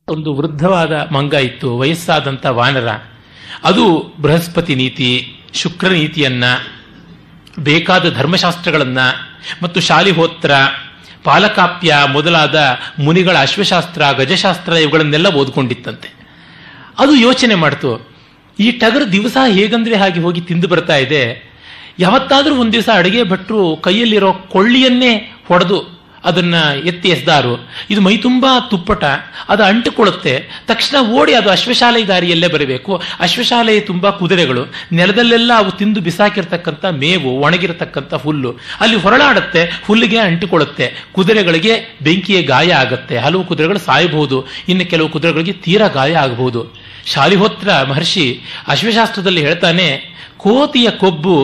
ಒಂದು ವೃದ್ಧವಾದ ಮಂಗ ಇತ್ತು, ವಯಸ್ಸಾದಂಥ ವಾನರ. ಅದು ಬೃಹಸ್ಪತಿ ನೀತಿ, ಶುಕ್ರ ನೀತಿಯನ್ನ, ಬೇಕಾದ ಧರ್ಮಶಾಸ್ತ್ರಗಳನ್ನ ಮತ್ತು ಶಾಲಿಹೋತ್ರ, ಪಾಲಕಾಪ್ಯ ಮೊದಲಾದ ಮುನಿಗಳ ಅಶ್ವಶಾಸ್ತ್ರ, ಗಜಶಾಸ್ತ್ರ ಇವುಗಳನ್ನೆಲ್ಲ ಓದ್ಕೊಂಡಿತ್ತಂತೆ. ಅದು ಯೋಚನೆ ಮಾಡ್ತು, ಈ ಟಗರು ದಿವಸ ಹೇಗಂದ್ರೆ ಹಾಗೆ ಹೋಗಿ ತಿಂದು ಬರ್ತಾ ಇದೆ, ಯಾವತ್ತಾದ್ರೂ ಒಂದು ದಿವಸ ಅಡಿಗೆ ಭಟ್ರು ಕೈಯಲ್ಲಿರೋ ಕೊಳ್ಳಿಯನ್ನೇ ಹೊಡೆದು ಅದನ್ನ ಎತ್ತಿ ಎಸ್ದಾರು, ಇದು ಮೈ ತುಂಬಾ ತುಪ್ಪಟ, ಅದು ಅಂಟುಕೊಳ್ಳುತ್ತೆ, ತಕ್ಷಣ ಓಡಿ ಅದು ಅಶ್ವಶಾಲೆ ದಾರಿಯಲ್ಲೇ ಬರಬೇಕು. ಅಶ್ವಶಾಲೆಯ ತುಂಬಾ ಕುದುರೆಗಳು, ನೆಲದಲ್ಲೆಲ್ಲ ಅವು ತಿಂದು ಬಿಸಾಕಿರ್ತಕ್ಕಂಥ ಮೇವು, ಒಣಗಿರತಕ್ಕಂಥ ಹುಲ್ಲು ಅಲ್ಲಿ ಹೊರಳಾಡುತ್ತೆ, ಹುಲ್ಲಿಗೆ ಅಂಟಿಕೊಳ್ಳುತ್ತೆ, ಕುದುರೆಗಳಿಗೆ ಬೆಂಕಿಯ ಗಾಯ ಆಗುತ್ತೆ, ಹಲವು ಕುದುರೆಗಳು ಸಾಯಬಹುದು, ಇನ್ನು ಕೆಲವು ಕುದುರೆಗಳಿಗೆ ತೀರಾ ಗಾಯ ಆಗಬಹುದು. ಶಾಲಿಹೋತ್ರ ಮಹರ್ಷಿ ಅಶ್ವಶಾಸ್ತ್ರದಲ್ಲಿ ಹೇಳ್ತಾನೆ, ಕೋತಿಯ ಕೊಬ್ಬು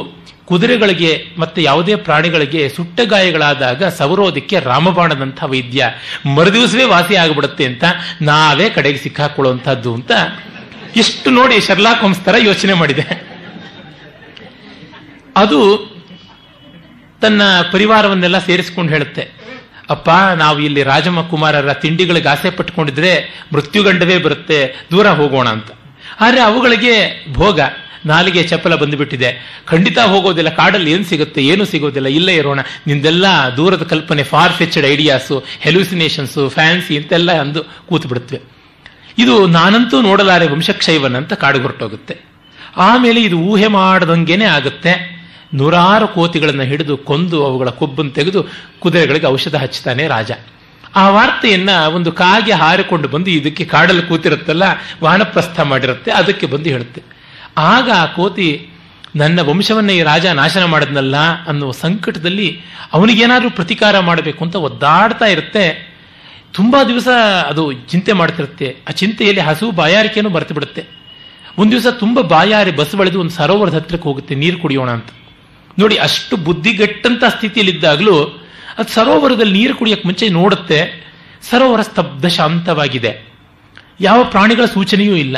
ಕುದುರೆಗಳಿಗೆ ಮತ್ತೆ ಯಾವುದೇ ಪ್ರಾಣಿಗಳಿಗೆ ಸುಟ್ಟ ಗಾಯಗಳಾದಾಗ ಸವರೋದಕ್ಕೆ ರಾಮಬಾಣದಂಥ ವೈದ್ಯ, ಮರುದಿವಸವೇ ವಾಸಿ ಆಗಿಬಿಡುತ್ತೆ ಅಂತ ನಾವೇ ಕಡೆಗೆ ಸಿಕ್ಕಾಕೊಳ್ಳುವಂಥದ್ದು ಅಂತ ಎಷ್ಟು ನೋಡಿ ಶರ್ಲಾಕ್ ಹೋಮ್ಸ್ ತರ ಯೋಚನೆ ಮಾಡಿದೆ. ಅದು ತನ್ನ ಪರಿವಾರವನ್ನೆಲ್ಲ ಸೇರಿಸಿಕೊಂಡು ಹೇಳುತ್ತೆ, ಅಪ್ಪ, ನಾವು ಇಲ್ಲಿ ರಾಜಮ್ಮ ಕುಮಾರರ ತಿಂಡಿಗಳಿಗೆ ಆಸೆ ಪಟ್ಟುಕೊಂಡಿದ್ರೆ ಮೃತ್ಯುಗಂಡವೇ ಬರುತ್ತೆ, ದೂರ ಹೋಗೋಣ ಅಂತ. ಆದರೆ ಅವುಗಳಿಗೆ ಭೋಗ, ನಾಲಿಗೆ ಚಪ್ಪಲ ಬಂದುಬಿಟ್ಟಿದೆ, ಖಂಡಿತ ಹೋಗೋದಿಲ್ಲ, ಕಾಡಲ್ಲಿ ಏನು ಸಿಗುತ್ತೆ, ಏನು ಸಿಗೋದಿಲ್ಲ, ಇಲ್ಲೇ ಇರೋಣ, ನಿಂದೆಲ್ಲ ದೂರದ ಕಲ್ಪನೆ, ಫಾರ್ ಫೆಚ್ಡ್ ಐಡಿಯಾಸು, ಹೆಲ್ಯೂಸಿನೇಷನ್ಸು, ಫ್ಯಾನ್ಸಿ ಇಂತೆಲ್ಲ ಅಂದು ಕೂತು ಬಿಡುತ್ತವೆ. ಇದು ನಾನಂತೂ ನೋಡಲಾರೆ ವಂಶಕ್ಷಯವನ್ನಂತ ಕಾಡು ಹೊರಟೋಗುತ್ತೆ. ಆಮೇಲೆ ಇದು ಊಹೆ ಮಾಡದಂಗೆನೆ ಆಗುತ್ತೆ. ನೂರಾರು ಕೋತಿಗಳನ್ನು ಹಿಡಿದು ಕೊಂದು ಅವುಗಳ ಕೊಬ್ಬನ್ನು ತೆಗೆದು ಕುದುರೆಗಳಿಗೆ ಔಷಧ ಹಚ್ಚುತ್ತಾನೆ ರಾಜ. ಆ ವಾರ್ತೆಯನ್ನ ಒಂದು ಕಾಗೆ ಹಾರಿಕೊಂಡು ಬಂದು ಇದಕ್ಕೆ ಕಾಡಲ್ಲಿ ಕೂತಿರುತ್ತಲ್ಲ, ವಾನಪ್ರಸ್ಥ ಮಾಡಿರುತ್ತೆ, ಅದಕ್ಕೆ ಬಂದು ಹೇಳುತ್ತೆ. ಆಗ ಆ ಕೋತಿ ನನ್ನ ವಂಶವನ್ನ ಈ ರಾಜ ನಾಶನ ಮಾಡಿದ್ನಲ್ಲ ಅನ್ನುವ ಸಂಕಟದಲ್ಲಿ ಅವನಿಗೇನಾದ್ರೂ ಪ್ರತಿಕಾರ ಮಾಡಬೇಕು ಅಂತ ಒದ್ದಾಡ್ತಾ ಇರುತ್ತೆ. ತುಂಬಾ ದಿವಸ ಅದು ಚಿಂತೆ ಮಾಡ್ತಿರುತ್ತೆ. ಆ ಚಿಂತೆಯಲ್ಲಿ ಹಸುವು ಬಾಯಾರಿಕೆಯನ್ನು ಮರೆತು ಬಿಡುತ್ತೆ. ಒಂದು ದಿವಸ ತುಂಬಾ ಬಾಯಾರಿ ಬಸ್ ಬಳಿದು ಒಂದು ಸರೋವರದ ಹತ್ರಕ್ಕೆ ಹೋಗುತ್ತೆ, ನೀರು ಕುಡಿಯೋಣ ಅಂತ. ನೋಡಿ, ಅಷ್ಟು ಬುದ್ಧಿಗೆಟ್ಟಂತ ಸ್ಥಿತಿಯಲ್ಲಿದ್ದಾಗಲೂ ಅದು ಸರೋವರದಲ್ಲಿ ನೀರು ಕುಡಿಯಕ್ಕೆ ಮುಂಚೆ ನೋಡುತ್ತೆ, ಸರೋವರ ಸ್ತಬ್ಧ ಶಾಂತವಾಗಿದೆ, ಯಾವ ಪ್ರಾಣಿಗಳ ಸೂಚನೆಯೂ ಇಲ್ಲ.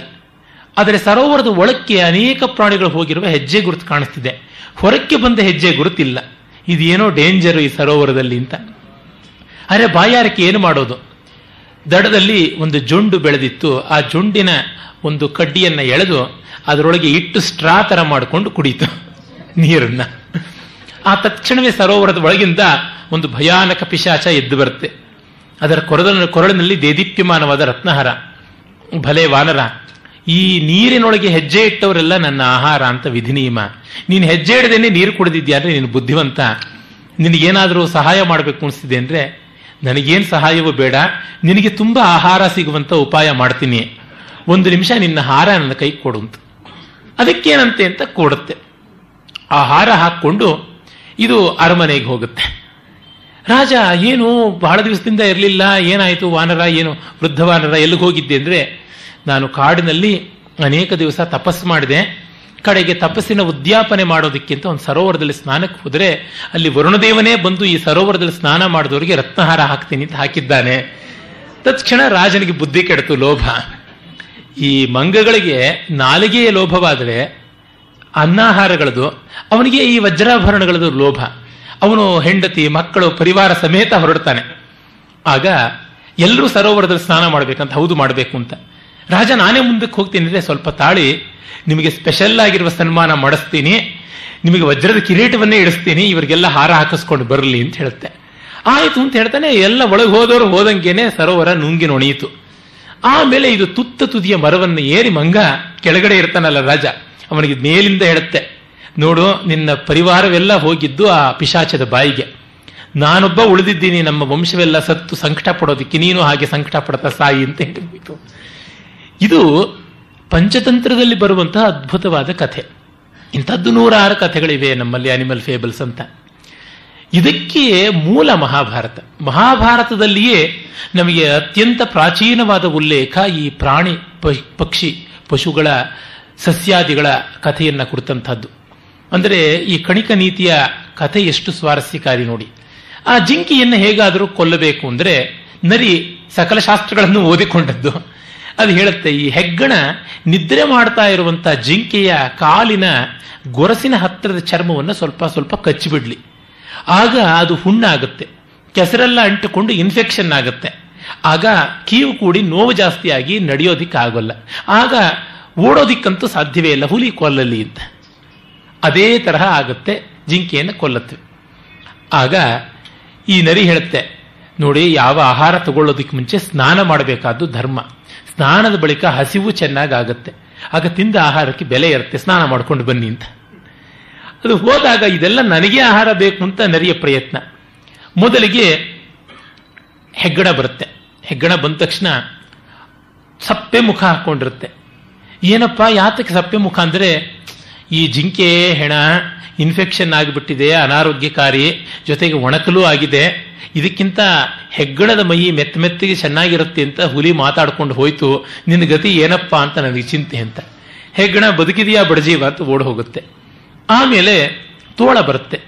ಆದರೆ ಸರೋವರದ ಒಳಕ್ಕೆ ಅನೇಕ ಪ್ರಾಣಿಗಳು ಹೋಗಿರುವ ಹೆಜ್ಜೆ ಗುರುತು ಕಾಣಿಸ್ತಿದೆ, ಹೊರಕ್ಕೆ ಬಂದ ಹೆಜ್ಜೆ ಗುರುತಿಲ್ಲ. ಇದೇನೋ ಡೇಂಜರ್ ಈ ಸರೋವರದಲ್ಲಿ ಅಂತ. ಆದರೆ ಬಾಯಾರಿಕೆ ಏನು ಮಾಡೋದು? ದಡದಲ್ಲಿ ಒಂದು ಜೊಂಡು ಬೆಳೆದಿತ್ತು, ಆ ಜೊಂಡಿನ ಒಂದು ಕಡ್ಡಿಯನ್ನ ಎಳೆದು ಅದರೊಳಗೆ ಇಟ್ಟು ಸ್ಟ್ರಾ ತರ ಮಾಡಿಕೊಂಡು ಕುಡಿಯಿತು ನೀರನ್ನ. ಆ ತಕ್ಷಣವೇ ಸರೋವರದ ಒಳಗಿಂದ ಒಂದು ಭಯಾನಕ ಪಿಶಾಚ ಎದ್ದು ಬರುತ್ತೆ. ಅದರ ಕೊರಳಿನಲ್ಲಿ ದೇದೀಪ್ಯಮಾನವಾದ ರತ್ನಹಾರ. ಭಲೆ ವಾನರ, ಈ ನೀರಿನೊಳಗೆ ಹೆಜ್ಜೆ ಇಟ್ಟವರೆಲ್ಲ ನನ್ನ ಆಹಾರ ಅಂತ ವಿಧಿ ನಿಯಮ. ನೀನು ಹೆಜ್ಜೆ ಇಡದೇನೆ ನೀರು ಕುಡಿದಿದ್ಯಾ ಅಂದ್ರೆ ನೀನು ಬುದ್ಧಿವಂತ. ನಿನಗೇನಾದರೂ ಸಹಾಯ ಮಾಡಬೇಕು ಅನಿಸ್ತಿದೆ ಅಂದ್ರೆ ನನಗೇನು ಸಹಾಯವೂ ಬೇಡ, ನಿನಗೆ ತುಂಬಾ ಆಹಾರ ಸಿಗುವಂತ ಉಪಾಯ ಮಾಡ್ತೀನಿ, ಒಂದು ನಿಮಿಷ ನಿನ್ನ ಹಾರ ನನ್ನ ಕೈ ಕೊಡು ಅಂತ. ಅದಕ್ಕೇನಂತೆ ಅಂತ ಕೊಡುತ್ತೆ. ಆ ಹಾರ ಹಾಕ್ಕೊಂಡು ಇದು ಅರಮನೆಗೆ ಹೋಗುತ್ತೆ. ರಾಜ, ಏನು ಬಹಳ ದಿವಸದಿಂದ ಇರಲಿಲ್ಲ, ಏನಾಯಿತು ವಾನರ, ಏನು ವೃದ್ಧ ವಾನರ, ಎಲ್ಲಿಗೆ ಹೋಗಿದ್ದೆ ಅಂದ್ರೆ, ನಾನು ಕಾಡಿನಲ್ಲಿ ಅನೇಕ ದಿವಸ ತಪಸ್ಸು ಮಾಡಿದೆ, ಕಡೆಗೆ ತಪಸ್ಸಿನ ಉದ್ಯಾಪನೆ ಮಾಡೋದಕ್ಕಿಂತ ಒಂದು ಸರೋವರದಲ್ಲಿ ಸ್ನಾನಕ್ಕೆ ಹೋದರೆ ಅಲ್ಲಿ ವರುಣದೇವನೇ ಬಂದು ಈ ಸರೋವರದಲ್ಲಿ ಸ್ನಾನ ಮಾಡಿದವರಿಗೆ ರತ್ನಹಾರ ಹಾಕ್ತೀನಿ ಅಂತ ಹಾಕಿದ್ದಾನೆ. ತತ್ಕ್ಷಣ ರಾಜನಿಗೆ ಬುದ್ಧಿ ಕೆಡ್ತು, ಲೋಭ. ಈ ಮಂಗಗಳಿಗೆ ನಾಲಿಗೆಯ ಲೋಭವಾದರೆ ಅನ್ನಾಹಾರಗಳದು, ಅವನಿಗೆ ಈ ವಜ್ರಾಭರಣಗಳದು ಲೋಭ. ಅವನು ಹೆಂಡತಿ ಮಕ್ಕಳು ಪರಿವಾರ ಸಮೇತ ಹೊರಡ್ತಾನೆ. ಆಗ ಎಲ್ಲರೂ ಸರೋವರದಲ್ಲಿ ಸ್ನಾನ ಮಾಡಬೇಕಂತ, ಹೌದು ಮಾಡಬೇಕು ಅಂತ. ರಾಜ, ನಾನೇ ಮುಂದಕ್ಕೆ ಹೋಗ್ತೀನಿ ಅಂದ್ರೆ ಸ್ವಲ್ಪ ತಾಳಿ, ನಿಮಗೆ ಸ್ಪೆಷಲ್ ಆಗಿರುವ ಸನ್ಮಾನ ಮಾಡಿಸ್ತೀನಿ, ನಿಮಗೆ ವಜ್ರದ ಕಿರೀಟವನ್ನೇ ಇಡಿಸ್ತೀನಿ, ಇವರಿಗೆಲ್ಲ ಹಾರ ಹಾಕಿಸ್ಕೊಂಡು ಬರಲಿ ಅಂತ ಹೇಳುತ್ತೆ. ಆಯಿತು ಅಂತ ಹೇಳ್ತಾನೆ. ಎಲ್ಲ ಒಳಗೆ ಹೋದವರು ಹೋದಂಗೆನೆ ಸರೋವರ ನುಂಗಿ ನೊಣೀತು. ಆಮೇಲೆ ಇದು ತುತ್ತ ತುದಿಯ ಮರವನ್ನು ಏರಿ ಮಂಗ ಕೆಳಗಡೆ ಇರ್ತಾನಲ್ಲ ರಾಜ, ಅವನಿಗೆ ಮೇಲಿಂದ ಹೇಳುತ್ತೆ, ನೋಡು, ನಿನ್ನ ಪರಿವಾರವೆಲ್ಲ ಹೋಗಿದ್ದು ಆ ಪಿಶಾಚದ ಬಾಯಿಗೆ, ನಾನೊಬ್ಬ ಉಳಿದಿದ್ದೀನಿ, ನಮ್ಮ ವಂಶವೆಲ್ಲ ಸತ್ತು ಸಂಕಟ ಪಡೋದಕ್ಕೆ, ನೀನು ಹಾಗೆ ಸಂಕಟ ಪಡ್ತಾ ಸಾಯಿ ಅಂತ ಹೇಳಿಬಿಟ್ಟು. ಇದು ಪಂಚತಂತ್ರದಲ್ಲಿ ಬರುವಂತಹ ಅದ್ಭುತವಾದ ಕಥೆ. ಇಂಥದ್ದು ನೂರಾರು ಕಥೆಗಳಿವೆ ನಮ್ಮಲ್ಲಿ, ಅನಿಮಲ್ ಫೇಬಲ್ಸ್ ಅಂತ. ಇದಕ್ಕೆ ಮೂಲ ಮಹಾಭಾರತ. ಮಹಾಭಾರತದಲ್ಲಿಯೇ ನಮಗೆ ಅತ್ಯಂತ ಪ್ರಾಚೀನವಾದ ಉಲ್ಲೇಖ ಈ ಪ್ರಾಣಿ ಪಕ್ಷಿ ಪಶುಗಳ ಸಸ್ಯಾದಿಗಳ ಕಥೆಯನ್ನ ಕುರಿತಂಥದ್ದು. ಅಂದರೆ ಈ ಕಣಿಕ ನೀತಿಯ ಕಥೆ ಎಷ್ಟು ಸ್ವಾರಸ್ಯಕಾರಿ ನೋಡಿ. ಆ ಜಿಂಕಿಯನ್ನು ಹೇಗಾದರೂ ಕೊಲ್ಲಬೇಕು ಅಂದರೆ ನರಿ ಸಕಲ ಶಾಸ್ತ್ರಗಳನ್ನು ಓದಿಕೊಂಡದ್ದು. ಅದು ಹೇಳುತ್ತೆ, ಈ ಹೆಗ್ಗಣ ನಿದ್ರೆ ಮಾಡ್ತಾ ಇರುವಂತಹ ಜಿಂಕೆಯ ಕಾಲಿನ ಗೊರಸಿನ ಹತ್ತಿರದ ಚರ್ಮವನ್ನು ಸ್ವಲ್ಪ ಸ್ವಲ್ಪ ಕಚ್ಚಿಬಿಡ್ಲಿ, ಆಗ ಅದು ಹುಣ್ಣಾಗುತ್ತೆ, ಕೆಸರೆಲ್ಲ ಅಂಟಿಕೊಂಡು ಇನ್ಫೆಕ್ಷನ್ ಆಗುತ್ತೆ, ಆಗ ಕೀವು ಕೂಡಿ ನೋವು ಜಾಸ್ತಿಯಾಗಿ ನಡೆಯೋದಿಕ್ಕಾಗಲ್ಲ. ಆಗ ಓಡೋದಿಕ್ಕಂತೂ ಸಾಧ್ಯವೇ ಇಲ್ಲ, ಹುಲಿ ಕೊಲ್ಲಲಿ ಅಂತ. ಅದೇ ತರಹ ಆಗುತ್ತೆ, ಜಿಂಕೆಯನ್ನು ಕೊಲ್ಲತ್ವೆ. ಆಗ ಈ ನರಿ ಹೇಳುತ್ತೆ, ನೋಡಿ, ಯಾವ ಆಹಾರ ತಗೊಳ್ಳೋದಕ್ಕೆ ಮುಂಚೆ ಸ್ನಾನ ಮಾಡಬೇಕಾದ್ದು ಧರ್ಮ. ಸ್ನಾನದ ಬಳಿಕ ಹಸಿವು ಚೆನ್ನಾಗಾಗತ್ತೆ, ಆಗ ತಿಂದ ಆಹಾರಕ್ಕೆ ಬೆಲೆ ಇರುತ್ತೆ, ಸ್ನಾನ ಮಾಡ್ಕೊಂಡು ಬನ್ನಿ ಅಂತ. ಅದು ಹೋದಾಗ ಇದೆಲ್ಲ ನನಗೆ ಆಹಾರ ಬೇಕು ಅಂತ ನರಿಯ ಪ್ರಯತ್ನ. ಮೊದಲಿಗೆ ಹೆಗ್ಗಣ ಬರುತ್ತೆ. ಹೆಗ್ಗಣ ಬಂದ ತಕ್ಷಣ ಸಪ್ಪೆ ಮುಖ ಹಾಕೊಂಡಿರುತ್ತೆ. ಏನಪ್ಪ, ಯಾತಕ್ಕೆ ಸಪ್ಪೆ ಮುಖ ಅಂದರೆ, ಈ ಜಿಂಕೆ ಹೆಣ ಇನ್ಫೆಕ್ಷನ್ ಆಗಿಬಿಟ್ಟಿದೆ, ಅನಾರೋಗ್ಯಕಾರಿ, ಜೊತೆಗೆ ಒಣಕಲು ಆಗಿದೆ, ಇದಕ್ಕಿಂತ ಹೆಗ್ಗಣದ ಮೈ ಮೆತ್ತಗೆ ಚೆನ್ನಾಗಿರುತ್ತೆ ಅಂತ ಹುಲಿ ಮಾತಾಡ್ಕೊಂಡು ಹೋಯ್ತು, ನಿನ್ನ ಗತಿ ಏನಪ್ಪಾ ಅಂತ ನನಗೆ ಚಿಂತೆ ಅಂತ. ಹೆಗ್ಗಣ ಬದುಕಿದೆಯಾ ಬಡಜೀವ ಅಂತ ಓಡ್ ಹೋಗುತ್ತೆ. ಆಮೇಲೆ ತೋಳ ಬರುತ್ತೆ,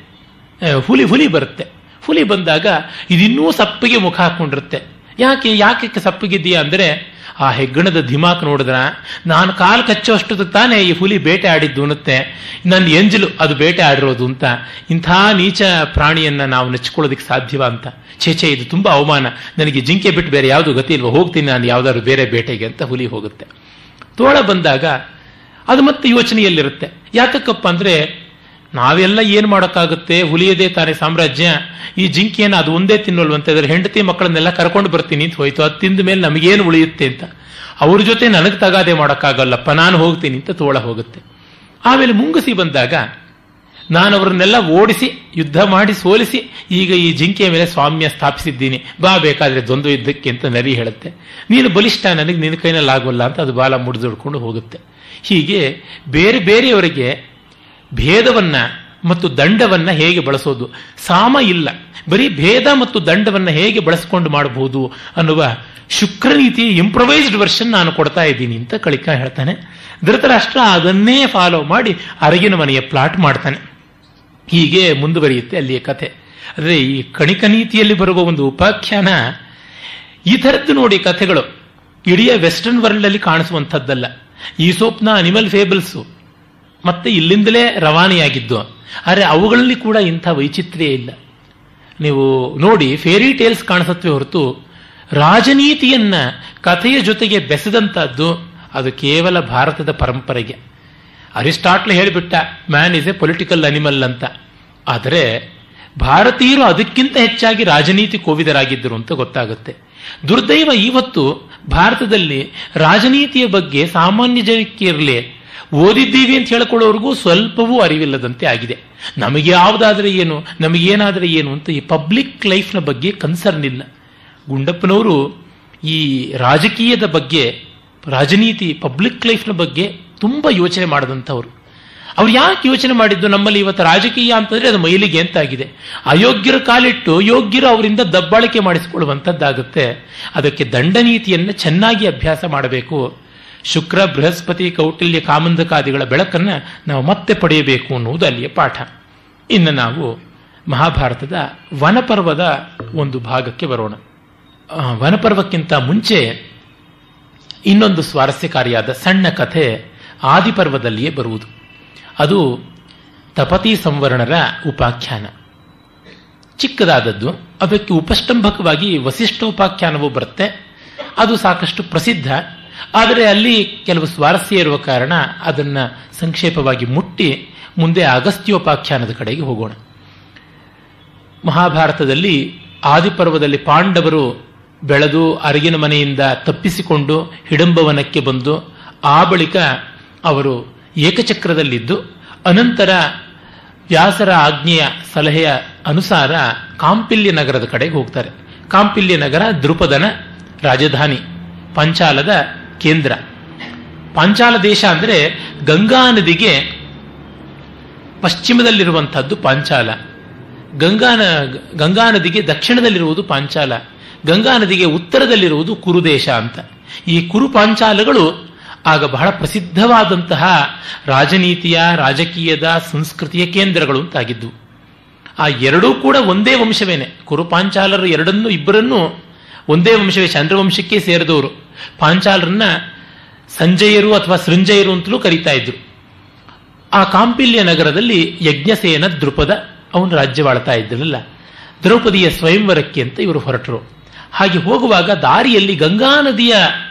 ಹುಲಿ ಬರುತ್ತೆ. ಹುಲಿ ಬಂದಾಗ ಇದಿನ್ನೂ ಸಪ್ಪಿಗೆ ಮುಖ ಹಾಕೊಂಡಿರುತ್ತೆ. ಯಾಕೆ ಸಪ್ಪಿಗಿದೆಯಾ ಅಂದರೆ, ಆ ಹೆಗ್ಗಣದ ಧಿಮಾಕ್ ನೋಡಿದ್ರ, ನಾನು ಕಾಲು ಕಚ್ಚೋಷ್ಟು ತಾನೇ ಈ ಹುಲಿ ಬೇಟೆ ಆಡಿದ್ದು ಅನ್ನುತ್ತೆ, ನನ್ನ ಎಂಜಲು ಅದು ಬೇಟೆ ಆಡಿರೋದು ಅಂತ. ಇಂಥ ನೀಚ ಪ್ರಾಣಿಯನ್ನ ನಾವು ನೆಚ್ಕೊಳ್ಳೋದಕ್ಕೆ ಸಾಧ್ಯವ ಅಂತ. ಛೇಛೆ, ಇದು ತುಂಬಾ ಅವಮಾನ, ನನಗೆ ಜಿಂಕೆ ಬಿಟ್ಟು ಬೇರೆ ಯಾವುದು ಗತಿ ಇಲ್ವ, ಹೋಗ್ತೀನಿ ನಾನು ಯಾವ್ದಾದ್ರು ಬೇರೆ ಬೇಟೆಗೆ ಅಂತ ಹುಲಿ ಹೋಗುತ್ತೆ. ತೋಳ ಬಂದಾಗ ಅದು ಮತ್ತೆ ಯೋಚನೆಯಲ್ಲಿರುತ್ತೆ. ಯಾತಕ್ಕಪ್ಪ ಅಂದ್ರೆ, ನಾವೆಲ್ಲ ಏನು ಮಾಡೋಕ್ಕಾಗುತ್ತೆ, ಹುಲಿಯದೇ ತಾನೇ ಸಾಮ್ರಾಜ್ಯ, ಈ ಜಿಂಕೆಯನ್ನು ಅದು ಒಂದೇ ತಿನ್ನೋಲ್ವಂತ, ಅದರ ಹೆಂಡತಿ ಮಕ್ಕಳನ್ನೆಲ್ಲ ಕರ್ಕೊಂಡು ಬರ್ತೀನಿ ಅಂತ ಹೋಯ್ತು, ಅದು ತಿಂದ ಮೇಲೆ ನಮಗೇನು ಉಳಿಯುತ್ತೆ ಅಂತ. ಅವ್ರ ಜೊತೆ ನನಗೆ ತಗಾದೆ ಮಾಡೋಕ್ಕಾಗಲ್ಲಪ್ಪ, ನಾನು ಹೋಗ್ತೀನಿ ಅಂತ ತೋಳ ಹೋಗುತ್ತೆ. ಆಮೇಲೆ ಮುಂಗುಸಿ ಬಂದಾಗ, ನಾನು ಅವರನ್ನೆಲ್ಲ ಓಡಿಸಿ ಯುದ್ಧ ಮಾಡಿ ಸೋಲಿಸಿ ಈಗ ಈ ಜಿಂಕೆಯ ಮೇಲೆ ಸ್ವಾಮ್ಯ ಸ್ಥಾಪಿಸಿದ್ದೀನಿ, ಬಾ ಬೇಕಾದ್ರೆ ದ್ವಂದ್ವ ಯುದ್ಧಕ್ಕೆ ಅಂತ ನರಿ ಹೇಳುತ್ತೆ. ನೀನು ಬಲಿಷ್ಠ, ನನಗೆ ನಿನ್ನ ಕೈನಲ್ಲಿ ಆಗೋಲ್ಲ ಅಂತ ಅದು ಬಾಲ ಮುಡಿದುಡ್ಕೊಂಡು ಹೋಗುತ್ತೆ. ಹೀಗೆ ಬೇರೆ ಬೇರೆಯವರಿಗೆ ಭೇದವನ್ನ ಮತ್ತು ದಂಡವನ್ನ ಹೇಗೆ ಬಳಸೋದು, ಸಾಮ ಇಲ್ಲ, ಬರೀ ಭೇದ ಮತ್ತು ದಂಡವನ್ನ ಹೇಗೆ ಬಳಸಿಕೊಂಡು ಮಾಡಬಹುದು ಅನ್ನುವ ಶುಕ್ರನೀತಿ ಇಂಪ್ರೊವೈಸ್ಡ್ ವರ್ಷನ್ ನಾನು ಕೊಡ್ತಾ ಇದ್ದೀನಿ ಅಂತ ಕಳಿಕ ಹೇಳ್ತಾನೆ. ಧೃತರಾಷ್ಟ್ರ ಅದನ್ನೇ ಫಾಲೋ ಮಾಡಿ ಅರಗಿನ ಮನೆಯ ಪ್ಲಾಟ್ ಮಾಡ್ತಾನೆ. ಹೀಗೆ ಮುಂದುವರಿಯುತ್ತೆ ಅಲ್ಲಿಯ ಕಥೆ. ಅಂದರೆ ಈ ಕಣಿಕ ನೀತಿಯಲ್ಲಿ ಬರುವ ಒಂದು ಉಪಾಖ್ಯಾನ ಈ ಥರದ್ದು ನೋಡಿ. ಕಥೆಗಳು ಇಡೀ ವೆಸ್ಟರ್ನ್ ವರ್ಲ್ಡ್ ಅಲ್ಲಿ ಕಾಣಿಸುವಂಥದ್ದಲ್ಲ. ಈಸೋಪ್ನ ಅನಿಮಲ್ ಫೇಬಲ್ಸು ಮತ್ತೆ ಇಲ್ಲಿಂದಲೇ ರವಾನೆಯಾಗಿದ್ದು, ಆದರೆ ಅವುಗಳಲ್ಲಿ ಕೂಡ ಇಂಥ ವೈಚಿತ್ರ್ಯ ಇಲ್ಲ. ನೀವು ನೋಡಿ, ಫೇರಿ ಟೇಲ್ಸ್ ಕಾಣಿಸುತ್ತವೆ ಹೊರತು ರಾಜನೀತಿಯನ್ನ ಕಥೆಯ ಜೊತೆಗೆ ಬೆಸೆದಂತಹದ್ದು ಅದು ಕೇವಲ ಭಾರತದ ಪರಂಪರೆಗೆ. ಅರಿಸ್ಟಾಟ್ಲ್ ಹೇಳಿಬಿಟ್ಟ, man is a political animal ಅಂತ. ಆದರೆ ಭಾರತೀಯರು ಅದಕ್ಕಿಂತ ಹೆಚ್ಚಾಗಿ ರಾಜನೀತಿ ಕೋವಿದರಾಗಿದ್ದರು ಅಂತ ಗೊತ್ತಾಗುತ್ತೆ. ದುರ್ದೈವ, ಇವತ್ತು ಭಾರತದಲ್ಲಿ ರಾಜನೀತಿಯ ಬಗ್ಗೆ ಸಾಮಾನ್ಯ ಜನಕ್ಕೆ ಇರಲಿ, ಓದಿದ್ದೀವಿ ಅಂತ ಹೇಳ್ಕೊಳ್ಳೋರ್ಗೂ ಸ್ವಲ್ಪವೂ ಅರಿವಿಲ್ಲದಂತೆ ಆಗಿದೆ. ನಮಗೆ ಯಾವುದಾದ್ರೆ ಏನು, ನಮಗೇನಾದರೆ ಏನು ಅಂತ ಈ ಪಬ್ಲಿಕ್ ಲೈಫ್ನ ಬಗ್ಗೆ ಕನ್ಸರ್ನ್ ಇಲ್ಲ. ಗುಂಡಪ್ಪನವರು ಈ ರಾಜಕೀಯದ ಬಗ್ಗೆ, ರಾಜನೀತಿ, ಪಬ್ಲಿಕ್ ಲೈಫ್ನ ಬಗ್ಗೆ ತುಂಬ ಯೋಚನೆ ಮಾಡಿದಂಥವ್ರು. ಅವ್ರು ಯಾಕೆ ಯೋಚನೆ ಮಾಡಿದ್ದು, ನಮ್ಮಲ್ಲಿ ಇವತ್ತು ರಾಜಕೀಯ ಅಂತಂದ್ರೆ ಅದು ಮೈಲಿಗೆ ಅಂತಾಗಿದೆ. ಅಯೋಗ್ಯರ ಕಾಲಿಟ್ಟು ಯೋಗ್ಯರು ಅವರಿಂದ ದಬ್ಬಾಳಿಕೆ ಮಾಡಿಸಿಕೊಳ್ಳುವಂಥದ್ದಾಗುತ್ತೆ. ಅದಕ್ಕೆ ದಂಡನೀತಿಯನ್ನು ಚೆನ್ನಾಗಿ ಅಭ್ಯಾಸ ಮಾಡಬೇಕು. ಶುಕ್ರ, ಬೃಹಸ್ಪತಿ, ಕೌಟಿಲ್ಯ, ಕಾಮಂದಕಾದಿಗಳ ಬೆಳಕನ್ನು ನಾವು ಮತ್ತೆ ಪಡೆಯಬೇಕು ಅನ್ನುವುದು ಅಲ್ಲಿಯ ಪಾಠ. ಇನ್ನು ನಾವು ಮಹಾಭಾರತದ ವನಪರ್ವದ ಒಂದು ಭಾಗಕ್ಕೆ ಬರೋಣ. ವನಪರ್ವಕ್ಕಿಂತ ಮುಂಚೆ ಇನ್ನೊಂದು ಸ್ವಾರಸ್ಯಕಾರಿಯಾದ ಸಣ್ಣ ಕಥೆ ಆದಿಪರ್ವದಲ್ಲಿಯೇ ಬರುವುದು. ಅದು ತಪತಿ ಸಂವರ್ಣರ ಉಪಾಖ್ಯಾನ. ಚಿಕ್ಕದಾದದ್ದು. ಅದಕ್ಕೆ ಉಪಷ್ಟಂಭಕವಾಗಿ ವಸಿಷ್ಠೋಪಾಖ್ಯಾನವೂ ಬರುತ್ತೆ. ಅದು ಸಾಕಷ್ಟು ಪ್ರಸಿದ್ಧ. ಆದರೆ ಅಲ್ಲಿ ಕೆಲವು ಸ್ವಾರಸ್ಯ ಇರುವ ಕಾರಣ ಅದನ್ನು ಸಂಕ್ಷೇಪವಾಗಿ ಮುಟ್ಟಿ ಮುಂದೆ ಅಗಸ್ತ್ಯೋಪಾಖ್ಯಾನದ ಕಡೆಗೆ ಹೋಗೋಣ. ಮಹಾಭಾರತದಲ್ಲಿ ಆದಿಪರ್ವದಲ್ಲಿ ಪಾಂಡವರು ಬೆಳೆದು ಅರಗಿನ ಮನೆಯಿಂದ ತಪ್ಪಿಸಿಕೊಂಡು ಹಿಡಂಬವನಕ್ಕೆ ಬಂದು ಆ ಬಳಿಕ ಅವರು ಏಕಚಕ್ರದಲ್ಲಿದ್ದು ಅನಂತರ ವ್ಯಾಸರ ಆಜ್ಞೆಯ ಸಲಹೆಯ ಅನುಸಾರ ಕಾಂಪಿಲ್ಯ ನಗರದ ಕಡೆಗೆ ಹೋಗ್ತಾರೆ. ಕಾಂಪಿಲ್ಯ ನಗರ ದೃಪದನ ರಾಜಧಾನಿ, ಪಾಂಚಾಲದ ಕೇಂದ್ರ. ಪಾಂಚಾಲ ದೇಶ ಅಂದರೆ ಗಂಗಾ ಪಶ್ಚಿಮದಲ್ಲಿರುವಂತಹದ್ದು ಪಾಂಚಾಲ. ಗಂಗಾ ನದಿಗೆ ದಕ್ಷಿಣದಲ್ಲಿರುವುದು ಪಾಂಚಾಲ, ಗಂಗಾ ನದಿಗೆ ಉತ್ತರದಲ್ಲಿರುವುದು ಕುರುದೇಶ ಅಂತ. ಈ ಕುರು ಪಾಂಚಾಲಗಳು ಆಗ ಬಹಳ ಪ್ರಸಿದ್ಧವಾದಂತಹ ರಾಜನೀತಿಯ, ರಾಜಕೀಯದ, ಸಂಸ್ಕೃತಿಯ ಕೇಂದ್ರಗಳು ಅಂತಾಗಿದ್ದು. ಆ ಎರಡೂ ಕೂಡ ಒಂದೇ ವಂಶವೇನೆ. ಕುರು ಪಾಂಚಾಲರು ಇಬ್ಬರನ್ನೂ ಒಂದೇ ವಂಶವೇ, ಚಂದ್ರವಂಶಕ್ಕೆ ಸೇರಿದವರು. ಪಾಂಚಾಲರನ್ನ ಸಂಜಯರು ಅಥವಾ ಸೃಂಜಯರು ಅಂತಲೂ ಕರೀತಾ ಇದ್ರು. ಆ ಕಾಂಪಿಲ್ಯ ನಗರದಲ್ಲಿ ಯಜ್ಞಸೇನ ದೃಪದ ಅವನು ರಾಜ್ಯವಾಳ್ತಾ ಇದ್ದರಲ್ಲ, ದ್ರೌಪದಿಯ ಸ್ವಯಂವರಕ್ಕೆ ಅಂತ ಇವರು ಹೊರಟರು. ಹಾಗೆ ಹೋಗುವಾಗ ದಾರಿಯಲ್ಲಿ ಗಂಗಾ ನದಿಯ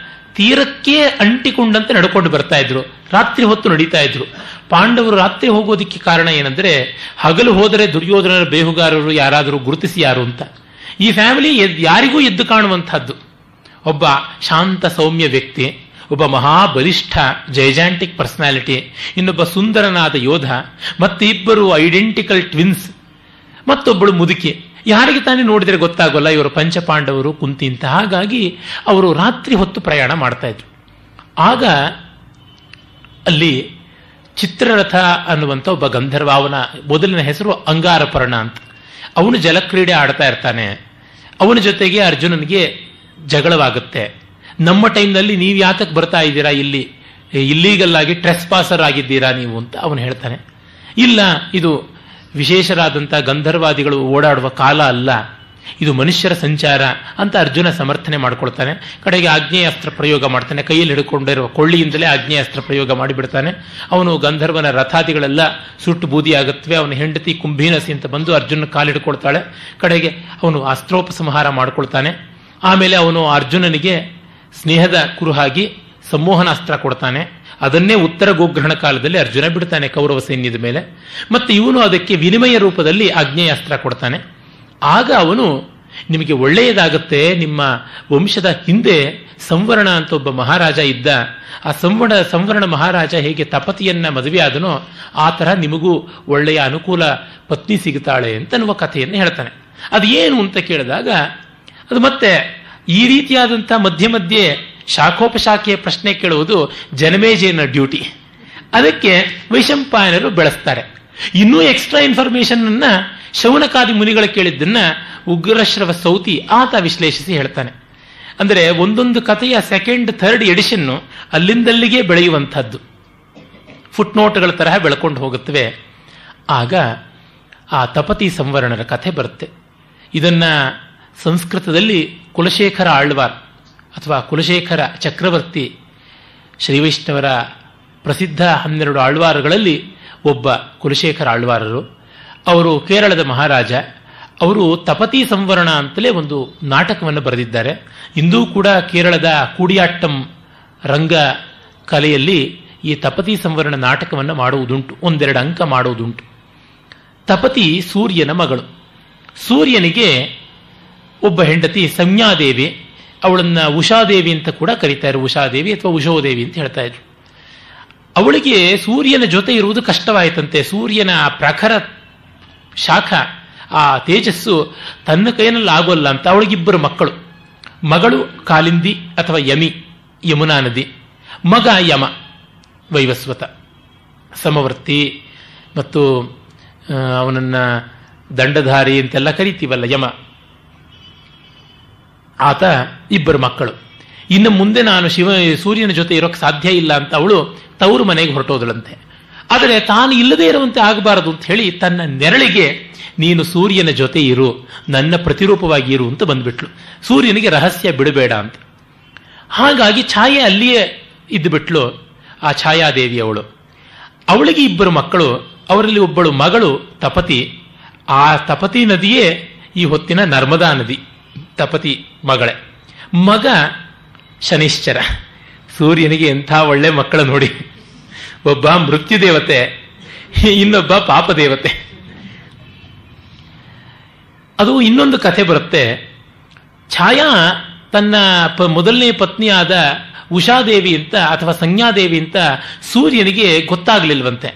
ತೀರಕ್ಕೆ ಅಂಟಿಕೊಂಡಂತೆ ನಡ್ಕೊಂಡು ಬರ್ತಾ ಇದ್ರು. ರಾತ್ರಿ ಹೊತ್ತು ನಡೀತಾ ಇದ್ರು. ಪಾಂಡವರು ರಾತ್ರಿ ಹೋಗೋದಿಕ್ಕೆ ಕಾರಣ ಏನಂದ್ರೆ, ಹಗಲು ಹೋದರೆ ದುರ್ಯೋಧನರ ಬೇಹುಗಾರರು ಯಾರಾದರೂ ಗುರುತಿಸಿ ಯಾರು ಅಂತ. ಈ ಫ್ಯಾಮಿಲಿ ಯಾರಿಗೂ ಎದ್ದು ಕಾಣುವಂತಹದ್ದು. ಒಬ್ಬ ಶಾಂತ ಸೌಮ್ಯ ವ್ಯಕ್ತಿ, ಒಬ್ಬ ಮಹಾಬಲಿಷ್ಠ ಜೈಜಾಂಟಿಕ್ ಪರ್ಸನಾಲಿಟಿ, ಇನ್ನೊಬ್ಬ ಸುಂದರನಾದ ಯೋಧ, ಮತ್ತೆ ಇಬ್ಬರು ಐಡೆಂಟಿಕಲ್ ಟ್ವಿನ್ಸ್, ಮತ್ತೊಬ್ಬಳು ಮುದುಕಿ. ಯಾರಿಗೆ ತಾನೇ ನೋಡಿದರೆ ಗೊತ್ತಾಗೋಲ್ಲ ಇವರು ಪಂಚಪಾಂಡವರು ಕುಂತಿ ಅಂತ. ಹಾಗಾಗಿ ಅವರು ರಾತ್ರಿ ಹೊತ್ತು ಪ್ರಯಾಣ ಮಾಡ್ತಾ ಇದ್ರು. ಆಗ ಅಲ್ಲಿ ಚಿತ್ರರಥ ಅನ್ನುವಂಥ ಒಬ್ಬ ಗಂಧರ್ವ, ಅವನ ಮೊದಲಿನ ಹೆಸರು ಅಂಗಾರಪರ್ಣ ಅಂತ. ಅವನು ಜಲಕ್ರೀಡೆ ಆಡ್ತಾ ಇರ್ತಾನೆ. ಅವನ ಜೊತೆಗೆ ಅರ್ಜುನನಿಗೆ ಜಗಳವಾಗುತ್ತೆ. ನಮ್ಮ ಟೈಮ್ನಲ್ಲಿ ನೀವು ಯಾತಕ್ಕೆ ಬರ್ತಾ ಇದ್ದೀರಾ, ಇಲ್ಲಿ ಇಲ್ಲೀಗಲ್ ಆಗಿ ಟ್ರೆಸ್ ಪಾಸರ್ ಆಗಿದ್ದೀರಾ ನೀವು ಅಂತ ಅವನು ಹೇಳ್ತಾನೆ. ಇಲ್ಲ, ಇದು ವಿಶೇಷರಾದಂಥ ಗಂಧರ್ವಾದಿಗಳು ಓಡಾಡುವ ಕಾಲ ಅಲ್ಲ, ಇದು ಮನುಷ್ಯರ ಸಂಚಾರ ಅಂತ ಅರ್ಜುನ ಸಮರ್ಥನೆ ಮಾಡ್ಕೊಳ್ತಾನೆ. ಕಡೆಗೆ ಆಗ್ನೇಯಾಸ್ತ್ರ ಪ್ರಯೋಗ ಮಾಡ್ತಾನೆ. ಕೈಯಲ್ಲಿ ಹಿಡ್ಕೊಂಡಿರುವ ಕೊಳ್ಳಿಯಿಂದಲೇ ಆಗ್ನೇಯಾಸ್ತ್ರ ಪ್ರಯೋಗ ಮಾಡಿಬಿಡ್ತಾನೆ. ಅವನು ಗಂಧರ್ವನ ರಥಾದಿಗಳೆಲ್ಲ ಸುಟ್ಟು ಬೂದಿಯಾಗುತ್ತವೆ. ಅವನ ಹೆಂಡತಿ ಕುಂಭೀನಸಿ ಅಂತ ಬಂದು ಅರ್ಜುನ ಕಾಲಿಡ್ಕೊಳ್ತಾಳೆ. ಕಡೆಗೆ ಅವನು ಅಸ್ತ್ರೋಪಸಂಹಾರ ಮಾಡ್ಕೊಳ್ತಾನೆ. ಆಮೇಲೆ ಅವನು ಅರ್ಜುನನಿಗೆ ಸ್ನೇಹದ ಕುರುಹಾಗಿ ಸಂಮೋಹನಾಸ್ತ್ರ ಕೊಡ್ತಾನೆ. ಅದನ್ನೇ ಉತ್ತರ ಗೋಗ್ರಹಣ ಕಾಲದಲ್ಲಿ ಅರ್ಜುನ ಬಿಡ್ತಾನೆ ಕೌರವ ಸೈನ್ಯದ ಮೇಲೆ. ಮತ್ತೆ ಇವನು ಅದಕ್ಕೆ ವಿನಿಮಯ ರೂಪದಲ್ಲಿ ಆಗ್ನೇಯಾಸ್ತ್ರ ಕೊಡ್ತಾನೆ. ಆಗ ಅವನು, ನಿಮಗೆ ಒಳ್ಳೆಯದಾಗುತ್ತೆ, ನಿಮ್ಮ ವಂಶದ ಹಿಂದೆ ಸಂವರ್ಣ ಅಂತ ಒಬ್ಬ ಮಹಾರಾಜ ಇದ್ದ, ಆ ಸಂವರ್ಣ ಮಹಾರಾಜ ಹೇಗೆ ತಪತಿಯನ್ನ ಮದುವೆ ಆದನೋ ಆ ತರಹ ನಿಮಗೂ ಒಳ್ಳೆಯ ಅನುಕೂಲ ಪತ್ನಿ ಸಿಗುತ್ತಾಳೆ ಅಂತನ್ನುವ ಕಥೆಯನ್ನು ಹೇಳ್ತಾನೆ. ಅದು ಏನು ಅಂತ ಕೇಳಿದಾಗ, ಅದು ಮತ್ತೆ ಈ ರೀತಿಯಾದಂಥ ಮಧ್ಯೆ ಮಧ್ಯೆ ಶಾಖೋಪಶಾಖೆಯ ಪ್ರಶ್ನೆ ಕೇಳುವುದು ಜನಮೇಜಯನ ಡ್ಯೂಟಿ. ಅದಕ್ಕೆ ವೈಶಂಪಾಯನರು ಬೆಳೆಸ್ತಾರೆ. ಇನ್ನೂ ಎಕ್ಸ್ಟ್ರಾ ಇನ್ಫಾರ್ಮೇಶನ್ ಅನ್ನ ಶೌನಕಾದಿ ಮುನಿಗಳು ಕೇಳಿದ್ದನ್ನ ಉಗ್ರಶ್ರವ ಸೌತಿ ಆತ ವಿಶ್ಲೇಷಿಸಿ ಹೇಳ್ತಾನೆ. ಅಂದರೆ ಒಂದೊಂದು ಕಥೆಯ ಸೆಕೆಂಡ್ ಥರ್ಡ್ ಎಡಿಷನ್ನು ಅಲ್ಲಿಂದಲ್ಲಿಗೆ ಬೆಳೆಯುವಂಥದ್ದು, ಫುಟ್ನೋಟ್ಗಳ ತರಹ ಬೆಳ್ಕೊಂಡು ಹೋಗುತ್ತವೆ. ಆಗ ಆ ತಪತಿ ಸಂವರ್ಣರ ಕಥೆ ಬರುತ್ತೆ. ಇದನ್ನ ಸಂಸ್ಕೃತದಲ್ಲಿ ಕುಲಶೇಖರ ಆಳ್ವಾರ್ ಅಥವಾ ಕುಲಶೇಖರ ಚಕ್ರವರ್ತಿ, ಶ್ರೀವೈಷ್ಣವರ ಪ್ರಸಿದ್ಧ 12 ಆಳ್ವಾರುಗಳಲ್ಲಿ ಒಬ್ಬ ಕುಲಶೇಖರ ಆಳ್ವಾರರು. ಅವರು ಕೇರಳದ ಮಹಾರಾಜ. ಅವರು ತಪತಿ ಸಂವರ್ಣ ಅಂತಲೇ ಒಂದು ನಾಟಕವನ್ನು ಬರೆದಿದ್ದಾರೆ. ಇಂದೂ ಕೂಡ ಕೇರಳದ ಕೂಡಿಯಾಟ್ಟಂ ರಂಗ ಕಲೆಯಲ್ಲಿ ಈ ತಪತಿ ಸಂವರ್ಣ ನಾಟಕವನ್ನು ಮಾಡುವುದುಂಟು, 1-2 ಅಂಕ ಮಾಡುವುದುಂಟು. ತಪತಿ ಸೂರ್ಯನ ಮಗಳು. ಸೂರ್ಯನಿಗೆ ಒಬ್ಬ ಹೆಂಡತಿ ಸಂಜ್ಞಾದೇವಿ, ಅವಳನ್ನ ಉಷಾದೇವಿ ಅಂತ ಕೂಡ ಕರೀತಾರೆ. ಉಷಾದೇವಿ ಅಥವಾ ಉಷೋದೇವಿ ಅಂತ ಹೇಳ್ತಾ ಇದ್ರು. ಅವಳಿಗೆ ಸೂರ್ಯನ ಜೊತೆ ಇರುವುದು ಕಷ್ಟವಾಯಿತಂತೆ. ಸೂರ್ಯನ ಆ ಪ್ರಖರ ಶಾಖ, ಆ ತೇಜಸ್ಸು ತನ್ನ ಕೈಯಲ್ಲಿ ಆಗೋಲ್ಲ ಅಂತ. ಅವಳಿಗಿಬ್ಬರು ಮಕ್ಕಳು. ಮಗಳು ಕಾಲಿಂದಿ ಅಥವಾ ಯಮಿ, ಯಮುನಾ ನದಿ. ಮಗ ಯಮ, ವೈವಸ್ವತ, ಸಮವರ್ತಿ, ಮತ್ತು ಅವನನ್ನ ದಂಡಧಾರಿ ಅಂತೆಲ್ಲ ಕರಿತೀವಲ್ಲ ಯಮ. ಆತ ಇಬ್ಬರು ಮಕ್ಕಳು. ಇನ್ನು ಮುಂದೆ ನಾನು ಸೂರ್ಯನ ಜೊತೆ ಇರೋಕ್ಕೆ ಸಾಧ್ಯ ಇಲ್ಲ ಅಂತ ಅವಳು ತವರು ಮನೆಗೆ ಹೊರಟೋದಳಂತೆ. ಆದರೆ ತಾನು ಇಲ್ಲದೇ ಇರುವಂತೆ ಆಗಬಾರದು ಅಂತ ಹೇಳಿ ತನ್ನ ನೆರಳಿಗೆ ನೀನು ಸೂರ್ಯನ ಜೊತೆ ಇರು, ನನ್ನ ಪ್ರತಿರೂಪವಾಗಿ ಇರು ಅಂತ ಬಂದ್ಬಿಟ್ಲು. ಸೂರ್ಯನಿಗೆ ರಹಸ್ಯ ಬಿಡಬೇಡ ಅಂತ. ಹಾಗಾಗಿ ಛಾಯೆ ಅಲ್ಲಿಯೇ ಇದ್ದು ಬಿಟ್ಲು, ಆ ಛಾಯಾದೇವಿ ಅವಳು. ಅವಳಿಗೆ ಇಬ್ಬರು ಮಕ್ಕಳು. ಅವರಲ್ಲಿ ಒಬ್ಬಳು ಮಗಳು ತಪತಿ. ಆ ತಪತಿ ನದಿಯೇ ಈ ಹೊತ್ತಿನ ನರ್ಮದಾ ನದಿ. ತಪತಿ ಮಗಳೇ. ಮಗ ಶನಿಶ್ಚರ. ಸೂರ್ಯನಿಗೆ ಎಂಥ ಒಳ್ಳೆ ಮಕ್ಕಳು ನೋಡಿ. ಒಬ್ಬ ಮೃತ್ಯು ದೇವತೆ, ಇನ್ನೊಬ್ಬ ಪಾಪ ದೇವತೆ. ಅದು ಇನ್ನೊಂದು ಕಥೆ ಬರುತ್ತೆ. ಛಾಯಾ ತನ್ನ ಮೊದಲನೇ ಪತ್ನಿಯಾದ ಉಷಾದೇವಿ ಅಂತ ಅಥವಾ ಸಂಜ್ಞಾದೇವಿ ಅಂತ ಸೂರ್ಯನಿಗೆ ಗೊತ್ತಾಗ್ಲಿಲ್ವಂತೆ.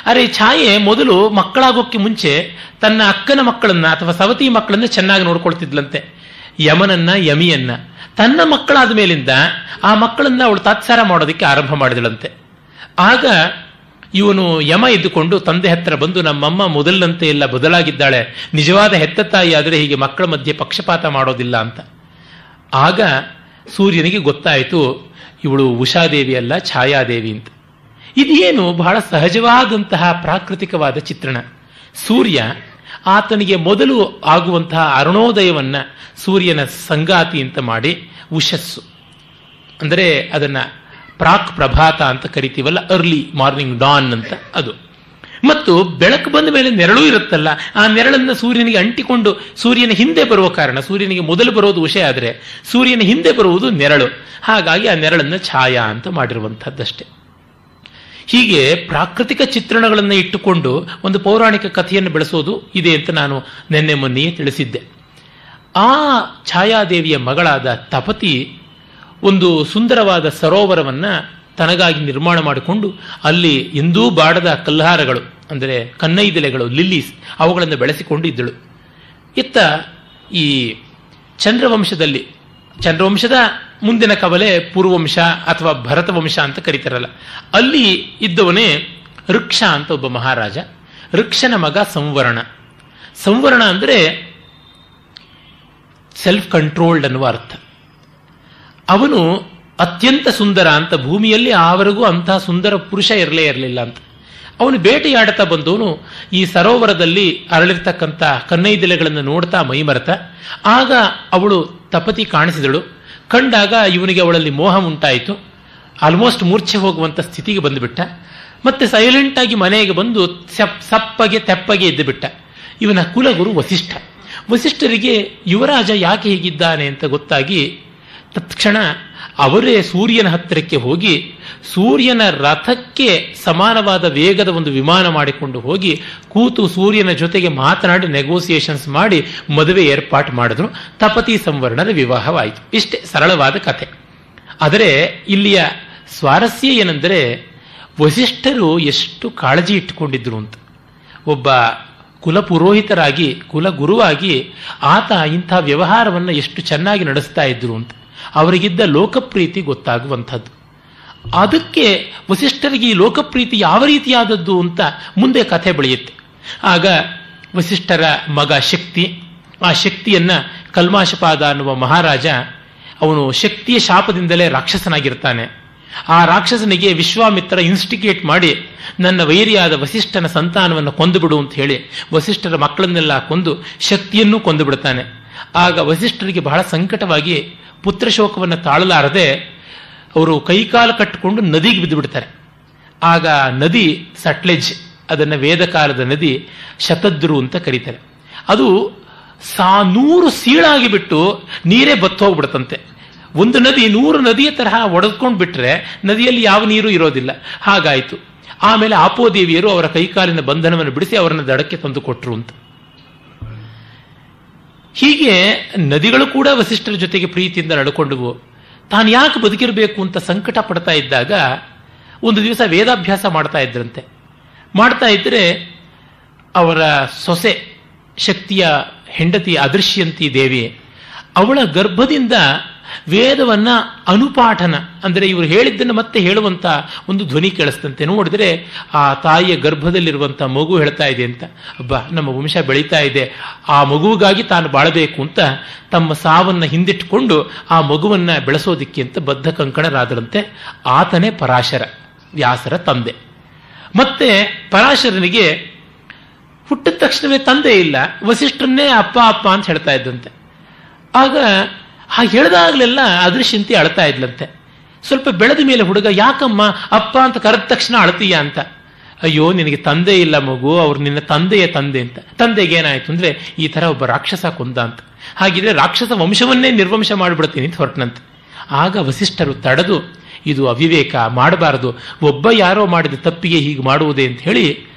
ಅರೆ, ಛಾಯೆ ಮೊದಲು ಮಕ್ಕಳಾಗೋಕ್ಕೆ ಮುಂಚೆ ತನ್ನ ಅಕ್ಕನ ಮಕ್ಕಳನ್ನ ಅಥವಾ ಸವತಿ ಮಕ್ಕಳನ್ನ ಚೆನ್ನಾಗಿ ನೋಡ್ಕೊಳ್ತಿದ್ಲಂತೆ, ಯಮನನ್ನ ಯಮಿಯನ್ನ. ತನ್ನ ಮಕ್ಕಳಾದ ಮೇಲಿಂದ ಆ ಮಕ್ಕಳನ್ನ ಅವಳು ತಾತ್ಸಾರ ಮಾಡೋದಕ್ಕೆ ಆರಂಭ ಮಾಡಿದಳಂತೆ. ಆಗ ಇವನು ಯಮ ಇದ್ದುಕೊಂಡು ತಂದೆ ಹತ್ರ ಬಂದು, ನಮ್ಮಮ್ಮ ಮೊದಲಿನಂತೆ ಎಲ್ಲ ಬದಲಾಗಿದ್ದಾಳೆ, ನಿಜವಾದ ಹೆತ್ತ ತಾಯಿ ಆದರೆ ಹೀಗೆ ಮಕ್ಕಳ ಮಧ್ಯೆ ಪಕ್ಷಪಾತ ಮಾಡೋದಿಲ್ಲ ಅಂತ. ಆಗ ಸೂರ್ಯನಿಗೆ ಗೊತ್ತಾಯಿತು ಇವಳು ಉಷಾದೇವಿ ಅಲ್ಲ, ಛಾಯಾದೇವಿ ಅಂತ. ಇದೇನು ಬಹಳ ಸಹಜವಾದಂತಹ ಪ್ರಾಕೃತಿಕವಾದ ಚಿತ್ರಣ. ಸೂರ್ಯ ಆತನಿಗೆ ಮೊದಲು ಆಗುವಂತಹ ಅರುಣೋದಯವನ್ನ ಸೂರ್ಯನ ಸಂಗಾತಿ ಅಂತ ಮಾಡಿ ಉಷಸ್ಸು, ಅಂದರೆ ಅದನ್ನ ಪ್ರಾಕ್ ಪ್ರಭಾತ ಅಂತ ಕರಿತೀವಲ್ಲ, ಅರ್ಲಿ ಮಾರ್ನಿಂಗ್ ಡಾನ್ ಅಂತ. ಅದು ಮತ್ತು ಬೆಳಕು ಬಂದ ಮೇಲೆ ನೆರಳು ಇರುತ್ತಲ್ಲ, ಆ ನೆರಳನ್ನು ಸೂರ್ಯನಿಗೆ ಅಂಟಿಕೊಂಡು ಸೂರ್ಯನ ಹಿಂದೆ ಬರುವ ಕಾರಣ, ಸೂರ್ಯನಿಗೆ ಮೊದಲು ಬರೋದು ವಿಷಯ ಆದರೆ ಸೂರ್ಯನ ಹಿಂದೆ ಬರುವುದು ನೆರಳು. ಹಾಗಾಗಿ ಆ ನೆರಳನ್ನು ಛಾಯಾ ಅಂತ ಮಾಡಿರುವಂಥದ್ದಷ್ಟೇ. ಹೀಗೆ ಪ್ರಾಕೃತಿಕ ಚಿತ್ರಣಗಳನ್ನು ಇಟ್ಟುಕೊಂಡು ಒಂದು ಪೌರಾಣಿಕ ಕಥೆಯನ್ನು ಬೆಳೆಸೋದು ಇದೆ ಅಂತ ನಾನು ನಿನ್ನೆ ಮೊನ್ನೆಯೇ ತಿಳಿಸಿದ್ದೆ. ಆ ಛಾಯಾದೇವಿಯ ಮಗಳಾದ ತಪತಿ ಒಂದು ಸುಂದರವಾದ ಸರೋವರವನ್ನ ತನಗಾಗಿ ನಿರ್ಮಾಣ ಮಾಡಿಕೊಂಡು ಅಲ್ಲಿ ಎಂದೂ ಬಾಡದ ಕಲ್ಹಾರಗಳು ಅಂದರೆ ಕನ್ನೈದೆಲೆಗಳು, ಲಿಲ್ಲೀಸ್, ಅವುಗಳನ್ನು ಬೆಳೆಸಿಕೊಂಡು ಇದ್ದಳು. ಇತ್ತ ಈ ಚಂದ್ರವಂಶದ ಮುಂದಿನ ಕವಲೆ ಪೂರ್ವವಂಶ ಅಥವಾ ಭರತ ವಂಶ ಅಂತ ಕರೀತಾರಲ್ಲ, ಅಲ್ಲಿ ಇದ್ದವನೇ ಋಕ್ಷ ಅಂತ ಒಬ್ಬ ಮಹಾರಾಜ. ಋಕ್ಷನ ಮಗ ಸಂವರ್ಣ ಅಂದರೆ ಸೆಲ್ಫ್ ಕಂಟ್ರೋಲ್ಡ್ ಅನ್ನುವ ಅರ್ಥ. ಅವನು ಅತ್ಯಂತ ಸುಂದರ ಅಂತ, ಭೂಮಿಯಲ್ಲಿ ಆವರೆಗೂ ಅಂತಹ ಸುಂದರ ಪುರುಷ ಇರಲಿಲ್ಲ ಅಂತ. ಅವನು ಬೇಟೆಯಾಡುತ್ತಾ ಬಂದವನು ಈ ಸರೋವರದಲ್ಲಿ ಅರಳಿರ್ತಕ್ಕಂಥ ಕನ್ನೈದೆಲೆಗಳನ್ನು ನೋಡ್ತಾ ಮೈಮರೆತ. ಆಗ ಅವಳು ತಪತಿ ಕಾಣಿಸಿದಳು. ಕಂಡಾಗ ಇವನಿಗೆ ಅವಳಲ್ಲಿ ಮೋಹ ಉಂಟಾಯಿತು. ಆಲ್ಮೋಸ್ಟ್ ಮೂರ್ಛೆ ಹೋಗುವಂಥ ಸ್ಥಿತಿಗೆ ಬಂದುಬಿಟ್ಟ. ಮತ್ತೆ ಸೈಲೆಂಟ್ ಆಗಿ ಮನೆಗೆ ಬಂದು ಸಪ್ಪಗೆ ತೆಪ್ಪಗೆ ಎದ್ದು ಬಿಟ್ಟ. ಇವನ ಕುಲಗುರು ವಸಿಷ್ಠರಿಗೆ ಯುವರಾಜ ಯಾಕೆ ಹೀಗಿದ್ದಾನೆ ಅಂತ ಗೊತ್ತಾಗಿ ತತ್ಕ್ಷಣ ಅವರೇ ಸೂರ್ಯನ ಹತ್ತಿರಕ್ಕೆ ಹೋಗಿ ಸೂರ್ಯನ ರಥಕ್ಕೆ ಸಮಾನವಾದ ವೇಗದ ಒಂದು ವಿಮಾನ ಮಾಡಿಕೊಂಡು ಹೋಗಿ ಕೂತು ಸೂರ್ಯನ ಜೊತೆಗೆ ಮಾತನಾಡಿ ನೆಗೋಸಿಯೇಷನ್ಸ್ ಮಾಡಿ ಮದುವೆ ಏರ್ಪಾಟು ಮಾಡಿದ್ರು. ತಪತಿ ಸಂವರ್ಣದ ವಿವಾಹವಾಯಿತು. ಇಷ್ಟೇ ಸರಳವಾದ ಕಥೆ. ಆದರೆ ಇಲ್ಲಿಯ ಸ್ವಾರಸ್ಯ ಏನೆಂದರೆ ವಸಿಷ್ಠರು ಎಷ್ಟು ಕಾಳಜಿ ಇಟ್ಟುಕೊಂಡಿದ್ರು ಅಂತ. ಒಬ್ಬ ಕುಲಪುರೋಹಿತರಾಗಿ ಕುಲಗುರುವಾಗಿ ಆತ ಇಂಥ ವ್ಯವಹಾರವನ್ನು ಎಷ್ಟು ಚೆನ್ನಾಗಿ ನಡೆಸ್ತಾ ಇದ್ರು ಅಂತ ಅವರಿಗಿದ್ದ ಲೋಕಪ್ರೀತಿ ಗೊತ್ತಾಗುವಂಥದ್ದು. ಅದಕ್ಕೆ ವಸಿಷ್ಠರಿಗೆ ಈ ಲೋಕಪ್ರೀತಿ ಯಾವ ರೀತಿಯಾದದ್ದು ಅಂತ ಮುಂದೆ ಕಥೆ ಬೆಳೆಯುತ್ತೆ. ಆಗ ವಸಿಷ್ಠರ ಮಗ ಶಕ್ತಿ, ಆ ಶಕ್ತಿಯನ್ನ ಕಲ್ಮಾಶಪಾದ ಅನ್ನುವ ಮಹಾರಾಜ, ಅವನು ಶಕ್ತಿಯ ಶಾಪದಿಂದಲೇ ರಾಕ್ಷಸನಾಗಿರ್ತಾನೆ. ಆ ರಾಕ್ಷಸನಿಗೆ ವಿಶ್ವಾಮಿತ್ರ ಇನ್ಸ್ಟಿಗೇಟ್ ಮಾಡಿ ನನ್ನ ವೈರಿಯಾದ ವಸಿಷ್ಠನ ಸಂತಾನವನ್ನು ಕೊಂದುಬಿಡು ಅಂತ ಹೇಳಿ ವಸಿಷ್ಠರ ಮಕ್ಕಳನ್ನೆಲ್ಲ ಕೊಂದು ಶಕ್ತಿಯನ್ನು ಕೊಂದು ಬಿಡ್ತಾನೆ. ಆಗ ವಸಿಷ್ಠರಿಗೆ ಬಹಳ ಸಂಕಟವಾಗಿ ಪುತ್ರಶೋಕವನ್ನು ತಾಳಲಾರದೆ ಅವರು ಕೈಕಾಲು ಕಟ್ಟಿಕೊಂಡು ನದಿಗೆ ಬಿದ್ದು ಬಿಡ್ತಾರೆ. ಆಗ ನದಿ ಸಟ್ಲೆಜ್, ಅದನ್ನು ವೇದಕಾಲದ ನದಿ ಶತದ್ರು ಅಂತ ಕರೀತಾರೆ. ಅದು 100 ಸೀಳಾಗಿ ಬಿಟ್ಟು ನೀರೇ ಬತ್ತೋಗ್ಬಿಡುತ್ತಂತೆ. ಒಂದು ನದಿ 100 ನದಿಯ ತರಹ ಒಡೆದ್ಕೊಂಡು ಬಿಟ್ರೆ ನದಿಯಲ್ಲಿ ಯಾವ ನೀರು ಇರೋದಿಲ್ಲ. ಹಾಗಾಯಿತು. ಆಮೇಲೆ ಆಪೋದೇವಿಯರು ಅವರ ಕೈಕಾಲಿನ ಬಂಧನವನ್ನು ಬಿಡಿಸಿ ಅವರನ್ನು ದಡಕ್ಕೆ ತಂದು ಕೊಟ್ಟರು ಅಂತ. ಹೀಗೆ ನದಿಗಳು ಕೂಡ ವಸಿಷ್ಠರ ಜೊತೆಗೆ ಪ್ರೀತಿಯಿಂದ ನಡ್ಕೊಂಡವು. ತಾನು ಯಾಕೆ ಬದುಕಿರಬೇಕು ಅಂತ ಸಂಕಟ ಪಡ್ತಾ ಇದ್ದಾಗ ಒಂದು ದಿವಸ ವೇದಾಭ್ಯಾಸ ಮಾಡ್ತಾ ಇದ್ರಂತೆ. ಮಾಡ್ತಾ ಇದ್ರೆ ಅವರ ಸೊಸೆ ಶಕ್ತಿಯ ಹೆಂಡತಿ ಅದೃಶ್ಯಂತಿ ದೇವಿ, ಅವಳ ಗರ್ಭದಿಂದ ವೇದವನ್ನ ಅನುಪಾಠನ ಅಂದರೆ ಇವರು ಹೇಳಿದ್ದನ್ನು ಮತ್ತೆ ಹೇಳುವಂತ ಒಂದು ಧ್ವನಿ ಕೇಳಿಸ್ತಂತೆ. ನೋಡಿದ್ರೆ ಆ ತಾಯಿಯ ಗರ್ಭದಲ್ಲಿರುವಂಥ ಮಗು ಹೇಳ್ತಾ ಇದೆ ಅಂತ, ಅಬ್ಬಾ ನಮ್ಮ ವಂಶ ಬೆಳೀತಾ ಇದೆ, ಆ ಮಗುವಿಗಾಗಿ ತಾನು ಬಾಳಬೇಕು ಅಂತ ತಮ್ಮ ಸಾವನ್ನ ಹಿಂದಿಟ್ಟುಕೊಂಡು ಆ ಮಗುವನ್ನ ಬೆಳೆಸೋದಿಕ್ಕೆ ಅಂತ ಬದ್ಧ ಕಂಕಣರಾದರಂತೆ. ಆತನೇ ಪರಾಶರ, ವ್ಯಾಸರ ತಂದೆ. ಮತ್ತೆ ಪರಾಶರನಿಗೆ ಹುಟ್ಟಿದ ತಕ್ಷಣವೇ ತಂದೆ ಇಲ್ಲ, ವಸಿಷ್ಠರನ್ನೇ ಅಪ್ಪ ಅಪ್ಪ ಅಂತ ಹೇಳ್ತಾ ಇದ್ದಂತೆ. ಆಗ ಹೇಳಿದಾಗಲೆಲ್ಲ ಅದೃಶ್ಯಂತಿ ಅಳ್ತಾ ಇದ್ಲಂತೆ. ಸ್ವಲ್ಪ ಬೆಳೆದ ಮೇಲೆ ಹುಡುಗ, ಯಾಕಮ್ಮ ಅಪ್ಪ ಅಂತ ಕರೆದ ತಕ್ಷಣ ಅಳ್ತೀಯ ಅಂತ. ಅಯ್ಯೋ ನಿನಗೆ ತಂದೆ ಇಲ್ಲ ಮಗು, ಅವ್ರು ನಿನ್ನ ತಂದೆಯ ತಂದೆ ಅಂತ. ತಂದೆಗೆ ಏನಾಯ್ತು ಅಂದ್ರೆ ಈ ತರ ಒಬ್ಬ ರಾಕ್ಷಸ ಕೊಂದ ಅಂತ. ಹಾಗಿದ್ರೆ ರಾಕ್ಷಸ ವಂಶವನ್ನೇ ನಿರ್ವಂಶ ಮಾಡಿಬಿಡ್ತೀನಿ ಅಂತ ಹೊರಟನಂತೆ. ಆಗ ವಸಿಷ್ಠರು ತಡೆದು, ಇದು ಅವಿವೇಕ, ಮಾಡಬಾರದು, ಒಬ್ಬ ಯಾರೋ ಮಾಡಿದ ತಪ್ಪಿಗೆ ಹೀಗೆ ಮಾಡುವುದೇ ಅಂತ ಹೇಳಿ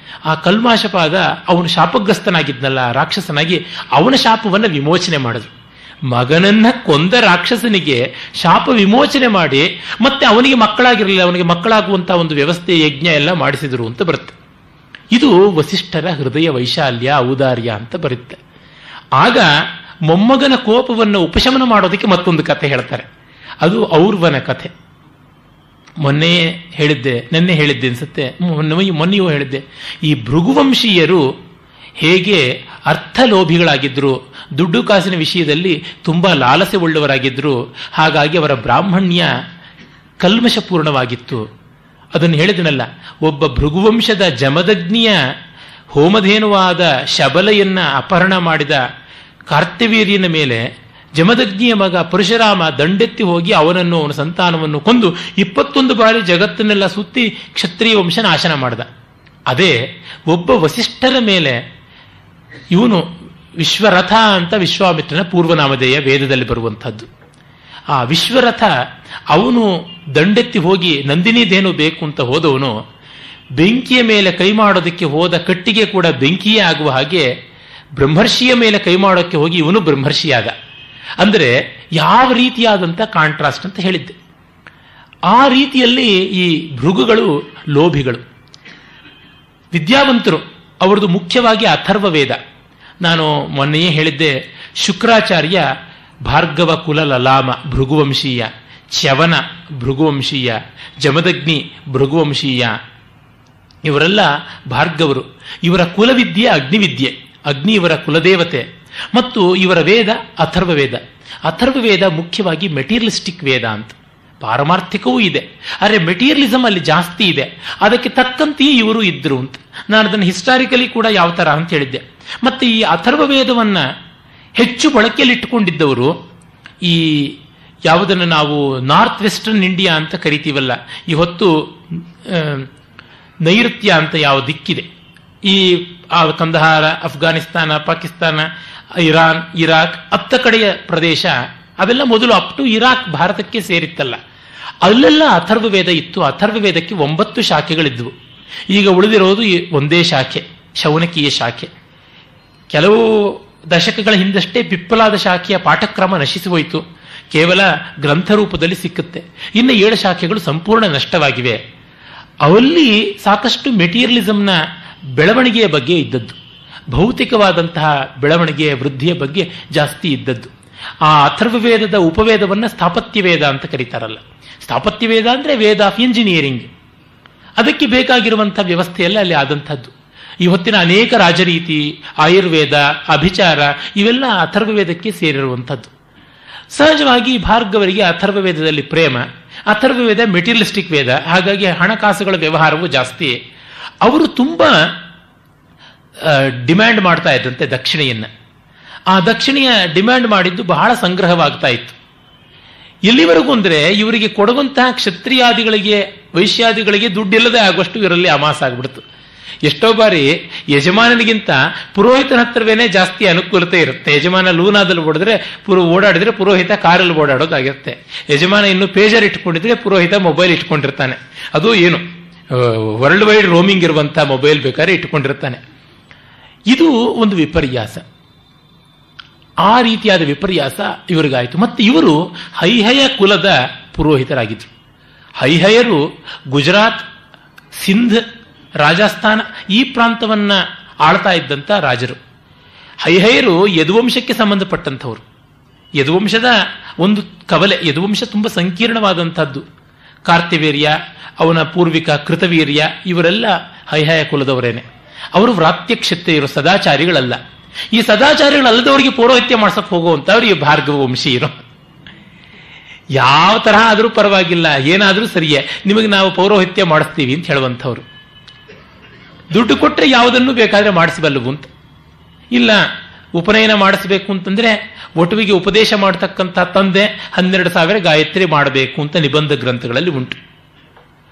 ಆ ಕಲ್ಮಾಶಪಾದ ಅವನು ಶಾಪಗ್ರಸ್ತನಾಗಿದ್ನಲ್ಲ ರಾಕ್ಷಸನಾಗಿ, ಅವನ ಶಾಪವನ್ನು ವಿಮೋಚನೆ ಮಾಡಿದ್ರು. ಮಗನನ್ನ ಕೊಂದ ರಾಕ್ಷಸನಿಗೆ ಶಾಪ ವಿಮೋಚನೆ ಮಾಡಿ ಮತ್ತೆ ಅವನಿಗೆ ಮಕ್ಕಳಾಗಿರಲಿಲ್ಲ, ಅವನಿಗೆ ಮಕ್ಕಳಾಗುವಂತಹ ಒಂದು ವ್ಯವಸ್ಥೆ ಯಜ್ಞ ಎಲ್ಲ ಮಾಡಿಸಿದ್ರು ಅಂತ ಬರುತ್ತೆ. ಇದು ವಸಿಷ್ಠರ ಹೃದಯ ವೈಶಾಲ್ಯ, ಔದಾರ್ಯ ಅಂತ ಬರುತ್ತೆ. ಆಗ ಮೊಮ್ಮಗನ ಕೋಪವನ್ನು ಉಪಶಮನ ಮಾಡೋದಕ್ಕೆ ಮತ್ತೊಂದು ಕಥೆ ಹೇಳ್ತಾರೆ. ಅದು ಔರ್ವನ ಕಥೆ. ನಿನ್ನೆ ಹೇಳಿದ್ದೆ ಅನ್ಸುತ್ತೆ, ಮೊನ್ನೆಯೂ ಹೇಳಿದ್ದೆ. ಈ ಭೃಗುವಂಶೀಯರು ಹೇಗೆ ಅರ್ಥಲೋಭಿಗಳಾಗಿದ್ರು, ದುಡ್ಡು ಕಾಸಿನ ವಿಷಯದಲ್ಲಿ ತುಂಬಾ ಲಾಲಸೆ ಉಳ್ಳವರಾಗಿದ್ರು, ಹಾಗಾಗಿ ಅವರ ಬ್ರಾಹ್ಮಣ್ಯ ಕಲ್ಮಶಪೂರ್ಣವಾಗಿತ್ತು. ಅದನ್ನು ಹೇಳಿದನಲ್ಲ, ಒಬ್ಬ ಭೃಗುವಂಶದ ಜಮದಗ್ನಿಯ ಹೋಮಧೇನುವಾದ ಶಬಲೆಯನ್ನ ಅಪಹರಣ ಮಾಡಿದ ಕಾರ್ತ್ಯವೀರ್ಯನ ಮೇಲೆ ಜಮದಗ್ನಿಯ ಮಗ ಪರಶುರಾಮ ದಂಡೆತ್ತಿ ಹೋಗಿ ಅವನನ್ನು, ಅವನ ಸಂತಾನವನ್ನು ಕೊಂದು 21 ಬಾರಿ ಜಗತ್ತನ್ನೆಲ್ಲ ಸುತ್ತಿ ಕ್ಷತ್ರಿಯ ವಂಶ ನಾಶನ ಮಾಡಿದ. ಅದೇ ಒಬ್ಬ ವಸಿಷ್ಠರ ಮೇಲೆ ಇವನು ವಿಶ್ವರಥ ಅಂತ ವಿಶ್ವಾಮಿತ್ರನ ಪೂರ್ವನಾಮಧೇಯ ವೇದದಲ್ಲಿ ಬರುವಂಥದ್ದು. ಆ ವಿಶ್ವರಥ ಅವನು ದಂಡೆತ್ತಿ ಹೋಗಿ ನಂದಿನಿದೇನು ಬೇಕು ಅಂತ ಹೋದವನು ಬೆಂಕಿಯ ಮೇಲೆ ಕೈ ಮಾಡೋದಕ್ಕೆ ಹೋದ ಕಟ್ಟಿಗೆ ಕೂಡ ಬೆಂಕಿಯೇ ಆಗುವ ಹಾಗೆ ಬ್ರಹ್ಮರ್ಷಿಯ ಮೇಲೆ ಕೈ ಮಾಡೋಕ್ಕೆ ಹೋಗಿ ಇವನು ಬ್ರಹ್ಮರ್ಷಿಯಾದ. ಅಂದರೆ ಯಾವ ರೀತಿಯಾದಂಥ ಕಾಂಟ್ರಾಸ್ಟ್ ಅಂತ ಹೇಳಿದ್ದೆ. ಆ ರೀತಿಯಲ್ಲಿ ಈ ಭೃಗುಗಳು ಲೋಭಿಗಳು, ವಿದ್ಯಾವಂತರು. ಅವರದು ಮುಖ್ಯವಾಗಿ ಅಥರ್ವ ವೇದ. ನಾನು ಮೊನ್ನೆಯೇ ಹೇಳಿದ್ದೆ, ಶುಕ್ರಾಚಾರ್ಯ ಭಾರ್ಗವ ಕುಲ ಲಲಾಮ ಭೃಗುವಂಶೀಯ, ಚ್ಯವನ ಭೃಗುವಂಶೀಯ, ಜಮದಗ್ನಿ ಭೃಗುವಂಶೀಯ, ಇವರೆಲ್ಲ ಭಾರ್ಗವರು. ಇವರ ಕುಲವಿದ್ಯೆ ಅಗ್ನಿವಿದ್ಯೆ, ಅಗ್ನಿ ಇವರ ಕುಲದೇವತೆ. ಮತ್ತು ಇವರ ವೇದ ಅಥರ್ವ ವೇದ. ಅಥರ್ವ ವೇದ ಮುಖ್ಯವಾಗಿ ಮೆಟೀರಿಯಲಿಸ್ಟಿಕ್ ವೇದ ಅಂತ. ಪಾರಮಾರ್ಥಿಕವೂ ಇದೆ, ಆದರೆ ಮೆಟೀರಿಯಲಿಸಮ್ ಅಲ್ಲಿ ಜಾಸ್ತಿ ಇದೆ. ಅದಕ್ಕೆ ತಕ್ಕಂತೆಯೇ ಇವರು ಇದ್ರು ಅಂತ ನಾನು ಅದನ್ನು ಹಿಸ್ಟಾರಿಕಲಿ ಕೂಡ ಯಾವ ಥರ ಅಂತ ಹೇಳಿದ್ದೆ. ಮತ್ತು ಈ ಅಥರ್ವ ವೇದವನ್ನು ಹೆಚ್ಚು ಬಳಕೆಯಲ್ಲಿಟ್ಟುಕೊಂಡಿದ್ದವರು ಈ ಯಾವುದನ್ನು ನಾವು ನಾರ್ತ್ ವೆಸ್ಟರ್ನ್ ಇಂಡಿಯಾ ಅಂತ ಕರಿತೀವಲ್ಲ, ಈ ಹೊತ್ತು ನೈಋತ್ಯ ಅಂತ ಯಾವ ದಿಕ್ಕಿದೆ, ಈ ಕಂದಹಾರ, ಅಫ್ಘಾನಿಸ್ತಾನ, ಪಾಕಿಸ್ತಾನ, ಇರಾನ್, ಇರಾಕ್ ಅತ್ತ ಕಡೆಯ ಪ್ರದೇಶ, ಅವೆಲ್ಲ ಮೊದಲು ಅಪ್ ಟು ಇರಾಕ್ ಭಾರತಕ್ಕೆ ಸೇರಿತ್ತಲ್ಲ, ಅಲ್ಲೆಲ್ಲ ಅಥರ್ವ ವೇದ ಇತ್ತು. ಅಥರ್ವ ವೇದಕ್ಕೆ 9 ಶಾಖೆಗಳಿದ್ವು. ಈಗ ಉಳಿದಿರೋದು ಒಂದೇ ಶಾಖೆ, ಶೌನಕೀಯ ಶಾಖೆ. ಕೆಲವು ದಶಕಗಳ ಹಿಂದಷ್ಟೇ ಪಿಪ್ಪಲಾದ ಶಾಖೆಯ ಪಾಠಕ್ರಮ ನಶಿಸಿ ಹೋಯಿತು, ಕೇವಲ ಗ್ರಂಥ ರೂಪದಲ್ಲಿ ಸಿಕ್ಕುತ್ತೆ. ಇನ್ನು 7 ಶಾಖೆಗಳು ಸಂಪೂರ್ಣ ನಷ್ಟವಾಗಿವೆ. ಅವಲ್ಲಿ ಸಾಕಷ್ಟು ಮೆಟೀರಿಯಲಿಸಮ್ನ ಬೆಳವಣಿಗೆಯ ಬಗ್ಗೆ ಇದ್ದದ್ದು, ಭೌತಿಕವಾದಂತಹ ಬೆಳವಣಿಗೆಯ ವೃದ್ಧಿಯ ಬಗ್ಗೆ ಜಾಸ್ತಿ ಇದ್ದದ್ದು. ಆ ಅಥರ್ವ ವೇದದ ಉಪವೇದವನ್ನು ಸ್ಥಾಪತ್ಯ ವೇದ ಅಂತ ಕರೀತಾರಲ್ಲ. ಸ್ಥಾಪತ್ಯ ವೇದ ಅಂದರೆ ವೇದ ಆಫ್ ಇಂಜಿನಿಯರಿಂಗ್. ಅದಕ್ಕೆ ಬೇಕಾಗಿರುವಂಥ ವ್ಯವಸ್ಥೆಯಲ್ಲ ಅಲ್ಲಿ ಆದಂಥದ್ದು. ಈ ಹೊತ್ತಿನ ಅನೇಕ ರಾಜರೀತಿ, ಆಯುರ್ವೇದ, ಅಭಿಚಾರ ಇವೆಲ್ಲ ಅಥರ್ವ ವೇದಕ್ಕೆ ಸೇರಿರುವಂಥದ್ದು. ಸಹಜವಾಗಿ ಭಾರ್ಗವರಿಗೆ ಅಥರ್ವ ವೇದದಲ್ಲಿ ಪ್ರೇಮ. ಅಥರ್ವ ವೇದ ಮೆಟೀರಿಯಲಿಸ್ಟಿಕ್ ವೇದ, ಹಾಗಾಗಿ ಹಣಕಾಸುಗಳ ವ್ಯವಹಾರವೂ ಜಾಸ್ತಿ. ಅವರು ತುಂಬ ಡಿಮ್ಯಾಂಡ್ ಮಾಡ್ತಾ ಇದ್ದಂತೆ ದಕ್ಷಿಣೆಯನ್ನು. ಆ ದಕ್ಷಿಣೆಯ ಡಿಮ್ಯಾಂಡ್ ಮಾಡಿದ್ದು ಬಹಳ ಸಂಗ್ರಹವಾಗ್ತಾ ಇತ್ತು. ಎಲ್ಲಿವರೆಗೂ ಅಂದರೆ ಇವರಿಗೆ ಕೊಡುವಂತಹ ಕ್ಷತ್ರಿಯಾದಿಗಳಿಗೆ, ವೈಶ್ಯಾದಿಗಳಿಗೆ ದುಡ್ಡಿಲ್ಲದೆ ಆಗುವಷ್ಟು ಇವರಲ್ಲಿ ಅಮಾಸ ಆಗ್ಬಿಡ್ತು. ಎಷ್ಟೋ ಬಾರಿ ಯಜಮಾನನಿಗಿಂತ ಪುರೋಹಿತನ ಹತ್ರವೇನೆ ಜಾಸ್ತಿ ಅನುಕೂಲತೆ ಇರುತ್ತೆ. ಯಜಮಾನ ಲೂನಾದಲ್ಲಿ ಓಡಾಡಿದ್ರೆ ಪುರೋಹಿತ ಕಾರಲ್ಲಿ ಓಡಾಡೋದಾಗಿರುತ್ತೆ. ಯಜಮಾನ ಇನ್ನು ಪೇಜರ್ ಇಟ್ಕೊಂಡಿದ್ರೆ ಪುರೋಹಿತ ಮೊಬೈಲ್ ಇಟ್ಕೊಂಡಿರ್ತಾನೆ. ಅದು ಏನು ವರ್ಲ್ಡ್ ವೈಡ್ ರೋಮಿಂಗ್ ಇರುವಂತಹ ಮೊಬೈಲ್ ಬೇಕಾದ್ರೆ ಇಟ್ಕೊಂಡಿರ್ತಾನೆ. ಇದು ಒಂದು ವಿಪರ್ಯಾಸ. ಆ ರೀತಿಯಾದ ವಿಪರ್ಯಾಸ ಇವರಿಗಾಯಿತು. ಮತ್ತು ಇವರು ಹೈಹಯ ಕುಲದ ಪುರೋಹಿತರಾಗಿದ್ದರು. ಹೈಹಯರು ಗುಜರಾತ್, ಸಿಂಧ್, ರಾಜಸ್ಥಾನ ಈ ಪ್ರಾಂತವನ್ನ ಆಳ್ತಾ ಇದ್ದಂಥ ರಾಜರು. ಹೈಹಯರು ಯದುವಂಶಕ್ಕೆ ಸಂಬಂಧಪಟ್ಟಂಥವ್ರು. ಯದುವಂಶದ ಒಂದು ಕವಲೆ. ಯದುವಂಶ ತುಂಬ ಸಂಕೀರ್ಣವಾದಂಥದ್ದು. ಕಾರ್ತಿವೀರ್ಯ, ಅವನ ಪೂರ್ವಿಕ ಕೃತವೀರ್ಯ ಇವರೆಲ್ಲ ಹೈಹಯ ಕುಲದವರೇನೆ. ಅವರು ವ್ರಾತ್ಯಕ್ಷತ್ರಿಯರು, ಸದಾಚಾರಿಗಳಲ್ಲ. ಈ ಸದಾಚಾರಿಗಳಲ್ಲದವರಿಗೆ ಪೌರೋಹಿತ್ಯ ಮಾಡ್ಸಕ್ ಹೋಗುವಂಥವ್ರು ಈ ಭಾರ್ಗವ ವಂಶೀಯರು. ಯಾವ ತರಹ ಆದರೂ ಪರವಾಗಿಲ್ಲ, ಏನಾದರೂ ಸರಿಯೇ, ನಿಮಗೆ ನಾವು ಪೌರೋಹಿತ್ಯ ಮಾಡಿಸ್ತೀವಿ ಅಂತ ಹೇಳುವಂಥವ್ರು. ದುಡ್ಡು ಕೊಟ್ಟರೆ ಯಾವುದನ್ನು ಬೇಕಾದ್ರೆ ಮಾಡಿಸಬಲ್ಲವು ಅಂತ. ಇಲ್ಲ, ಉಪನಯನ ಮಾಡಿಸಬೇಕು ಅಂತಂದ್ರೆ ಒಟುವಿಗೆ ಉಪದೇಶ ಮಾಡತಕ್ಕಂಥ ತಂದೆ 12,000 ಗಾಯತ್ರಿ ಮಾಡಬೇಕು ಅಂತ ನಿಬಂಧ ಗ್ರಂಥಗಳಲ್ಲಿ ಉಂಟು.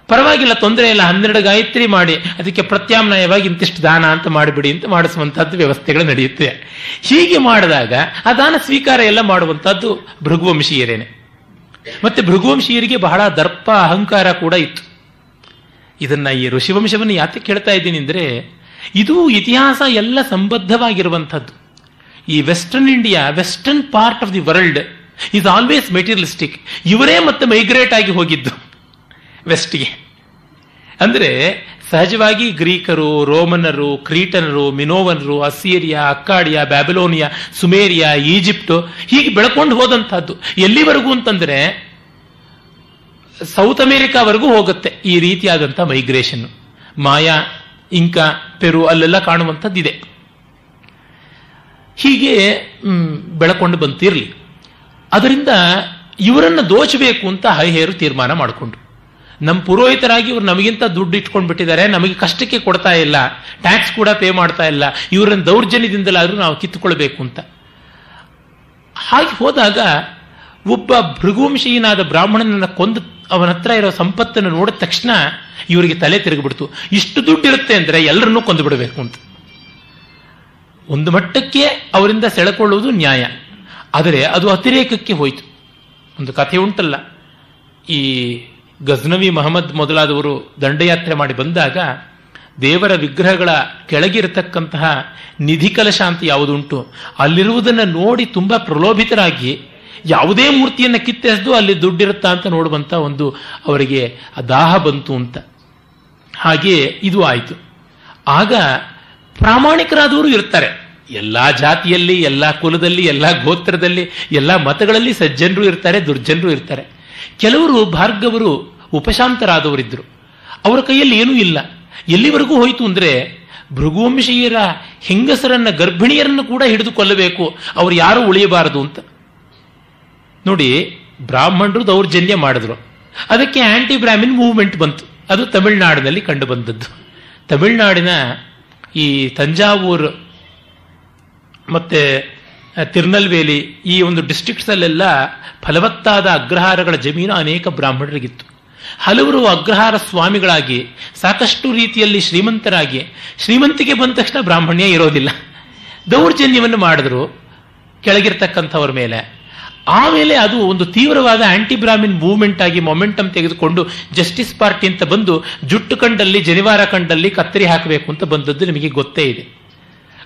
ಪರವಾಗಿಲ್ಲ, ತೊಂದರೆ ಇಲ್ಲ, 12 ಗಾಯತ್ರಿ ಮಾಡಿ ಅದಕ್ಕೆ ಪ್ರತ್ಯಾಮ್ನಾಯವಾಗಿ ಇಂತಿಷ್ಟು ದಾನ ಅಂತ ಮಾಡಿಬಿಡಿ ಅಂತ ಮಾಡಿಸುವಂತಹದ್ದು ವ್ಯವಸ್ಥೆಗಳು ನಡೆಯುತ್ತೆ. ಹೀಗೆ ಮಾಡಿದಾಗ ಆ ದಾನ ಸ್ವೀಕಾರ ಎಲ್ಲ ಮಾಡುವಂತಹದ್ದು ಭೃಗುವಂಶೀಯರೇನೆ. ಮತ್ತೆ ಭೃಗುವಂಶೀಯರಿಗೆ ಬಹಳ ದರ್ಪ, ಅಹಂಕಾರ ಕೂಡ ಇತ್ತು. ಇದನ್ನ ಈ ಋಷಿವಂಶವನ್ನು ಯಾತಕ್ಕೆ ಹೇಳ್ತಾ ಇದ್ದೀನಿ ಅಂದ್ರೆ, ಇದು ಇತಿಹಾಸ ಎಲ್ಲ ಸಂಬದ್ಧವಾಗಿರುವಂಥದ್ದು. ಈ western India, western part of the world is always materialistic. ಇವರೇ ಮತ್ತೆ ಮೈಗ್ರೇಟ್ ಆಗಿ ಹೋಗಿದ್ದು ವೆಸ್ಟ್ಗೆ. ಅಂದ್ರೆ ಸಹಜವಾಗಿ ಗ್ರೀಕರು, ರೋಮನರು, ಕ್ರೀಟನರು, ಮಿನೋವನರು, ಅಸ್ಸೀರಿಯಾ, ಅಕ್ಕಾಡಿಯಾ, ಬ್ಯಾಬಿಲೋನಿಯಾ, ಸುಮೇರಿಯಾ, ಈಜಿಪ್ಟು ಹೀಗೆ ಬೆಳ್ಕೊಂಡು ಹೋದಂತಹದ್ದು. ಎಲ್ಲಿವರೆಗೂ ಅಂತಂದ್ರೆ ಸೌತ್ ಅಮೆರಿಕಾವರೆಗೂ ಹೋಗುತ್ತೆ ಈ ರೀತಿಯಾದಂಥ ಮೈಗ್ರೇಷನ್. ಮಾಯಾ, ಇಂಕಾ, ಪೆರು ಅಲ್ಲೆಲ್ಲ ಕಾಣುವಂಥದ್ದಿದೆ. ಹೀಗೆ ಬೆಳಕೊಂಡು ಬಂತಿರಲಿ. ಅದರಿಂದ ಇವರನ್ನು ದೋಚಬೇಕು ಅಂತ ಹೈಹಯರು ತೀರ್ಮಾನ ಮಾಡಿಕೊಂಡ್ರು. ನಮ್ಮ ಪುರೋಹಿತರಾಗಿ ಇವರು ನಮಗಿಂತ ದುಡ್ಡು ಇಟ್ಕೊಂಡು ಬಿಟ್ಟಿದ್ದಾರೆ, ನಮಗೆ ಕಷ್ಟಕ್ಕೆ ಕೊಡ್ತಾ ಇಲ್ಲ, ಟ್ಯಾಕ್ಸ್ ಕೂಡ ಪೇ ಮಾಡ್ತಾ ಇಲ್ಲ, ಇವರನ್ನು ದೌರ್ಜನ್ಯದಿಂದಲಾದರೂ ನಾವು ಕಿತ್ತುಕೊಳ್ಬೇಕು ಅಂತ. ಹಾಗೆ ಹೋದಾಗ ಒಬ್ಬ ಭೃಗುವಂಶೀಯನಾದ ಬ್ರಾಹ್ಮಣನನ್ನ ಕೊಂದು ಅವನ ಹತ್ರ ಇರೋ ಸಂಪತ್ತನ್ನು ನೋಡಿದ ತಕ್ಷಣ ಇವರಿಗೆ ತಲೆ ತಿರುಗಿಬಿಡ್ತು. ಇಷ್ಟು ದುಡ್ಡಿರುತ್ತೆ ಅಂದ್ರೆ ಎಲ್ಲರನ್ನೂ ಕೊಂದು ಬಿಡಬೇಕು ಅಂತ. ಒಂದು ಮಟ್ಟಕ್ಕೆ ಅವರಿಂದ ಸೆಳೆಕೊಳ್ಳುವುದು ನ್ಯಾಯ, ಆದರೆ ಅದು ಅತಿರೇಕಕ್ಕೆ ಹೋಯಿತು. ಒಂದು ಕಥೆ ಉಂಟಲ್ಲ, ಈ ಗಜ್ನವಿ ಮಹಮ್ಮದ್ ಮೊದಲಾದವರು ದಂಡಯಾತ್ರೆ ಮಾಡಿ ಬಂದಾಗ ದೇವರ ವಿಗ್ರಹಗಳ ಕೆಳಗಿರತಕ್ಕಂತಹ ನಿಧಿ ಕಲಶ ಅಂತ ಯಾವುದುಂಟು ಅಲ್ಲಿರುವುದನ್ನು ನೋಡಿ ತುಂಬಾ ಪ್ರಲೋಭಿತರಾಗಿ ಯಾವುದೇ ಮೂರ್ತಿಯನ್ನು ಕಿತ್ತೆಸೆದು ಅಲ್ಲಿ ದುಡ್ಡಿರುತ್ತಾ ಅಂತ ನೋಡುವಂತ ಒಂದು ಅವರಿಗೆ ದಾಹ ಬಂತು ಅಂತ. ಹಾಗೆ ಇದು ಆಯಿತು. ಆಗ ಪ್ರಾಮಾಣಿಕರಾದವರು ಇರ್ತಾರೆ, ಎಲ್ಲಾ ಜಾತಿಯಲ್ಲಿ, ಎಲ್ಲಾ ಕುಲದಲ್ಲಿ, ಎಲ್ಲಾ ಗೋತ್ರದಲ್ಲಿ, ಎಲ್ಲಾ ಮತಗಳಲ್ಲಿ ಸಜ್ಜನರು ಇರ್ತಾರೆ, ದುರ್ಜನರು ಇರ್ತಾರೆ. ಕೆಲವರು ಭಾರ್ಗವರು ಉಪಶಾಂತರಾದವರಿದ್ದರು, ಅವರ ಕೈಯಲ್ಲಿ ಏನೂ ಇಲ್ಲ. ಎಲ್ಲಿವರೆಗೂ ಹೋಯಿತು ಅಂದ್ರೆ ಭೃಗುವಂಶೀಯರ ಹೆಂಗಸರನ್ನ, ಗರ್ಭಿಣಿಯರನ್ನು ಕೂಡ ಹಿಡಿದು ಕೊಲ್ಲಬೇಕು, ಅವರು ಯಾರೂ ಉಳಿಯಬಾರದು ಅಂತ. ನೋಡಿ, ಬ್ರಾಹ್ಮಣರು ದೌರ್ಜನ್ಯ ಮಾಡಿದ್ರು, ಅದಕ್ಕೆ ಆಂಟಿ ಬ್ರಾಹ್ಮಿನ್ ಮೂವ್ಮೆಂಟ್ ಬಂತು. ಅದು ತಮಿಳುನಾಡಿನಲ್ಲಿ ಕಂಡು ಬಂದದ್ದು. ತಮಿಳುನಾಡಿನ ಈ ತಂಜಾವೂರು ಮತ್ತೆ ತಿರುನಲ್ವೇಲಿ ಈ ಒಂದು ಡಿಸ್ಟ್ರಿಕ್ಟ್ಸ್ ಅಲ್ಲೆಲ್ಲ ಫಲವತ್ತಾದ ಅಗ್ರಹಾರಗಳ ಜಮೀನು ಅನೇಕ ಬ್ರಾಹ್ಮಣರಿಗಿತ್ತು. ಹಲವರು ಅಗ್ರಹಾರ ಸ್ವಾಮಿಗಳಾಗಿ ಸಾಕಷ್ಟು ರೀತಿಯಲ್ಲಿ ಶ್ರೀಮಂತರಾಗಿ, ಶ್ರೀಮಂತಿಗೆ ಬಂದ ತಕ್ಷಣ ಬ್ರಾಹ್ಮಣ್ಯ ಇರೋದಿಲ್ಲ, ದೌರ್ಜನ್ಯವನ್ನು ಮಾಡಿದ್ರು ಕೆಳಗಿರ್ತಕ್ಕಂಥವ್ರ ಮೇಲೆ. ಆಮೇಲೆ ಅದು ಒಂದು ತೀವ್ರವಾದ ಆಂಟಿ ಬ್ರಾಹ್ಮಿನ್ ಮೂವ್ಮೆಂಟ್ ಆಗಿ ಮೊಮೆಂಟಮ್ ತೆಗೆದುಕೊಂಡು ಜಸ್ಟಿಸ್ ಪಾರ್ಟಿ ಅಂತ ಬಂದು ಜುಟ್ಟು ಕಂಡಲ್ಲಿ, ಜನಿವಾರ ಕಂಡಲ್ಲಿ ಕತ್ತರಿ ಹಾಕಬೇಕು ಅಂತ ಬಂದದ್ದು ನಿಮಗೆ ಗೊತ್ತೇ ಇದೆ.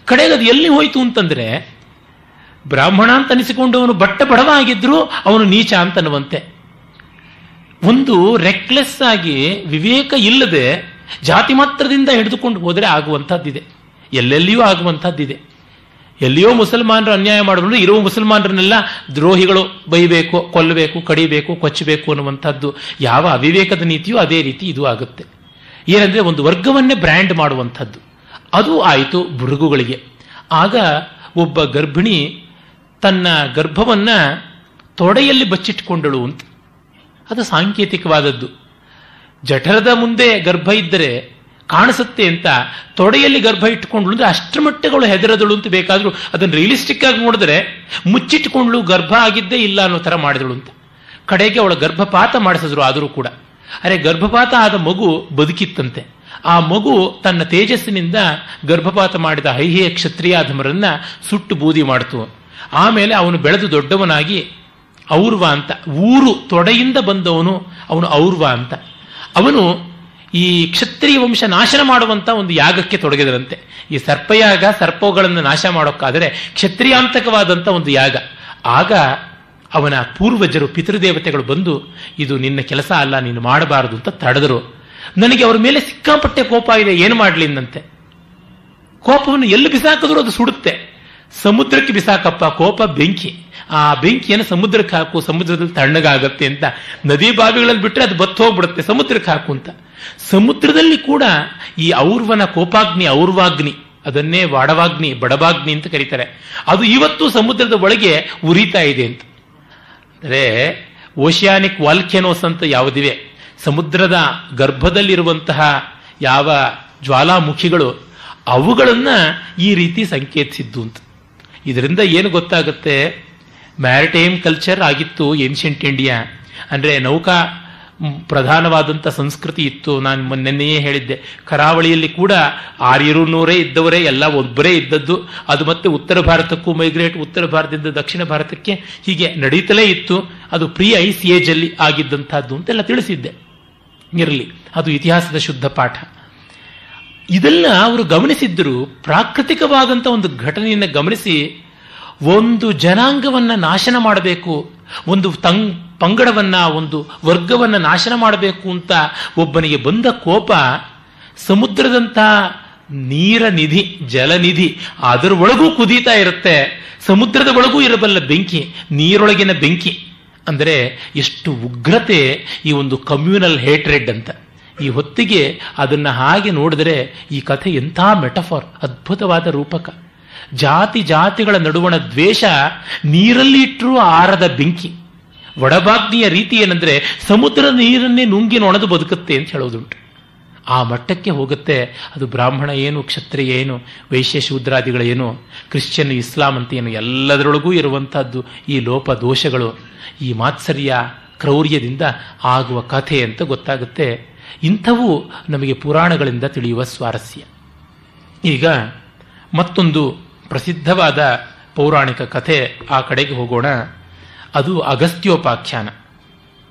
ಕಡೆಗೆ ಅದು ಎಲ್ಲಿ ಹೋಯಿತು ಅಂತಂದ್ರೆ, ಬ್ರಾಹ್ಮಣ ಅಂತ ಅನಿಸಿಕೊಂಡವನು ಬಟ್ಟ ಬಡವ ಆಗಿದ್ರು ಅವನು ನೀಚ ಅಂತನ್ನುವಂತೆ. ಒಂದು ರೆಕ್ಲೆಸ್ ಆಗಿ ವಿವೇಕ ಇಲ್ಲದೆ ಜಾತಿ ಮಾತ್ರದಿಂದ ಹಿಡಿದುಕೊಂಡು ಹೋದರೆ ಆಗುವಂಥದ್ದಿದೆ, ಎಲ್ಲೆಲ್ಲಿಯೂ ಆಗುವಂಥದ್ದಿದೆ. ಎಲ್ಲಿಯೋ ಮುಸಲ್ಮಾನರು ಅನ್ಯಾಯ ಮಾಡಿದ್ರು ಇರೋ ಮುಸಲ್ಮಾನರನ್ನೆಲ್ಲ ದ್ರೋಹಿಗಳು ಬೈಬೇಕು, ಕೊಲ್ಲಬೇಕು, ಕಡಿಬೇಕು, ಕೊಚ್ಚಬೇಕು ಅನ್ನುವಂಥದ್ದು ಯಾವ ಅವಿವೇಕದ ನೀತಿಯೋ ಅದೇ ರೀತಿ ಇದು ಆಗುತ್ತೆ. ಏನಂದ್ರೆ ಒಂದು ವರ್ಗವನ್ನೇ ಬ್ರ್ಯಾಂಡ್ ಮಾಡುವಂಥದ್ದು. ಅದು ಆಯಿತು ಭೃಗುಗಳಿಗೆ. ಆಗ ಒಬ್ಬ ಗರ್ಭಿಣಿ ತನ್ನ ಗರ್ಭವನ್ನ ತೊಡೆಯಲ್ಲಿ ಬಚ್ಚಿಟ್ಕೊಂಡಳು ಅಂತ. ಅದು ಸಾಂಕೇತಿಕವಾದದ್ದು. ಜಠರದ ಮುಂದೆ ಗರ್ಭ ಇದ್ದರೆ ಕಾಣಿಸುತ್ತೆ ಅಂತ ತೊಡೆಯಲ್ಲಿ ಗರ್ಭ ಇಟ್ಕೊಂಡ್ಳು ಅಂದ್ರೆ ಅಷ್ಟರ ಮಟ್ಟಗಳು ಹೆದರದಳು ಅಂತ. ಬೇಕಾದ್ರೂ ಅದನ್ನು ರಿಯಲಿಸ್ಟಿಕ್ ಆಗಿ ನೋಡಿದ್ರೆ ಮುಚ್ಚಿಟ್ಕೊಂಡ್ಳು, ಗರ್ಭ ಆಗಿದ್ದೇ ಇಲ್ಲ ಅನ್ನೋ ತರ ಮಾಡಿದಳು ಅಂತ. ಕಡೆಗೆ ಅವಳ ಗರ್ಭಪಾತ ಮಾಡಿಸಿದ್ರು. ಆದರೂ ಕೂಡ ಅರೆ ಗರ್ಭಪಾತ ಆದ ಮಗು ಬದುಕಿತ್ತಂತೆ. ಆ ಮಗು ತನ್ನ ತೇಜಸ್ಸಿನಿಂದ ಗರ್ಭಪಾತ ಮಾಡಿದ ಹೈಹೇಯ ಕ್ಷತ್ರಿಯಾಧಮರನ್ನ ಸುಟ್ಟು ಬೂದಿ ಮಾಡಿತು. ಆಮೇಲೆ ಅವನು ಬೆಳೆದು ದೊಡ್ಡವನಾಗಿ ಔರ್ವ ಅಂತ, ಊರು ತೊಡೆಯಿಂದ ಬಂದವನು ಅವನು ಔರ್ವ ಅಂತ. ಅವನು ಈ ಕ್ಷತ್ರಿಯ ವಂಶ ನಾಶನ ಮಾಡುವಂತ ಒಂದು ಯಾಗಕ್ಕೆ ತೊಡಗಿದರಂತೆ. ಈ ಸರ್ಪಯಾಗ, ಸರ್ಪಗಳನ್ನು ನಾಶ ಮಾಡೋಕ್ಕಾದರೆ ಕ್ಷತ್ರಿಯಾಂತಕವಾದಂಥ ಒಂದು ಯಾಗ. ಆಗ ಅವನ ಪೂರ್ವಜರು, ಪಿತೃದೇವತೆಗಳು ಬಂದು ಇದು ನಿನ್ನ ಕೆಲಸ ಅಲ್ಲ, ನೀನು ಮಾಡಬಾರದು ಅಂತ ತಡೆದರು. ನನಗೆ ಅವರ ಮೇಲೆ ಸಿಕ್ಕಾಪಟ್ಟೆ ಕೋಪ ಇದೆ, ಏನು ಮಾಡಲಿ ಅಂತೆ. ಕೋಪವನ್ನು ಎಲ್ಲಿ ಬಿಸಾಕಿದ್ರು ಅದು ಸುಡುತ್ತೆ. ಸಮುದ್ರಕ್ಕೆ ಬಿಸಾಕಪ್ಪ, ಕೋಪ ಬೆಂಕಿ, ಆ ಬೆಂಕಿಯನ್ನು ಸಮುದ್ರಕ್ಕೆ ಹಾಕು, ಸಮುದ್ರದಲ್ಲಿ ತಣ್ಣಗಾಗತ್ತೆ ಅಂತ. ನದಿ ಬಾವಿಗಳಲ್ಲಿ ಬಿಟ್ಟರೆ ಅದು ಬತ್ತು ಹೋಗ್ಬಿಡುತ್ತೆ, ಸಮುದ್ರಕ್ಕೆ ಹಾಕು ಅಂತ. ಸಮುದ್ರದಲ್ಲಿ ಕೂಡ ಈ ಔರ್ವನ ಕೋಪಾಗ್ನಿ, ಔರ್ವಾಗ್ನಿ, ಅದನ್ನೇ ವಾಡವಾಗ್ನಿ, ಬಡವಾಗ್ನಿ ಅಂತ ಕರೀತಾರೆ. ಅದು ಇವತ್ತು ಸಮುದ್ರದ ಒಳಗೆ ಉರಿತಾ ಇದೆ ಅಂತ. ಅಂದರೆ ಓಷಿಯಾನಿಕ್ ವಾಲ್ಕೆನೋಸ್ ಅಂತ ಯಾವುದಿವೆ, ಸಮುದ್ರದ ಗರ್ಭದಲ್ಲಿರುವಂತಹ ಯಾವ ಜ್ವಾಲಾಮುಖಿಗಳು, ಅವುಗಳನ್ನ ಈ ರೀತಿ ಸಂಕೇತಿಸಿದ್ದು ಅಂತ. ಇದರಿಂದ ಏನು ಗೊತ್ತಾಗುತ್ತೆ, ಮ್ಯಾರಿಟೈಮ್ ಕಲ್ಚರ್ ಆಗಿತ್ತು ಏನ್ಷಿಯಂಟ್ ಇಂಡಿಯಾ. ಅಂದರೆ ನೌಕಾ ಪ್ರಧಾನವಾದಂಥ ಸಂಸ್ಕೃತಿ ಇತ್ತು. ನಾನು ನಿನ್ನೆಯೇ ಹೇಳಿದ್ದೆ, ಕರಾವಳಿಯಲ್ಲಿ ಕೂಡ 600 ಇದ್ದವರೇ, ಎಲ್ಲ ಒಬ್ಬರೇ ಇದ್ದದ್ದು. ಅದು ಮತ್ತೆ ಉತ್ತರ ಭಾರತಕ್ಕೂ ಮೈಗ್ರೇಟ್, ಉತ್ತರ ಭಾರತದಿಂದ ದಕ್ಷಿಣ ಭಾರತಕ್ಕೆ ಹೀಗೆ ನಡೀತಲೇ ಇತ್ತು. ಅದು ಪ್ರೀ ಐಸ್ ಏಜ್ ಅಲ್ಲಿ ಆಗಿದ್ದಂಥದ್ದು ಅಂತೆಲ್ಲ ತಿಳಿಸಿದ್ದೆ. ಇರಲಿ, ಅದು ಇತಿಹಾಸದ ಶುದ್ಧ ಪಾಠ. ಇದೆಲ್ಲ ಅವರು ಗಮನಿಸಿದ್ದರು. ಪ್ರಾಕೃತಿಕವಾದಂಥ ಒಂದು ಘಟನೆಯನ್ನು ಗಮನಿಸಿ ಒಂದು ಜನಾಂಗವನ್ನ ನಾಶನ ಮಾಡಬೇಕು, ಒಂದು ಪಂಗಡವನ್ನ, ಒಂದು ವರ್ಗವನ್ನ ನಾಶನ ಮಾಡಬೇಕು ಅಂತ ಒಬ್ಬನಿಗೆ ಬಂದ ಕೋಪ ಸಮುದ್ರದಂಥ ನೀರ ನಿಧಿ, ಜಲನಿಧಿ, ಅದರ ಒಳಗೂ ಕುದೀತಾ ಇರುತ್ತೆ. ಸಮುದ್ರದ ಒಳಗೂ ಇರಬಲ್ಲ ಬೆಂಕಿ, ನೀರೊಳಗಿನ ಬೆಂಕಿ. ಅಂದರೆ ಎಷ್ಟು ಉಗ್ರತೆ ಈ ಒಂದು ಕಮ್ಯೂನಲ್ ಹೇಟ್ರೆಡ್ ಅಂತ. ಈ ಹೊತ್ತಿಗೆ ಅದನ್ನ ಹಾಗೆ ನೋಡಿದರೆ ಈ ಕಥೆ ಎಂಥ ಮೆಟಫಾರ್, ಅದ್ಭುತವಾದ ರೂಪಕ. ಜಾತಿ ಜಾತಿಗಳ ನಡುವಣ ದ್ವೇಷ ನೀರಲ್ಲಿ ಇಟ್ಟರೂ ಆರದ ಬೆಂಕಿ. ವಡಭಾಗ್ನಿಯ ರೀತಿ ಏನಂದ್ರೆ ಸಮುದ್ರ ನೀರನ್ನೇ ನುಂಗಿ ನೊಣದು ಬದುಕುತ್ತೆ ಅಂತ ಹೇಳೋದುಂಟು. ಆ ಮಟ್ಟಕ್ಕೆ ಹೋಗುತ್ತೆ. ಅದು ಬ್ರಾಹ್ಮಣ ಏನು, ಕ್ಷತ್ರಿಯ ಏನು, ವೈಶ್ಯ ಶೂದ್ರಾದಿಗಳೇನು, ಕ್ರಿಶ್ಚಿಯನ್, ಇಸ್ಲಾಂ ಅಂತ ಏನು, ಎಲ್ಲದರೊಳಗೂ ಇರುವಂತಹದ್ದು ಈ ಲೋಪ ದೋಷಗಳು, ಈ ಮಾತ್ಸರ್ಯ ಕ್ರೌರ್ಯದಿಂದ ಆಗುವ ಕಥೆ ಅಂತ ಗೊತ್ತಾಗುತ್ತೆ. ಇಂಥವು ನಮಗೆ ಪುರಾಣಗಳಿಂದ ತಿಳಿಯುವ ಸ್ವಾರಸ್ಯ. ಈಗ ಮತ್ತೊಂದು ಪ್ರಸಿದ್ಧವಾದ ಪೌರಾಣಿಕ ಕಥೆ, ಆ ಕಡೆಗೆ ಹೋಗೋಣ. ಅದು ಅಗಸ್ತ್ಯೋಪಾಖ್ಯಾನ.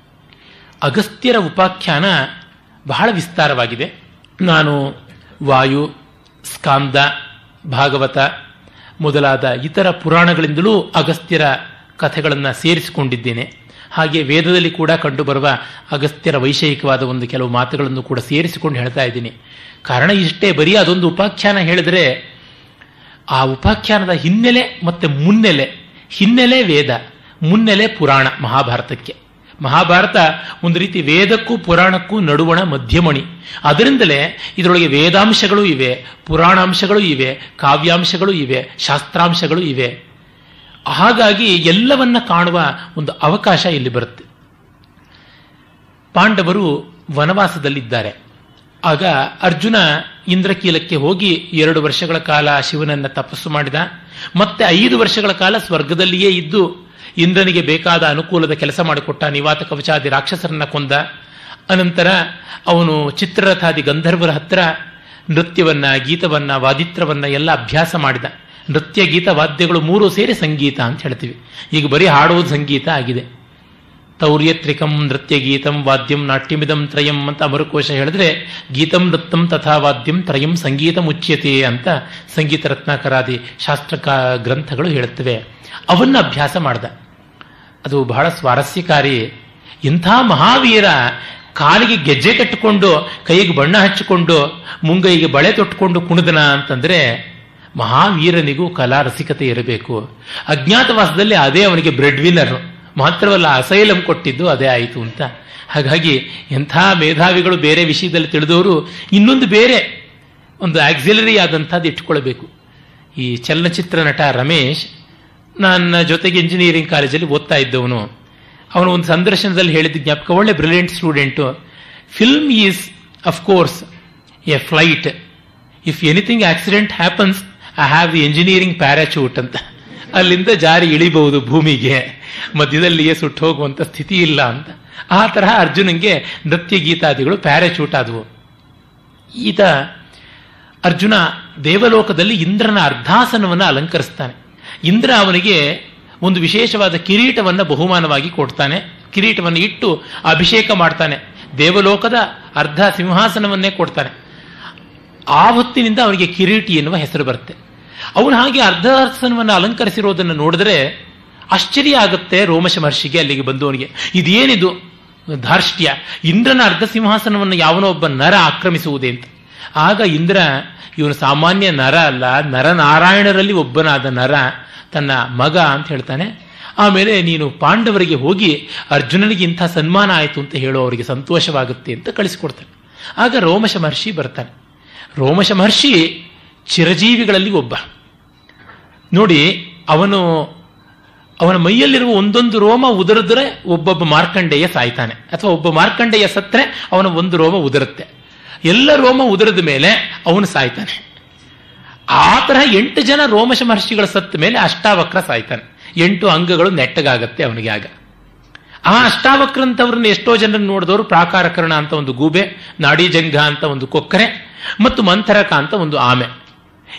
ಅಗಸ್ತ್ಯರ ಉಪಾಖ್ಯಾನ ಬಹಳ ವಿಸ್ತಾರವಾಗಿದೆ. ನಾನು ವಾಯು, ಸ್ಕಾಂದ, ಭಾಗವತ ಮೊದಲಾದ ಇತರ ಪುರಾಣಗಳಿಂದಲೂ ಅಗಸ್ತ್ಯರ ಕಥೆಗಳನ್ನು ಸೇರಿಸಿಕೊಂಡಿದ್ದೇನೆ. ಹಾಗೆ ವೇದದಲ್ಲಿ ಕೂಡ ಕಂಡುಬರುವ ಅಗಸ್ತ್ಯರ ವೈಷಯಿಕವಾದ ಒಂದು ಕೆಲವು ಮಾತುಗಳನ್ನು ಕೂಡ ಸೇರಿಸಿಕೊಂಡು ಹೇಳ್ತಾ ಇದ್ದೀನಿ. ಕಾರಣ ಇಷ್ಟೇ, ಬರೀ ಅದೊಂದು ಉಪಾಖ್ಯಾನ ಹೇಳಿದ್ರೆ ಆ ಉಪಾಖ್ಯಾನದ ಹಿನ್ನೆಲೆ ಮತ್ತೆ ಮುನ್ನೆಲೆ, ಹಿನ್ನೆಲೆ ವೇದ, ಮುನ್ನೆಲೆ ಪುರಾಣ. ಮಹಾಭಾರತಕ್ಕೆ ಮಹಾಭಾರತ ಒಂದು ರೀತಿ ವೇದಕ್ಕೂ ಪುರಾಣಕ್ಕೂ ನಡುವಣ ಮಧ್ಯಮಣಿ. ಅದರಿಂದಲೇ ಇದರೊಳಗೆ ವೇದಾಂಶಗಳು ಇವೆ, ಪುರಾಣಾಂಶಗಳು ಇವೆ, ಕಾವ್ಯಾಂಶಗಳು ಇವೆ, ಶಾಸ್ತ್ರಾಂಶಗಳು ಇವೆ. ಹಾಗಾಗಿ ಎಲ್ಲವನ್ನ ಕಾಣುವ ಒಂದು ಅವಕಾಶ ಇಲ್ಲಿ ಬರುತ್ತೆ. ಪಾಂಡವರು ವನವಾಸದಲ್ಲಿದ್ದಾರೆ. ಆಗ ಅರ್ಜುನ ಇಂದ್ರಕೀಲಕ್ಕೆ ಹೋಗಿ 2 ವರ್ಷಗಳ ಕಾಲ ಶಿವನನ್ನ ತಪಸ್ಸು ಮಾಡಿದ. ಮತ್ತೆ 5 ವರ್ಷಗಳ ಕಾಲ ಸ್ವರ್ಗದಲ್ಲಿಯೇ ಇದ್ದು ಇಂದ್ರನಿಗೆ ಬೇಕಾದ ಅನುಕೂಲದ ಕೆಲಸ ಮಾಡಿಕೊಟ್ಟ. ನಿವಾತ ಕವಚಾದಿ ರಾಕ್ಷಸರನ್ನ ಕೊಂದ. ಅನಂತರ ಅವನು ಚಿತ್ರರಥಾದಿ ಗಂಧರ್ವರ ಹತ್ರ ನೃತ್ಯವನ್ನ, ಗೀತವನ್ನ, ವಾದಿತ್ರವನ್ನ ಎಲ್ಲ ಅಭ್ಯಾಸ ಮಾಡಿದ. ನೃತ್ಯ, ಗೀತ, ವಾದ್ಯಗಳು 3 ಸೇರಿ ಸಂಗೀತ ಅಂತ ಹೇಳ್ತೀವಿ. ಈಗ ಬರೀ ಹಾಡೋದು ಸಂಗೀತ ಆಗಿದೆ. ತೌರ್ಯತ್ರಿಕಂ ನೃತ್ಯ ಗೀತಂ ವಾದ್ಯಂ ನಾಟ್ಯಮಿದಂ ತ್ರಯಂ ಅಂತ ಅಮರಕೋಶ ಹೇಳಿದ್ರೆ, ಗೀತಂ ನೃತ್ಯಂ ತಥಾ ವಾದ್ಯಂ ತ್ರಯಂ ಸಂಗೀತ ಮುಚ್ಯತೆ ಅಂತ ಸಂಗೀತ ರತ್ನಾಕರಾದಿ ಶಾಸ್ತ್ರ ಗ್ರಂಥಗಳು ಹೇಳುತ್ತವೆ. ಅವನ್ನ ಅಭ್ಯಾಸ ಮಾಡ್ದ. ಅದು ಬಹಳ ಸ್ವಾರಸ್ಯಕಾರಿ. ಇಂಥ ಮಹಾವೀರ ಕಾಲಿಗೆ ಗೆಜ್ಜೆ ಕಟ್ಟಿಕೊಂಡು, ಕೈಗೆ ಬಣ್ಣ ಹಚ್ಚಿಕೊಂಡು, ಮುಂಗೈಗೆ ಬಳೆ ತೊಟ್ಟುಕೊಂಡು ಕುಣಿದನ ಅಂತಂದ್ರೆ ಮಹಾವೀರನಿಗೂ ಕಲಾ ರಸಿಕತೆ ಇರಬೇಕು. ಅಜ್ಞಾತವಾಸದಲ್ಲಿ ಅದೇ ಅವನಿಗೆ ಬ್ರೆಡ್ ವಿನ್ನರ್, ಮಾತ್ರವಲ್ಲ ಅಸೈಲಂ ಕೊಟ್ಟಿದ್ದು ಅದೇ ಆಯಿತು ಅಂತ. ಹಾಗಾಗಿ ಎಂಥ ಮೇಧಾವಿಗಳು ಬೇರೆ ವಿಷಯದಲ್ಲಿ ತಿಳಿದವರು ಇನ್ನೊಂದು ಬೇರೆ ಒಂದು ಆಕ್ಸಿಲರಿ ಆದಂಥದ್ದು ಇಟ್ಕೊಳ್ಬೇಕು. ಈ ಚಲನಚಿತ್ರ ನಟ ರಮೇಶ್ ನನ್ನ ಜೊತೆಗೆ ಇಂಜಿನಿಯರಿಂಗ್ ಕಾಲೇಜಲ್ಲಿ ಓದ್ತಾ ಇದ್ದವನು. ಅವನು ಒಂದು ಸಂದರ್ಶನದಲ್ಲಿ ಹೇಳಿದ್ದ ಜ್ಞಾಪಕ, ಒಳ್ಳೆ brilliant student. Film is of course A flight, if anything accident happens I have the engineering parachute ಅಂತ. ಅಲ್ಲಿಂದ ಜಾರಿ ಇಳಿಬಹುದು ಭೂಮಿಗೆ, ಮಧ್ಯದಲ್ಲಿಯೇ ಸುಟ್ಟು ಹೋಗುವಂತ ಸ್ಥಿತಿ ಇಲ್ಲ ಅಂತ. ಆ ತರಹ ಅರ್ಜುನಂಗೆ ನೃತ್ಯ ಗೀತಾದಿಗಳು ಪ್ಯಾರಾಚೂಟ್ ಆದವು. ಈತ ಅರ್ಜುನ ದೇವಲೋಕದಲ್ಲಿ ಇಂದ್ರನ ಅರ್ಧಾಸನವನ್ನು ಅಲಂಕರಿಸ್ತಾನೆ. ಇಂದ್ರ ಅವನಿಗೆ ಒಂದು ವಿಶೇಷವಾದ ಕಿರೀಟವನ್ನು ಬಹುಮಾನವಾಗಿ ಕೊಡ್ತಾನೆ. ಕಿರೀಟವನ್ನು ಇಟ್ಟು ಅಭಿಷೇಕ ಮಾಡ್ತಾನೆ. ದೇವಲೋಕದ ಅರ್ಧ ಸಿಂಹಾಸನವನ್ನೇ ಕೊಡ್ತಾನೆ. ಆ ಹೊತ್ತಿನಿಂದ ಅವನಿಗೆ ಕಿರೀಟಿ ಎನ್ನುವ ಹೆಸರು ಬರುತ್ತೆ. ಅವನು ಹಾಗೆ ಅರ್ಧಾಸನವನ್ನು ಅಲಂಕರಿಸಿರೋದನ್ನು ನೋಡಿದ್ರೆ ಆಶ್ಚರ್ಯ ಆಗುತ್ತೆ ರೋಮಶ ಮಹರ್ಷಿಗೆ, ಅಲ್ಲಿಗೆ ಬಂದವನಿಗೆ. ಇದೇನಿದು ಧಾರ್ಷ್ಟ್ಯ, ಇಂದ್ರನ ಅರ್ಧ ಸಿಂಹಾಸನವನ್ನು ಯಾವನೋ ಒಬ್ಬ ನರ ಆಕ್ರಮಿಸುವುದೇ ಅಂತ. ಆಗ ಇಂದ್ರ, ಇವನು ಸಾಮಾನ್ಯ ನರ ಅಲ್ಲ, ನರನಾರಾಯಣರಲ್ಲಿ ಒಬ್ಬನಾದ ನರ, ತನ್ನ ಮಗ ಅಂತ ಹೇಳ್ತಾನೆ. ಆಮೇಲೆ ನೀನು ಪಾಂಡವರಿಗೆ ಹೋಗಿ ಅರ್ಜುನನಿಗೆ ಇಂಥ ಸನ್ಮಾನ ಆಯಿತು ಅಂತ ಹೇಳೋ, ಅವರಿಗೆ ಸಂತೋಷವಾಗುತ್ತೆ ಅಂತ ಕಳಿಸಿಕೊಡ್ತಾನೆ. ಆಗ ರೋಮಶ ಮಹರ್ಷಿ ಬರ್ತಾನೆ. ರೋಮಶ ಮಹರ್ಷಿ ಚಿರಜೀವಿಗಳಲ್ಲಿ ಒಬ್ಬ. ನೋಡಿ, ಅವನ ಮೈಯಲ್ಲಿರುವ ಒಂದೊಂದು ರೋಮ ಉದುರಿದ್ರೆ ಒಬ್ಬೊಬ್ಬ ಮಾರ್ಕಂಡೇಯ ಸಾಯ್ತಾನೆ, ಅಥವಾ ಒಬ್ಬ ಮಾರ್ಕಂಡೇಯ ಸತ್ರೆ ಅವನ ಒಂದು ರೋಮ ಉದುರುತ್ತೆ. ಎಲ್ಲ ರೋಮ ಉದುರದ ಮೇಲೆ ಅವನು ಸಾಯ್ತಾನೆ. ಆ ತರಹ 8 ಜನ ರೋಮಶ ಮಹರ್ಷಿಗಳ ಸತ್ತ ಮೇಲೆ ಅಷ್ಟಾವಕ್ರ ಸಾಯ್ತಾನೆ. 8 ಅಂಗಗಳು ನೆಟ್ಟಗಾಗತ್ತೆ ಅವನಿಗೆ. ಆಗ ಆ ಅಷ್ಟಾವಕ್ರ ಅಂತವ್ರನ್ನ ಎಷ್ಟೋ ಜನರನ್ನು ನೋಡಿದವರು ಪ್ರಾಕಾರಕರ್ಣ ಅಂತ ಒಂದು ಗೂಬೆ, ನಾಡೀಜಂಘ ಅಂತ ಒಂದು ಕೊಕ್ಕರೆ, ಮತ್ತು ಮಂಥರಕ ಅಂತ ಒಂದು ಆಮೆ.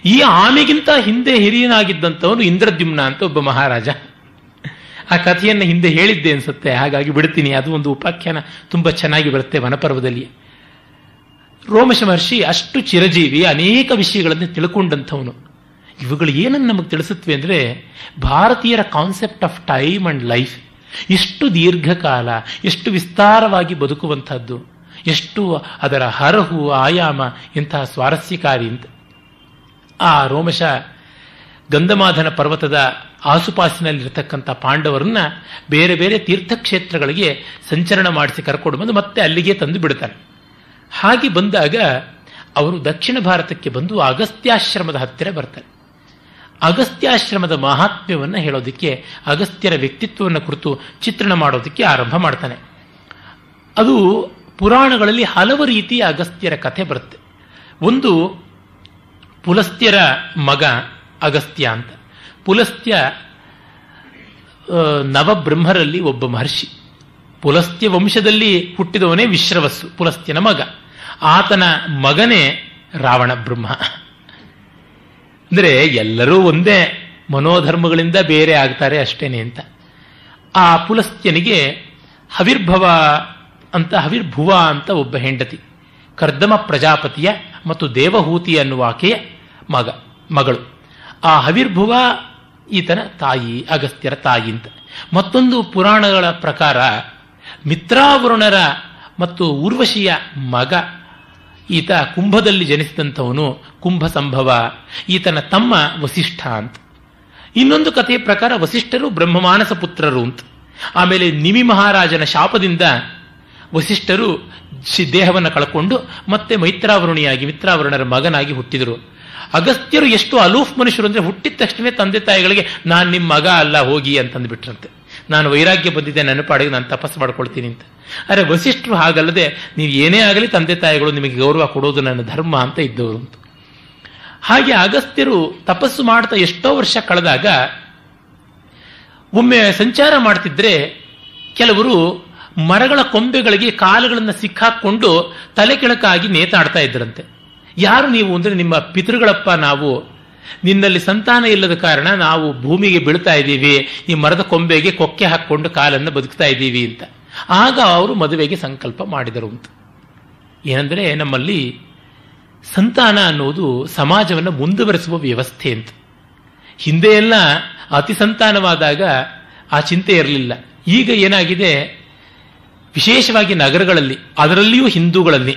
ಈ ಆಮೆಗಿಂತ ಹಿಂದೆ ಹಿರಿಯನಾಗಿದ್ದಂಥವನು ಇಂದ್ರದ್ಯುಮ್ನ ಅಂತ ಒಬ್ಬ ಮಹಾರಾಜ. ಆ ಕಥೆಯನ್ನು ಹಿಂದೆ ಹೇಳಿದ್ದೆ ಅನ್ಸುತ್ತೆ, ಹಾಗಾಗಿ ಬಿಡ್ತೀನಿ. ಅದು ಒಂದು ಉಪಾಖ್ಯಾನ ತುಂಬಾ ಚೆನ್ನಾಗಿ ಬರುತ್ತೆ ವನಪರ್ವದಲ್ಲಿ. ರೋಮಶ ಮಹರ್ಷಿ ಅಷ್ಟು ಚಿರಜೀವಿ, ಅನೇಕ ವಿಷಯಗಳನ್ನು ತಿಳ್ಕೊಂಡಂಥವನು. ಇವುಗಳು ಏನನ್ನು ನಮಗೆ ತಿಳಿಸುತ್ತವೆ ಅಂದರೆ, ಭಾರತೀಯರ concept of time and life ಎಷ್ಟು ದೀರ್ಘಕಾಲ, ಎಷ್ಟು ವಿಸ್ತಾರವಾಗಿ ಬದುಕುವಂಥದ್ದು, ಎಷ್ಟು ಅದರ ಹರಹು ಆಯಾಮ ಇಂತಹ ಸ್ವಾರಸ್ಯಕಾರಿ ಅಂತ. ಆ ರೋಮಶ ಗಂಧಮಾಧನ ಪರ್ವತದ ಆಸುಪಾಸಿನಲ್ಲಿರ್ತಕ್ಕಂಥ ಪಾಂಡವರನ್ನ ಬೇರೆ ಬೇರೆ ತೀರ್ಥಕ್ಷೇತ್ರಗಳಿಗೆ ಸಂಚರಣ ಮಾಡಿಸಿ ಕರ್ಕೊಂಡು ಬಂದು ಮತ್ತೆ ಅಲ್ಲಿಗೆ ತಂದು ಬಿಡ್ತಾನೆ. ಹಾಗೆ ಬಂದಾಗ ಅವರು ದಕ್ಷಿಣ ಭಾರತಕ್ಕೆ ಬಂದು ಅಗಸ್ತ್ಯಾಶ್ರಮದ ಹತ್ತಿರ ಬರ್ತಾರೆ. ಅಗಸ್ತ್ಯಾಶ್ರಮದ ಮಹಾತ್ಮ್ಯವನ್ನು ಹೇಳೋದಕ್ಕೆ, ಅಗಸ್ತ್ಯರ ವ್ಯಕ್ತಿತ್ವವನ್ನು ಕುರಿತು ಚಿತ್ರಣ ಮಾಡೋದಕ್ಕೆ ಆರಂಭ ಮಾಡ್ತಾನೆ. ಅದು ಪುರಾಣಗಳಲ್ಲಿ ಹಲವು ರೀತಿಯ ಅಗಸ್ತ್ಯರ ಕಥೆ ಬರುತ್ತೆ. ಒಂದು ಪುಲಸ್ತ್ಯರ ಮಗ ಅಗಸ್ತ್ಯ ಅಂತ. ಪುಲಸ್ತ್ಯ ನವಬ್ರಹ್ಮರಲ್ಲಿ ಒಬ್ಬ ಮಹರ್ಷಿ. ಪುಲಸ್ತ್ಯ ವಂಶದಲ್ಲಿ ಹುಟ್ಟಿದವನೇ ವಿಶ್ರವಸ್ಸು, ಪುಲಸ್ತ್ಯನ ಮಗ. ಆತನ ಮಗನೇ ರಾವಣ ಬ್ರಹ್ಮ. ಅಂದರೆ ಎಲ್ಲರೂ ಒಂದೇ ಮನೋಧರ್ಮಗಳಿಂದ ಬೇರೆ ಆಗ್ತಾರೆ ಅಷ್ಟೇನೆ ಅಂತ. ಆ ಪುಲಸ್ತ್ಯನಿಗೆ ಹವಿರ್ಭುವ ಅಂತ ಒಬ್ಬ ಹೆಂಡತಿ, ಕರ್ದಮ ಪ್ರಜಾಪತಿಯ ಮತ್ತು ದೇವಹೂತಿ ಅನ್ನುವ ಆಕೆಯ ಮಗಳು. ಆ ಹವಿರ್ಭುವ ಈತನ ತಾಯಿ, ಅಗಸ್ತ್ಯರ ತಾಯಿ ಅಂತ. ಮತ್ತೊಂದು ಪುರಾಣಗಳ ಪ್ರಕಾರ ಮಿತ್ರಾವರುಣರ ಮತ್ತು ಊರ್ವಶಿಯ ಮಗ ಈತ ಕುಂಭದಲ್ಲಿ ಜನಿಸಿದಂಥವನು, ಕುಂಭ ಸಂಭವ, ಈತನ ತಮ್ಮ ವಸಿಷ್ಠ ಅಂತ. ಇನ್ನೊಂದು ಕಥೆಯ ಪ್ರಕಾರ ವಸಿಷ್ಠರು ಬ್ರಹ್ಮಮಾನಸ ಪುತ್ರರು ಅಂತ. ಆಮೇಲೆ ನಿಮಿ ಮಹಾರಾಜನ ಶಾಪದಿಂದ ವಸಿಷ್ಠರು ದೇಹವನ್ನು ಕಳ್ಕೊಂಡು ಮತ್ತೆ ಮಿತ್ರಾವರುಣರ ಮಗನಾಗಿ ಹುಟ್ಟಿದರು. ಅಗಸ್ತ್ಯರು ಎಷ್ಟು ಅಲೂಫ್ ಮನುಷ್ಯರು ಅಂದ್ರೆ ಹುಟ್ಟಿದ ತಕ್ಷಣ ತಂದೆ ತಾಯಿಗಳಿಗೆ ನಾನು ನಿಮ್ಮ ಮಗ ಅಲ್ಲ ಹೋಗಿ ಅಂತಂದ್ಬಿಟ್ರಂತೆ. ನಾನು ವೈರಾಗ್ಯ ಬಂದಿದ್ದೆ, ನನ್ನ ಪಾಡಿಗೆ ನಾನು ತಪಸ್ಸು ಮಾಡ್ಕೊಳ್ತೀನಿ ಅಂತ. ಅರೆ ವಸಿಷ್ಠರು ಹಾಗಲ್ಲದೆ ನೀವು ಏನೇ ಆಗಲಿ ತಂದೆ ತಾಯಿಗಳು ನಿಮಗೆ ಗೌರವ ಕೊಡೋದು ನನ್ನ ಧರ್ಮ ಅಂತ ಇದ್ದವರು ಅಂತ. ಹಾಗೆ ಅಗಸ್ತ್ಯರು ತಪಸ್ಸು ಮಾಡ್ತಾ ಎಷ್ಟೋ ವರ್ಷ ಕಳೆದಾಗ ಒಮ್ಮೆ ಸಂಚಾರ ಮಾಡ್ತಿದ್ರೆ ಕೆಲವರು ಮರಗಳ ಕೊಂಬೆಗಳಿಗೆ ಕಾಲುಗಳನ್ನು ಸಿಕ್ಕಾಕೊಂಡು ತಲೆ ಕೆಳಕಾಗಿ ನೇತಾಡ್ತಾ ಇದ್ರಂತೆ. ಯಾರು ನೀವು ಅಂದ್ರೆ ನಿಮ್ಮ ಪಿತೃಗಳಪ್ಪ ನಾವು, ನಿನ್ನಲ್ಲಿ ಸಂತಾನ ಇಲ್ಲದ ಕಾರಣ ನಾವು ಭೂಮಿಗೆ ಬೀಳ್ತಾ ಇದ್ದೀವಿ, ಈ ಮರದ ಕೊಂಬೆಗೆ ಕೊಕ್ಕೆ ಹಾಕೊಂಡು ಕಾಲನ್ನು ಬದುಕ್ತಾ ಇದ್ದೀವಿ ಅಂತ. ಆಗ ಅವರು ಮದುವೆಗೆ ಸಂಕಲ್ಪ ಮಾಡಿದರು ಅಂತ. ಏನಂದ್ರೆ ನಮ್ಮಲ್ಲಿ ಸಂತಾನ ಅನ್ನೋದು ಸಮಾಜವನ್ನು ಮುಂದುವರೆಸುವ ವ್ಯವಸ್ಥೆ ಅಂತ. ಹಿಂದೆ ಎಲ್ಲ ಅತಿ ಸಂತಾನವಾದಾಗ ಆ ಚಿಂತೆ ಇರಲಿಲ್ಲ. ಈಗ ಏನಾಗಿದೆ, ವಿಶೇಷವಾಗಿ ನಗರಗಳಲ್ಲಿ, ಅದರಲ್ಲಿಯೂ ಹಿಂದೂಗಳಲ್ಲಿ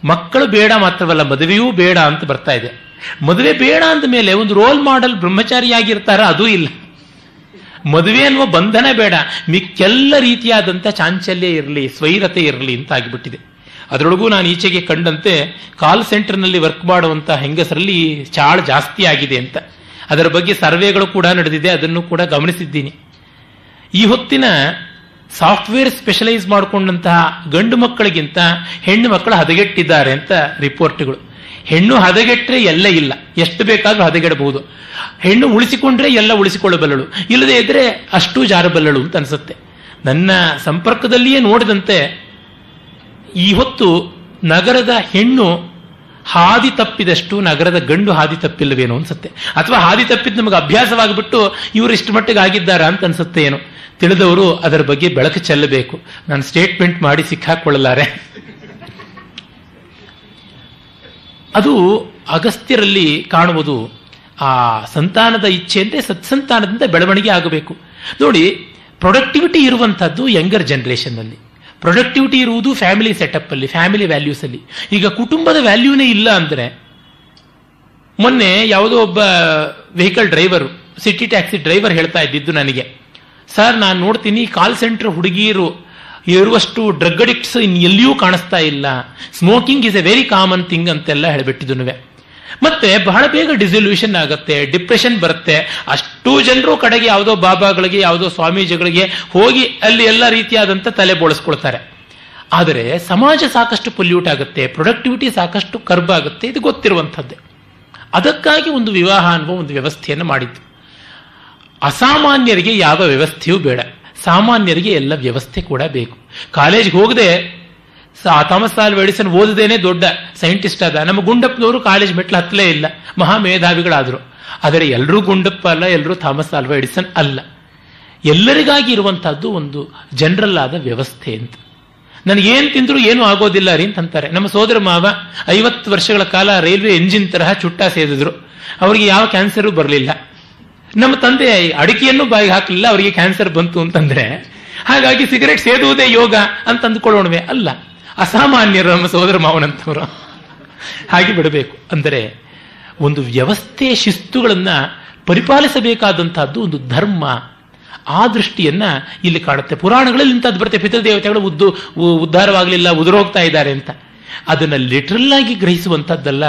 ಮಕ್ಕಳು ಬೇಡ ಮಾತ್ರವಲ್ಲ ಮದುವೆಯೂ ಬೇಡ ಅಂತ ಬರ್ತಾ ಇದೆ. ಮದುವೆ ಬೇಡ ಅಂದ ಮೇಲೆ ಒಂದು ರೋಲ್ ಮಾಡೆಲ್ ಬ್ರಹ್ಮಚಾರಿಯಾಗಿರ್ತಾರ ಅದೂ ಇಲ್ಲ. ಮದುವೆ ಅನ್ನುವ ಬಂಧನ ಬೇಡ, ಮಿಕ್ಕೆಲ್ಲ ರೀತಿಯಾದಂಥ ಚಾಂಚಲ್ಯ ಇರಲಿ, ಸ್ವೈರತೆ ಇರಲಿ ಅಂತ ಆಗಿಬಿಟ್ಟಿದೆ. ಅದರೊಳಗೂ ನಾನು ಈಚೆಗೆ ಕಂಡಂತೆ ಕಾಲ್ ಸೆಂಟರ್ನಲ್ಲಿ ವರ್ಕ್ ಮಾಡುವಂಥ ಹೆಂಗಸರಲ್ಲಿ ಚಾಳ ಜಾಸ್ತಿ ಆಗಿದೆ ಅಂತ. ಅದರ ಬಗ್ಗೆ ಸರ್ವೆಗಳು ಕೂಡ ನಡೆದಿದೆ, ಅದನ್ನು ಕೂಡ ಗಮನಿಸಿದ್ದೀನಿ. ಈ ಹೊತ್ತಿನ ಸಾಫ್ಟ್ವೇರ್ ಸ್ಪೆಷಲೈಸ್ ಮಾಡಿಕೊಂಡಂತಹ ಗಂಡು ಮಕ್ಕಳಿಗಿಂತ ಹೆಣ್ಣು ಮಕ್ಕಳು ಹದಗೆಟ್ಟಿದ್ದಾರೆ ಅಂತ ರಿಪೋರ್ಟ್ಗಳು. ಹೆಣ್ಣು ಹದಗೆಟ್ರೆ ಎಲ್ಲ ಇಲ್ಲ, ಎಷ್ಟು ಬೇಕಾದ್ರೂ ಹದಗೆಡಬಹುದು. ಹೆಣ್ಣು ಉಳಿಸಿಕೊಂಡ್ರೆ ಎಲ್ಲ ಉಳಿಸಿಕೊಳ್ಳಬಲ್ಲಳು, ಇಲ್ಲದೆ ಇದ್ರೆ ಅಷ್ಟೂ ಜಾರಬಲ್ಲಳು ಅಂತ ಅನ್ಸುತ್ತೆ. ನನ್ನ ಸಂಪರ್ಕದಲ್ಲಿಯೇ ನೋಡಿದಂತೆ ಈ ಹೊತ್ತು ನಗರದ ಹೆಣ್ಣು ಹಾದಿ ತಪ್ಪಿದಷ್ಟು ನಗರದ ಗಂಡು ಹಾದಿ ತಪ್ಪಿಲ್ಲವೇನೋ ಅನ್ಸುತ್ತೆ. ಅಥವಾ ಹಾದಿ ತಪ್ಪಿದ್ದು ನಮಗೆ ಅಭ್ಯಾಸವಾಗಿಬಿಟ್ಟು ಇವರು ಇಷ್ಟು ಮಟ್ಟಿಗೆ ಆಗಿದ್ದಾರಾ ಅಂತ ಅನ್ಸುತ್ತೆ. ಏನೋ ತಿಳಿದವರು ಅದರ ಬಗ್ಗೆ ಬೆಳಕು ಚೆಲ್ಲಬೇಕು. ನಾನು ಸ್ಟೇಟ್ಮೆಂಟ್ ಮಾಡಿ ಸಿಕ್ಕಾಕೊಳ್ಳಲಾರೆ. ಅದು ಅಗಸ್ತ್ಯರಲ್ಲಿ ಕಾಣುವುದು ಆ ಸಂತಾನದ ಇಚ್ಛೆ ಅಂದ್ರೆ ಸತ್ಸಂತಾನದಿಂದ ಬೆಳವಣಿಗೆ ಆಗಬೇಕು. ನೋಡಿ, ಪ್ರೊಡಕ್ಟಿವಿಟಿ ಇರುವಂತಹದ್ದು ಯಂಗರ್ ಜನರೇಷನ್ ಅಲ್ಲಿ, ಪ್ರೊಡಕ್ಟಿವಿಟಿ ಇರುವುದು ಫ್ಯಾಮಿಲಿ ಸೆಟಪ್ ಅಲ್ಲಿ, ಫ್ಯಾಮಿಲಿ ವ್ಯಾಲ್ಯೂಸ್ ಅಲ್ಲಿ. ಈಗ ಕುಟುಂಬದ ವ್ಯಾಲ್ಯೂನೇ ಇಲ್ಲ ಅಂದ್ರೆ, ಮೊನ್ನೆ ಯಾವುದೋ ಒಬ್ಬ vehicle driver, city taxi driver ಹೇಳ್ತಾ ಇದ್ದಿದ್ದು ನನಗೆ, ಸರ್ ನಾನು ನೋಡ್ತೀನಿ ಕಾಲ್ ಸೆಂಟರ್ ಹುಡುಗಿಯರು ಇರುವಷ್ಟು ಡ್ರಗ್ ಅಡಿಕ್ಟ್ಸ್ ಇನ್ ಎಲ್ಲಿಯೂ ಕಾಣಿಸ್ತಾ ಇಲ್ಲ, smoking is A very common thing ಅಂತೆಲ್ಲ ಹೇಳಿಬಿಟ್ಟಿದ್ದು. ಮತ್ತೆ ಬಹಳ ಬೇಗ ಡಿಸಲ್ಯೂಷನ್ ಆಗುತ್ತೆ, ಡಿಪ್ರೆಷನ್ ಬರುತ್ತೆ. ಅಷ್ಟೂ ಜನರು ಕಡೆಗೆ ಯಾವುದೋ ಬಾಬಾಗಳಿಗೆ, ಯಾವುದೋ ಸ್ವಾಮೀಜಿಗಳಿಗೆ ಹೋಗಿ ಅಲ್ಲಿ ಎಲ್ಲ ರೀತಿಯಾದಂಥ ತಲೆ ಬೋಳಿಸ್ಕೊಳ್ತಾರೆ. ಆದರೆ ಸಮಾಜ ಸಾಕಷ್ಟು ಪೊಲ್ಯೂಟ್ ಆಗುತ್ತೆ, ಪ್ರೊಡಕ್ಟಿವಿಟಿ ಸಾಕಷ್ಟು ಕರ್ಬ್ ಆಗುತ್ತೆ, ಇದು ಗೊತ್ತಿರುವಂಥದ್ದೇ. ಅದಕ್ಕಾಗಿ ಒಂದು ವಿವಾಹ ಅನ್ನುವ ಒಂದು ವ್ಯವಸ್ಥೆಯನ್ನು ಮಾಡಿದ್ದು. ಅಸಾಮಾನ್ಯರಿಗೆ ಯಾವ ವ್ಯವಸ್ಥೆಯೂ ಬೇಡ, ಸಾಮಾನ್ಯರಿಗೆ ಎಲ್ಲ ವ್ಯವಸ್ಥೆ ಕೂಡ ಬೇಕು. ಕಾಲೇಜ್ಗೆ ಹೋಗದೆ ಥಾಮಸ್ ಆಲ್ವಾ ಎಡಿಸನ್ ಓದದೇನೆ ದೊಡ್ಡ ಸೈಂಟಿಸ್ಟ್ ಆದ. ನಮ್ಮ ಗುಂಡಪ್ಪನವರು ಕಾಲೇಜ್ ಮೆಟ್ಲು ಹತ್ತಲೇ ಇಲ್ಲ, ಮಹಾ ಮೇಧಾವಿಗಳಾದರು. ಆದರೆ ಎಲ್ಲರೂ ಗುಂಡಪ್ಪ ಅಲ್ಲ, ಎಲ್ಲರೂ ಥಾಮಸ್ ಆಲ್ವಾ ಎಡಿಸನ್ ಅಲ್ಲ. ಎಲ್ಲರಿಗಾಗಿ ಇರುವಂತಹದ್ದು ಒಂದು ಜನರಲ್ ಆದ ವ್ಯವಸ್ಥೆ ಅಂತ. ನನಗೇನು ತಿಂದ್ರು ಏನೂ ಆಗೋದಿಲ್ಲ ರೀ ಅಂತಾರೆ. ನಮ್ಮ ಸೋದರ ಮಾವ 50 ವರ್ಷಗಳ ಕಾಲ ರೈಲ್ವೆ ಎಂಜಿನ್ ತರಹ ಚುಟ್ಟ ಸೇದಿದ್ರು, ಅವರಿಗೆ ಯಾವ ಕ್ಯಾನ್ಸರು ಬರಲಿಲ್ಲ. ನಮ್ಮ ತಂದೆ ಅಡಿಕೆಯನ್ನು ಬಾಯಿಗೆ ಹಾಕಲಿಲ್ಲ, ಅವರಿಗೆ ಕ್ಯಾನ್ಸರ್ ಬಂತು ಅಂತಂದ್ರೆ ಹಾಗಾಗಿ ಸಿಗರೇಟ್ ಸೇದುವುದೇ ಯೋಗ ಅಂತ ಅಂದುಕೊಳ್ಳೋಣವೇ? ಅಲ್ಲ, ಅಸಾಮಾನ್ಯರು ನಮ್ಮ ಸೋದರ ಮಾವನಂತವರು. ಹಾಗೆ ಬಿಡಬೇಕು. ಅಂದರೆ ಒಂದು ವ್ಯವಸ್ಥೆ, ಶಿಸ್ತುಗಳನ್ನ ಪರಿಪಾಲಿಸಬೇಕಾದಂತಹದ್ದು ಒಂದು ಧರ್ಮ. ಆ ದೃಷ್ಟಿಯನ್ನ ಇಲ್ಲಿ ಕಾಣುತ್ತೆ. ಪುರಾಣಗಳಲ್ಲಿ ಇಂಥದ್ದು ಬರುತ್ತೆ, ಪಿತೃದೇವತೆಗಳು ಉದ್ಧಾರವಾಗಲಿಲ್ಲ, ಉದುರೋಗ್ತಾ ಇದ್ದಾರೆ ಅಂತ. ಅದನ್ನು ಲಿಟ್ರಲ್ ಆಗಿ ಗ್ರಹಿಸುವಂಥದ್ದಲ್ಲ.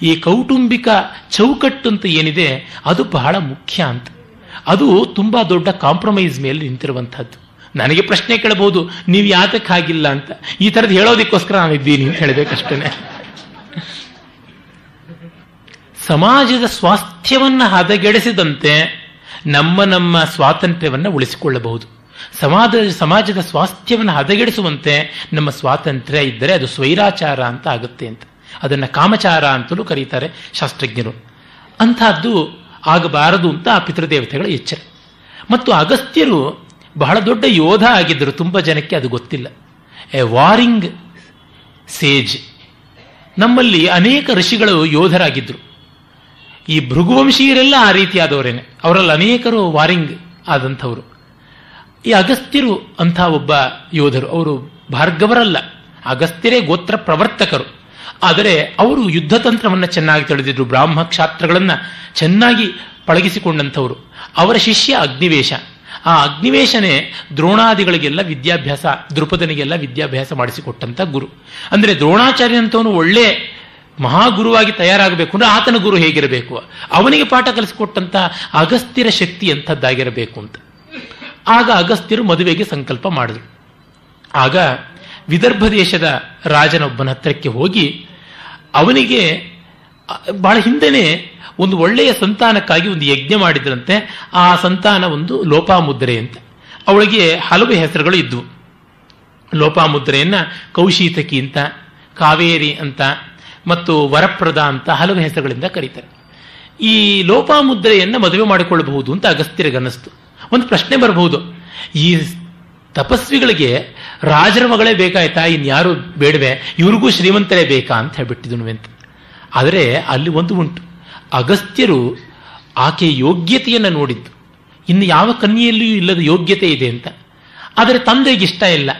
ಈ ಕೌಟುಂಬಿಕ ಚೌಕಟ್ಟು ಅಂತ ಏನಿದೆ ಅದು ಬಹಳ ಮುಖ್ಯ ಅಂತ. ಅದು ತುಂಬಾ ದೊಡ್ಡ ಕಾಂಪ್ರಮೈಸ್ ಮೇಲೆ ನಿಂತಿರುವಂಥದ್ದು. ನನಗೆ ಪ್ರಶ್ನೆ ಕೇಳಬಹುದು, ನೀವು ಯಾತಕ್ಕೆ ಹಾಗಿಲ್ಲ ಅಂತ. ಈ ಥರದ್ದು ಹೇಳೋದಕ್ಕೋಸ್ಕರ ನಾನಿದ್ದೀನಿ ಅಂತ ಹೇಳಬೇಕಷ್ಟೇನೆ. ಸಮಾಜದ ಸ್ವಾಸ್ಥ್ಯವನ್ನು ಹದಗೆಡಿಸಿದಂತೆ ನಮ್ಮ ಸ್ವಾತಂತ್ರ್ಯವನ್ನು ಉಳಿಸಿಕೊಳ್ಳಬಹುದು. ಸಮಾಜದ ಸ್ವಾಸ್ಥ್ಯವನ್ನು ಹದಗೆಡಿಸುವಂತೆ ನಮ್ಮ ಸ್ವಾತಂತ್ರ್ಯ ಇದ್ದರೆ ಅದು ಸ್ವೈರಾಚಾರ ಅಂತ ಆಗುತ್ತೆ ಅಂತ. ಅದನ್ನು ಕಾಮಚಾರ ಅಂತಲೂ ಕರೀತಾರೆ ಶಾಸ್ತ್ರಜ್ಞರು. ಅಂಥದ್ದು ಆಗಬಾರದು ಅಂತ ಆ ಪಿತೃದೇವತೆಗಳ ಎಚ್ಚರ. ಮತ್ತು ಅಗಸ್ತ್ಯರು ಬಹಳ ದೊಡ್ಡ ಯೋಧ ಆಗಿದ್ದರು. ತುಂಬ ಜನಕ್ಕೆ ಅದು ಗೊತ್ತಿಲ್ಲ. A warring sage. ನಮ್ಮಲ್ಲಿ ಅನೇಕ ಋಷಿಗಳು ಯೋಧರಾಗಿದ್ದರು. ಈ ಭೃಗುವಂಶೀಯರೆಲ್ಲ ಆ ರೀತಿಯಾದವರೇನೆ. ಅವರಲ್ಲಿ ಅನೇಕರು ವಾರಿಂಗ್ ಆದಂಥವರು. ಈ ಅಗಸ್ತ್ಯರು ಅಂಥ ಒಬ್ಬ ಯೋಧರು. ಅವರು ಭಾರ್ಗವರಲ್ಲ, ಅಗಸ್ತ್ಯರೇ ಗೋತ್ರ ಪ್ರವರ್ತಕರು. ಆದರೆ ಅವರು ಯುದ್ಧತಂತ್ರವನ್ನು ಚೆನ್ನಾಗಿ ತಿಳಿದಿದ್ರು. ಬ್ರಾಹ್ಮ ಕ್ಷಾತ್ರಗಳನ್ನು ಚೆನ್ನಾಗಿ ಪಳಗಿಸಿಕೊಂಡಂಥವರು. ಅವರ ಶಿಷ್ಯ ಅಗ್ನಿವೇಶ. ಆ ಅಗ್ನಿವೇಶನೇ ದ್ರೋಣಾದಿಗಳಿಗೆಲ್ಲ ವಿದ್ಯಾಭ್ಯಾಸ, ದೃಪದನಿಗೆಲ್ಲ ವಿದ್ಯಾಭ್ಯಾಸ ಮಾಡಿಸಿಕೊಟ್ಟಂಥ ಗುರು. ಅಂದರೆ ದ್ರೋಣಾಚಾರ್ಯಂತವನು ಒಳ್ಳೆ ಮಹಾಗುರುವಾಗಿ ತಯಾರಾಗಬೇಕು ಅಂದರೆ ಆತನ ಗುರು ಹೇಗಿರಬೇಕು, ಅವನಿಗೆ ಪಾಠ ಕಲಿಸಿಕೊಟ್ಟಂಥ ಅಗಸ್ತ್ಯರ ಶಕ್ತಿ ಎಂಥದ್ದಾಗಿರಬೇಕು ಅಂತ. ಆಗ ಅಗಸ್ತ್ಯರು ಮದುವೆಗೆ ಸಂಕಲ್ಪ ಮಾಡಿದ್ರು. ಆಗ ವಿದರ್ಭ ದೇಶದ ರಾಜನೊಬ್ಬನ ಹತ್ರಕ್ಕೆ ಹೋಗಿ ಅವನಿಗೆ ಬಹಳ ಹಿಂದೆನೇ ಒಂದು ಒಳ್ಳೆಯ ಸಂತಾನಕ್ಕಾಗಿ ಒಂದು ಯಜ್ಞ ಮಾಡಿದ್ರಂತೆ. ಆ ಸಂತಾನ ಒಂದು ಲೋಪಾಮುದ್ರೆ ಅಂತ. ಅವಳಿಗೆ ಹಲವು ಹೆಸರುಗಳು ಇದ್ವು. ಲೋಪಾಮುದ್ರೆಯನ್ನ ಕೌಶೀತಕಿ ಅಂತ, ಕಾವೇರಿ ಅಂತ ಮತ್ತು ವರಪ್ರದ ಅಂತ ಹಲವು ಹೆಸರುಗಳಿಂದ ಕರೀತಾರೆ. ಈ ಲೋಪಾಮುದ್ರೆಯನ್ನು ಮದುವೆ ಮಾಡಿಕೊಳ್ಳಬಹುದು ಅಂತ ಅಗಸ್ತ್ಯರಿಗನ್ನಿಸ್ತು. ಒಂದು ಪ್ರಶ್ನೆ ಬರಬಹುದು, ಈ ತಪಸ್ವಿಗಳಿಗೆ ರಾಜರ ಮಗಳೇ ಬೇಕಾಯ್ತಾ, ಇನ್ಯಾರು ಬೇಡವೆ, ಇವ್ರಿಗೂ ಶ್ರೀಮಂತರೇ ಬೇಕಾ ಅಂತ ಹೇಳ್ಬಿಟ್ಟಿದನು ಅಂತ. ಆದರೆ ಅಲ್ಲಿ ಒಂದು ಉಂಟು, ಅಗಸ್ತ್ಯರು ಆಕೆಯ ಯೋಗ್ಯತೆಯನ್ನು ನೋಡಿದ್ದು. ಇನ್ನು ಯಾವ ಕನ್ಯೆಯಲ್ಲಿಯೂ ಇಲ್ಲದ ಯೋಗ್ಯತೆ ಇದೆ ಅಂತ. ಆದರೆ ತಂದೆಗೆ ಇಷ್ಟ ಇಲ್ಲ.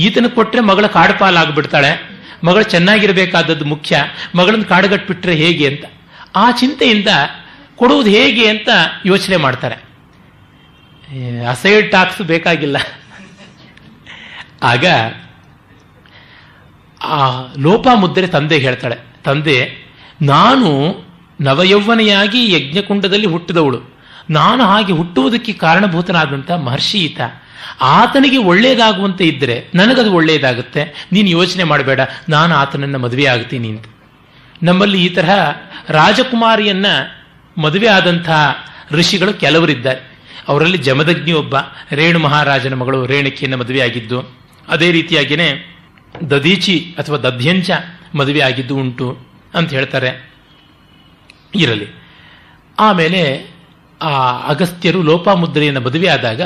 ಈತನ ಕೊಟ್ಟರೆ ಮಗಳ ಕಾಡುಪಾಲಾಗ್ಬಿಡ್ತಾಳೆ, ಮಗಳು ಚೆನ್ನಾಗಿರಬೇಕಾದದ್ದು ಮುಖ್ಯ, ಮಗಳನ್ನು ಕಾಡುಗಟ್ಬಿಟ್ರೆ ಹೇಗೆ ಅಂತ ಆ ಚಿಂತೆಯಿಂದ ಕೊಡುವುದು ಹೇಗೆ ಅಂತ ಯೋಚನೆ ಮಾಡ್ತಾರೆ. ಅಸೈಡ್ ಟಾಕ್ಸ್ ಬೇಕಾಗಿಲ್ಲ. ಆಗ ಆ ಲೋಪಾಮುದ್ರೆ ತಂದೆಗೆ ಹೇಳ್ತಾಳೆ, ತಂದೆ, ನಾನು ನವಯೌವನೆಯಾಗಿ ಯಜ್ಞಕುಂಡದಲ್ಲಿ ಹುಟ್ಟಿದವಳು. ನಾನು ಹಾಗೆ ಹುಟ್ಟುವುದಕ್ಕೆ ಕಾರಣಭೂತನಾದಂಥ ಮಹರ್ಷಿ ಈತ. ಆತನಿಗೆ ಒಳ್ಳೆಯದಾಗುವಂತೆ ಇದ್ದರೆ ನನಗದು ಒಳ್ಳೆಯದಾಗುತ್ತೆ. ನೀನು ಯೋಚನೆ ಮಾಡಬೇಡ, ನಾನು ಆತನನ್ನು ಮದುವೆ ಆಗ್ತೀನಿ ಅಂತ. ನಮ್ಮಲ್ಲಿ ಈ ತರಹ ರಾಜಕುಮಾರಿಯನ್ನ ಮದುವೆ ಆದಂತಹ ಋಷಿಗಳು ಕೆಲವರಿದ್ದಾರೆ. ಅವರಲ್ಲಿ ಜಮದಗ್ನಿ ಒಬ್ಬ, ರೇಣು ಮಹಾರಾಜನ ಮಗಳು ರೇಣುಕಿಯನ್ನು ಮದುವೆ ಆಗಿದ್ದು. ಅದೇ ರೀತಿಯಾಗಿಯೇ ದದೀಚಿ ಅಥವಾ ದಧ್ಯಂಚ ಮದುವೆ ಆಗಿದ್ದು ಉಂಟು ಅಂತ ಹೇಳ್ತಾರೆ. ಇರಲಿ. ಆಮೇಲೆ ಆ ಅಗಸ್ತ್ಯರು ಲೋಪಾಮುದ್ರೆಯನ್ನು ಮದುವೆ ಆದಾಗ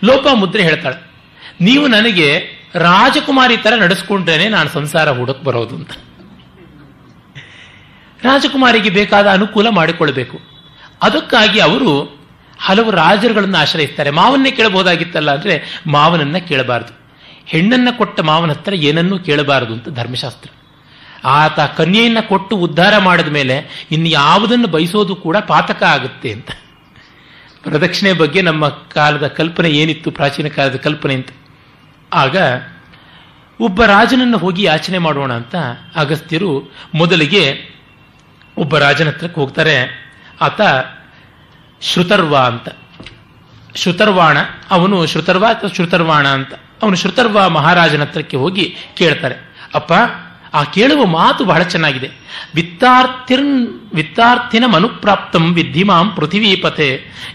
ಲೋಪಾಮುದ್ರೆ ಹೇಳ್ತಾಳೆ, ನೀವು ನನಗೆ ರಾಜಕುಮಾರಿ ತರ ನಡೆಸ್ಕೊಂಡ್ರೇನೆ ನಾನು ಸಂಸಾರ ಹೂಡಕ್ಕೆ ಬರೋದು ಅಂತ. ರಾಜಕುಮಾರಿಗೆ ಬೇಕಾದ ಅನುಕೂಲ ಮಾಡಿಕೊಳ್ಬೇಕು. ಅದಕ್ಕಾಗಿ ಅವರು ಹಲವು ರಾಜರುಗಳನ್ನು ಆಶ್ರಯಿಸ್ತಾರೆ. ಮಾವನ್ನೇ ಕೇಳಬಹುದಾಗಿತ್ತಲ್ಲ ಅಂದ್ರೆ ಮಾವನನ್ನ ಕೇಳಬಾರದು. ಹೆಣ್ಣನ್ನ ಕೊಟ್ಟ ಮಾವನ ಹತ್ರ ಏನನ್ನೂ ಕೇಳಬಾರದು ಅಂತ ಧರ್ಮಶಾಸ್ತ್ರ. ಆತ ಕನ್ಯೆಯನ್ನ ಕೊಟ್ಟು ಉದ್ಧಾರ ಮಾಡಿದ ಮೇಲೆ ಇನ್ನು ಯಾವುದನ್ನು ಬಯಸೋದು ಕೂಡ ಪಾತಕ ಆಗುತ್ತೆ ಅಂತ. ಪ್ರದಕ್ಷಿಣೆ ಬಗ್ಗೆ ನಮ್ಮ ಕಾಲದ ಕಲ್ಪನೆ ಏನಿತ್ತು, ಪ್ರಾಚೀನ ಕಾಲದ ಕಲ್ಪನೆ ಅಂತ. ಆಗ ಒಬ್ಬ ರಾಜನನ್ನು ಹೋಗಿ ಯಾಚನೆ ಮಾಡೋಣ ಅಂತ ಅಗಸ್ತ್ಯರು ಮೊದಲಿಗೆ ಒಬ್ಬ ರಾಜನ ಹತ್ರಕ್ಕೆ ಹೋಗ್ತಾರೆ. ಆತ ಶ್ರುತರ್ವ ಅಂತ, ಶ್ರುತರ್ವಾಣ, ಅವನು ಶ್ರುತರ್ವ ಅಥವಾ ಶ್ರುತರ್ವಾಣ ಅಂತ, ಅವನು ಶ್ರುತರ್ವ ಮಹಾರಾಜನ ಹತ್ರಕ್ಕೆ ಹೋಗಿ ಕೇಳ್ತಾರೆ, ಅಪ್ಪ, ಆ ಕೇಳುವ ಮಾತು ಬಹಳ ಚೆನ್ನಾಗಿದೆ. ವಿತ್ತಾರ್ಥಿನ ಮನುಪ್ರಾಪ್ತಂ ವಿದ್ಧಿಮಾಂ ಪೃಥಿವೀಪತೆ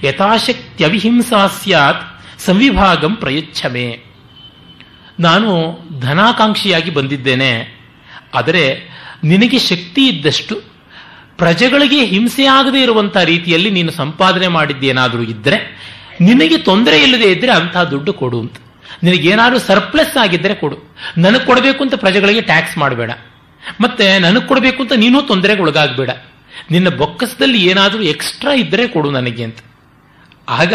ಯಥಾಶಕ್ತ್ಯವಿಹಿಂಸಾ ಸ್ಯಾತ್ ಸಂವಿಭಾಗಂ ಪ್ರಯಚ್ಛಮೆ. ನಾನು ಧನಾಕಾಂಕ್ಷಿಯಾಗಿ ಬಂದಿದ್ದೇನೆ, ಆದರೆ ನಿನಗೆ ಶಕ್ತಿ ಇದ್ದಷ್ಟು ಪ್ರಜೆಗಳಿಗೆ ಹಿಂಸೆಯಾಗದೇ ಇರುವಂತಹ ರೀತಿಯಲ್ಲಿ ನೀನು ಸಂಪಾದನೆ ಮಾಡಿದ್ದೇನಾದರೂ ಇದ್ದರೆ, ನಿನಗೆ ತೊಂದರೆ ಇಲ್ಲದೆ ಇದ್ದರೆ ಅಂತಹ ದುಡ್ಡು ಕೊಡು ಅಂತ. ನಿನಗೇನಾದ್ರೂ ಸರ್ಪ್ಲಸ್ ಆಗಿದ್ದರೆ ಕೊಡು. ನನಗೆ ಕೊಡಬೇಕು ಅಂತ ಪ್ರಜೆಗಳಿಗೆ ಟ್ಯಾಕ್ಸ್ ಮಾಡಬೇಡ, ಮತ್ತೆ ನನಗೆ ಕೊಡಬೇಕು ಅಂತ ನೀನು ತೊಂದರೆಗೆ ಒಳಗಾಗಬೇಡ. ನಿನ್ನ ಬೊಕ್ಕಸದಲ್ಲಿ ಏನಾದರೂ ಎಕ್ಸ್ಟ್ರಾ ಇದ್ದರೆ ಕೊಡು ನನಗೆ ಅಂತ. ಆಗ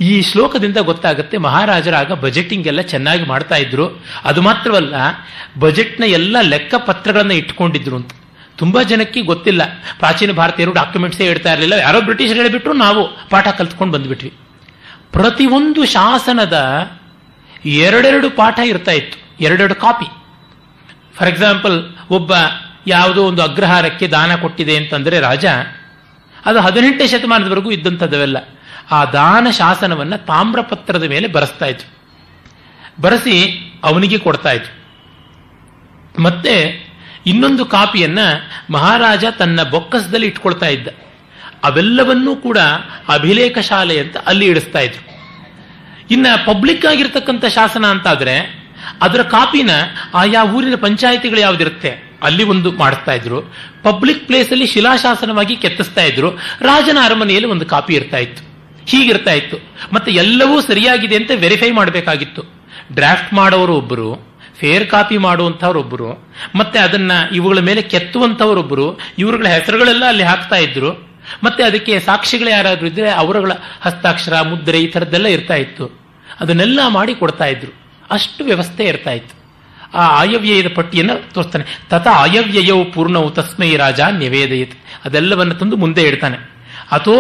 ಈ ಶ್ಲೋಕದಿಂದ ಗೊತ್ತಾಗುತ್ತೆ, ಮಹಾರಾಜರಾಗ ಬಜೆಟಿಂಗ್ ಎಲ್ಲ ಚೆನ್ನಾಗಿ ಮಾಡ್ತಾ ಇದ್ರು. ಅದು ಮಾತ್ರವಲ್ಲ, ಬಜೆಟ್ನ ಎಲ್ಲ ಲೆಕ್ಕ ಪತ್ರಗಳನ್ನು ಇಟ್ಕೊಂಡಿದ್ರು ಅಂತ. ತುಂಬಾ ಜನಕ್ಕೆ ಗೊತ್ತಿಲ್ಲ. ಪ್ರಾಚೀನ ಭಾರತೀಯರು ಡಾಕ್ಯುಮೆಂಟ್ಸೇ ಇಡ್ತಾ ಇರಲಿಲ್ಲ. ಯಾರೋ ಬ್ರಿಟಿಷರು ಹೇಳಿಬಿಟ್ರು, ನಾವು ಪಾಠ ಕಲ್ತ್ಕೊಂಡು ಬಂದ್ಬಿಟ್ವಿ. ಪ್ರತಿಯೊಂದು ಶಾಸನದ ಎರಡೆರಡು ಪಾಠ ಇರ್ತಾ ಇತ್ತು, ಎರಡೆರಡು ಕಾಪಿ. ಫಾರ್ ಎಕ್ಸಾಂಪಲ್, ಒಬ್ಬ ಯಾವುದೋ ಒಂದು ಅಗ್ರಹಾರಕ್ಕೆ ದಾನ ಕೊಟ್ಟಿದೆ ಅಂತಂದರೆ ರಾಜ, ಅದು 18ನೇ ಶತಮಾನದವರೆಗೂ ಇದ್ದಂಥದ್ದವೆಲ್ಲ. ಆ ದಾನ ಶಾಸನವನ್ನು ತಾಮ್ರಪತ್ರದ ಮೇಲೆ ಬರೆಸ್ತಾ ಇದ್ರು. ಬರೆಸಿ ಅವನಿಗೆ ಕೊಡ್ತಾ ಇದ್ರು. ಮತ್ತೆ ಇನ್ನೊಂದು ಕಾಪಿಯನ್ನ ಮಹಾರಾಜ ತನ್ನ ಬೊಕ್ಕಸದಲ್ಲಿ ಇಟ್ಕೊಳ್ತಾ ಇದ್ದ. ಅವೆಲ್ಲವನ್ನೂ ಕೂಡ ಅಭಿಲೇಖ ಶಾಲೆ ಅಂತ ಅಲ್ಲಿ ಇಡಿಸ್ತಾ ಇದ್ರು. ಇನ್ನ ಪಬ್ಲಿಕ್ ಆಗಿರ್ತಕ್ಕಂಥ ಶಾಸನ ಅಂತಾದ್ರೆ ಅದರ ಕಾಪಿನ ಆಯಾ ಊರಿನ ಪಂಚಾಯಿತಿಗಳು ಯಾವ್ದಿರುತ್ತೆ ಅಲ್ಲಿ ಒಂದು ಮಾಡಿಸ್ತಾ ಇದ್ರು. ಪಬ್ಲಿಕ್ ಪ್ಲೇಸ್ ಅಲ್ಲಿ ಶಿಲಾಶಾಸನವಾಗಿ ಕೆತ್ತಿಸ್ತಾ ಇದ್ರು. ರಾಜನ ಅರಮನೆಯಲ್ಲಿ ಒಂದು ಕಾಪಿ ಇರ್ತಾ ಇತ್ತು. ಹೀಗಿರ್ತಾ ಇತ್ತು. ಮತ್ತೆ ಎಲ್ಲವೂ ಸರಿಯಾಗಿದೆ ಅಂತ ವೆರಿಫೈ ಮಾಡಬೇಕಾಗಿತ್ತು. ಡ್ರಾಫ್ಟ್ ಮಾಡೋರು ಒಬ್ಬರು, ಫೇರ್ ಕಾಪಿ ಮಾಡುವಂತಹವರೊಬ್ಬರು, ಮತ್ತೆ ಅದನ್ನ ಇವುಗಳ ಮೇಲೆ ಕೆತ್ತುವಂತಹವರೊಬ್ಬರು, ಇವರುಗಳ ಹೆಸರುಗಳೆಲ್ಲ ಅಲ್ಲಿ ಹಾಕ್ತಾ ಇದ್ರು. ಮತ್ತೆ ಅದಕ್ಕೆ ಸಾಕ್ಷಿಗಳು ಯಾರಾದ್ರೂ ಇದ್ರೆ ಅವರುಗಳ ಹಸ್ತಾಕ್ಷರ, ಮುದ್ರೆ ಈ ಥರದ್ದೆಲ್ಲ ಇರ್ತಾ ಇತ್ತು. ಅದನ್ನೆಲ್ಲ ಮಾಡಿ ಕೊಡ್ತಾ ಇದ್ರು. ಅಷ್ಟು ವ್ಯವಸ್ಥೆ ಇರ್ತಾ ಇತ್ತು. ಆ ಆಯವ್ಯಯದ ಪಟ್ಟಿಯನ್ನು ತೋರಿಸ್ತಾನೆ. ತಥಾ ಆಯವ್ಯಯವು ಪೂರ್ಣವು ತಸ್ಮೈ ರಾಜ ನಿವೇದಯತ್. ಅದೆಲ್ಲವನ್ನು ತಂದು ಮುಂದೆ ಇಡ್ತಾನೆ. ಅಥೋ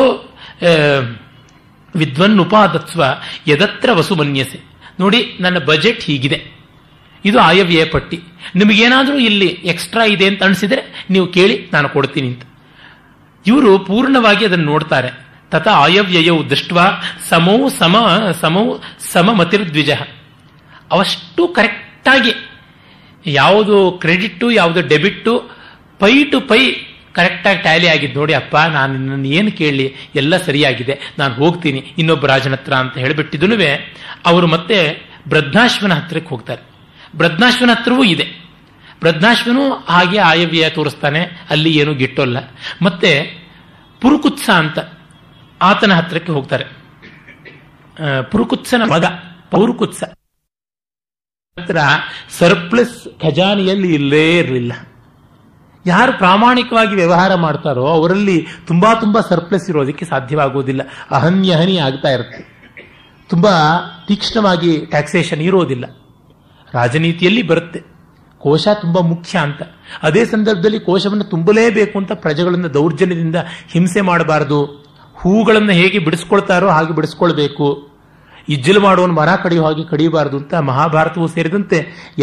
ವಿದ್ವನ್ ಉಪಾದತ್ವ ಯದತ್ರ ವಸು ಮನ್ಯಸೆ. ನೋಡಿ, ನನ್ನ ಬಜೆಟ್ ಹೀಗಿದೆ, ಇದು ಆಯವ್ಯಯ ಪಟ್ಟಿ. ನಿಮಗೇನಾದರೂ ಇಲ್ಲಿ ಎಕ್ಸ್ಟ್ರಾ ಇದೆ ಅಂತ ಅನಿಸಿದ್ರೆ ನೀವು ಕೇಳಿ, ನಾನು ಕೊಡ್ತೀನಿ ಅಂತ. ಇವರು ಪೂರ್ಣವಾಗಿ ಅದನ್ನು ನೋಡ್ತಾರೆ. ತಥಾ ಆಯವ್ಯಯವು ದೃಷ್ಟ ಸಮೌ ಸಮಮತಿರ್ದ್ವಿಜ. ಅವಷ್ಟು ಕರೆಕ್ಟಾಗಿ ಯಾವುದು ಕ್ರೆಡಿಟ್ಟು ಯಾವುದು ಡೆಬಿಟ್ಟು ಪೈ ಟು ಪೈ ಕರೆಕ್ಟಾಗಿ ಟ್ಯಾಲಿ ಆಗಿದ್ದು. ನೋಡಿ ಅಪ್ಪ, ನಾನು ನಿನ್ನನ್ನು ಏನು ಕೇಳಲಿ, ಎಲ್ಲ ಸರಿಯಾಗಿದೆ, ನಾನು ಹೋಗ್ತೀನಿ ಇನ್ನೊಬ್ಬ ರಾಜನ ಹತ್ರ ಅಂತ ಹೇಳಿಬಿಟ್ಟಿದ್ದನು. ಅವರು ಮತ್ತೆ ಬ್ರಹ್ಮಾಶ್ವನ ಹತ್ರಕ್ಕೆ ಹೋಗ್ತಾರೆ. ಬ್ರಹ್ಮಾಶ್ವನ ಹತ್ರವೂ ಇದೆ. ಬ್ರಹ್ಮಾಶ್ವನು ಹಾಗೆ ಆಯವ್ಯಯ ತೋರಿಸ್ತಾನೆ, ಅಲ್ಲಿ ಏನು ಗಿಟ್ಟೋಲ್ಲ. ಮತ್ತೆ ಪುರುಕುತ್ಸ ಅಂತ ಆತನ ಹತ್ರಕ್ಕೆ ಹೋಗ್ತಾರೆ. ಪುರುಕುತ್ಸನ ಮಗ ಪೌರುಕುತ್ಸ ಹತ್ರ ಸರ್ಪ್ಲಸ್ ಖಜಾನೆಯಲ್ಲಿ ಇಲ್ಲೇ ಇರಲಿಲ್ಲ. ಯಾರು ಪ್ರಾಮಾಣಿಕವಾಗಿ ವ್ಯವಹಾರ ಮಾಡ್ತಾರೋ ಅವರಲ್ಲಿ ತುಂಬಾ ತುಂಬಾ ಸರ್ಪ್ಲಸ್ ಇರೋದಕ್ಕೆ ಸಾಧ್ಯವಾಗುವುದಿಲ್ಲ. ಅಹನ್ಯಹನಿ ಆಗ್ತಾ ಇರುತ್ತೆ. ತುಂಬಾ ತೀಕ್ಷ್ಣವಾಗಿ ಟ್ಯಾಕ್ಸೇಷನ್ ಇರೋದಿಲ್ಲ. ರಾಜನೀತಿಯಲ್ಲಿ ಬರುತ್ತೆ ಕೋಶ ತುಂಬಾ ಮುಖ್ಯ ಅಂತ. ಅದೇ ಸಂದರ್ಭದಲ್ಲಿ ಕೋಶವನ್ನು ತುಂಬಲೇಬೇಕು ಅಂತ ಪ್ರಜೆಗಳನ್ನು ದೌರ್ಜನ್ಯದಿಂದ ಹಿಂಸೆ ಮಾಡಬಾರದು. ಹೂಗಳನ್ನು ಹೇಗೆ ಬಿಡಿಸ್ಕೊಳ್ತಾರೋ ಹಾಗೆ ಬಿಡಿಸ್ಕೊಳ್ಬೇಕು. ಇಜ್ಜಲು ಮಾಡುವನು ಮರ ಕಡಿಯೋ ಹಾಗೆ ಕಡಿಯಬಾರದು ಅಂತ ಮಹಾಭಾರತವೂ ಸೇರಿದಂತೆ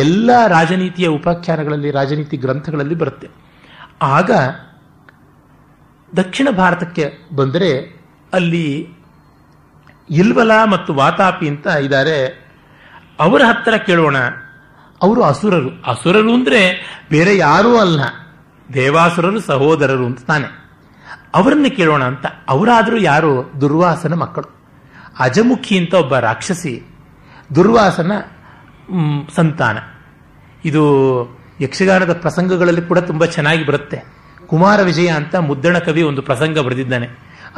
ಎಲ್ಲ ರಾಜನೀತಿಯ ಉಪಾಖ್ಯಾನಗಳಲ್ಲಿ, ರಾಜನೀತಿ ಗ್ರಂಥಗಳಲ್ಲಿ ಬರುತ್ತೆ. ಆಗ ದಕ್ಷಿಣ ಭಾರತಕ್ಕೆ ಬಂದರೆ ಅಲ್ಲಿ ಇಲ್ವಲ ಮತ್ತು ವಾತಾಪಿ ಅಂತ ಇದ್ದಾರೆ. ಅವರ ಹತ್ತಿರ ಕೇಳೋಣ. ಅವರು ಅಸುರರು. ಅಸುರರು ಅಂದ್ರೆ ಬೇರೆ ಯಾರೂ ಅಲ್ಲ, ದೇವಾಸುರರು ಸಹೋದರರು ಅಂತ ತಾನೆ. ಅವರನ್ನು ಕೇಳೋಣ ಅಂತ. ಅವರಾದರೂ ಯಾರು? ದುರ್ವಾಸನ ಮಕ್ಕಳು. ಅಜಮುಖಿ ಅಂತ ಒಬ್ಬ ರಾಕ್ಷಸಿ ದುರ್ವಾಸನ ಸಂತಾನ. ಇದು ಯಕ್ಷಗಾನದ ಪ್ರಸಂಗಗಳಲ್ಲಿ ಕೂಡ ತುಂಬಾ ಚೆನ್ನಾಗಿ ಬರುತ್ತೆ. ಕುಮಾರ ವಿಜಯ ಅಂತ ಮುದ್ದಣ ಕವಿ ಒಂದು ಪ್ರಸಂಗ ಬರೆದಿದ್ದಾನೆ.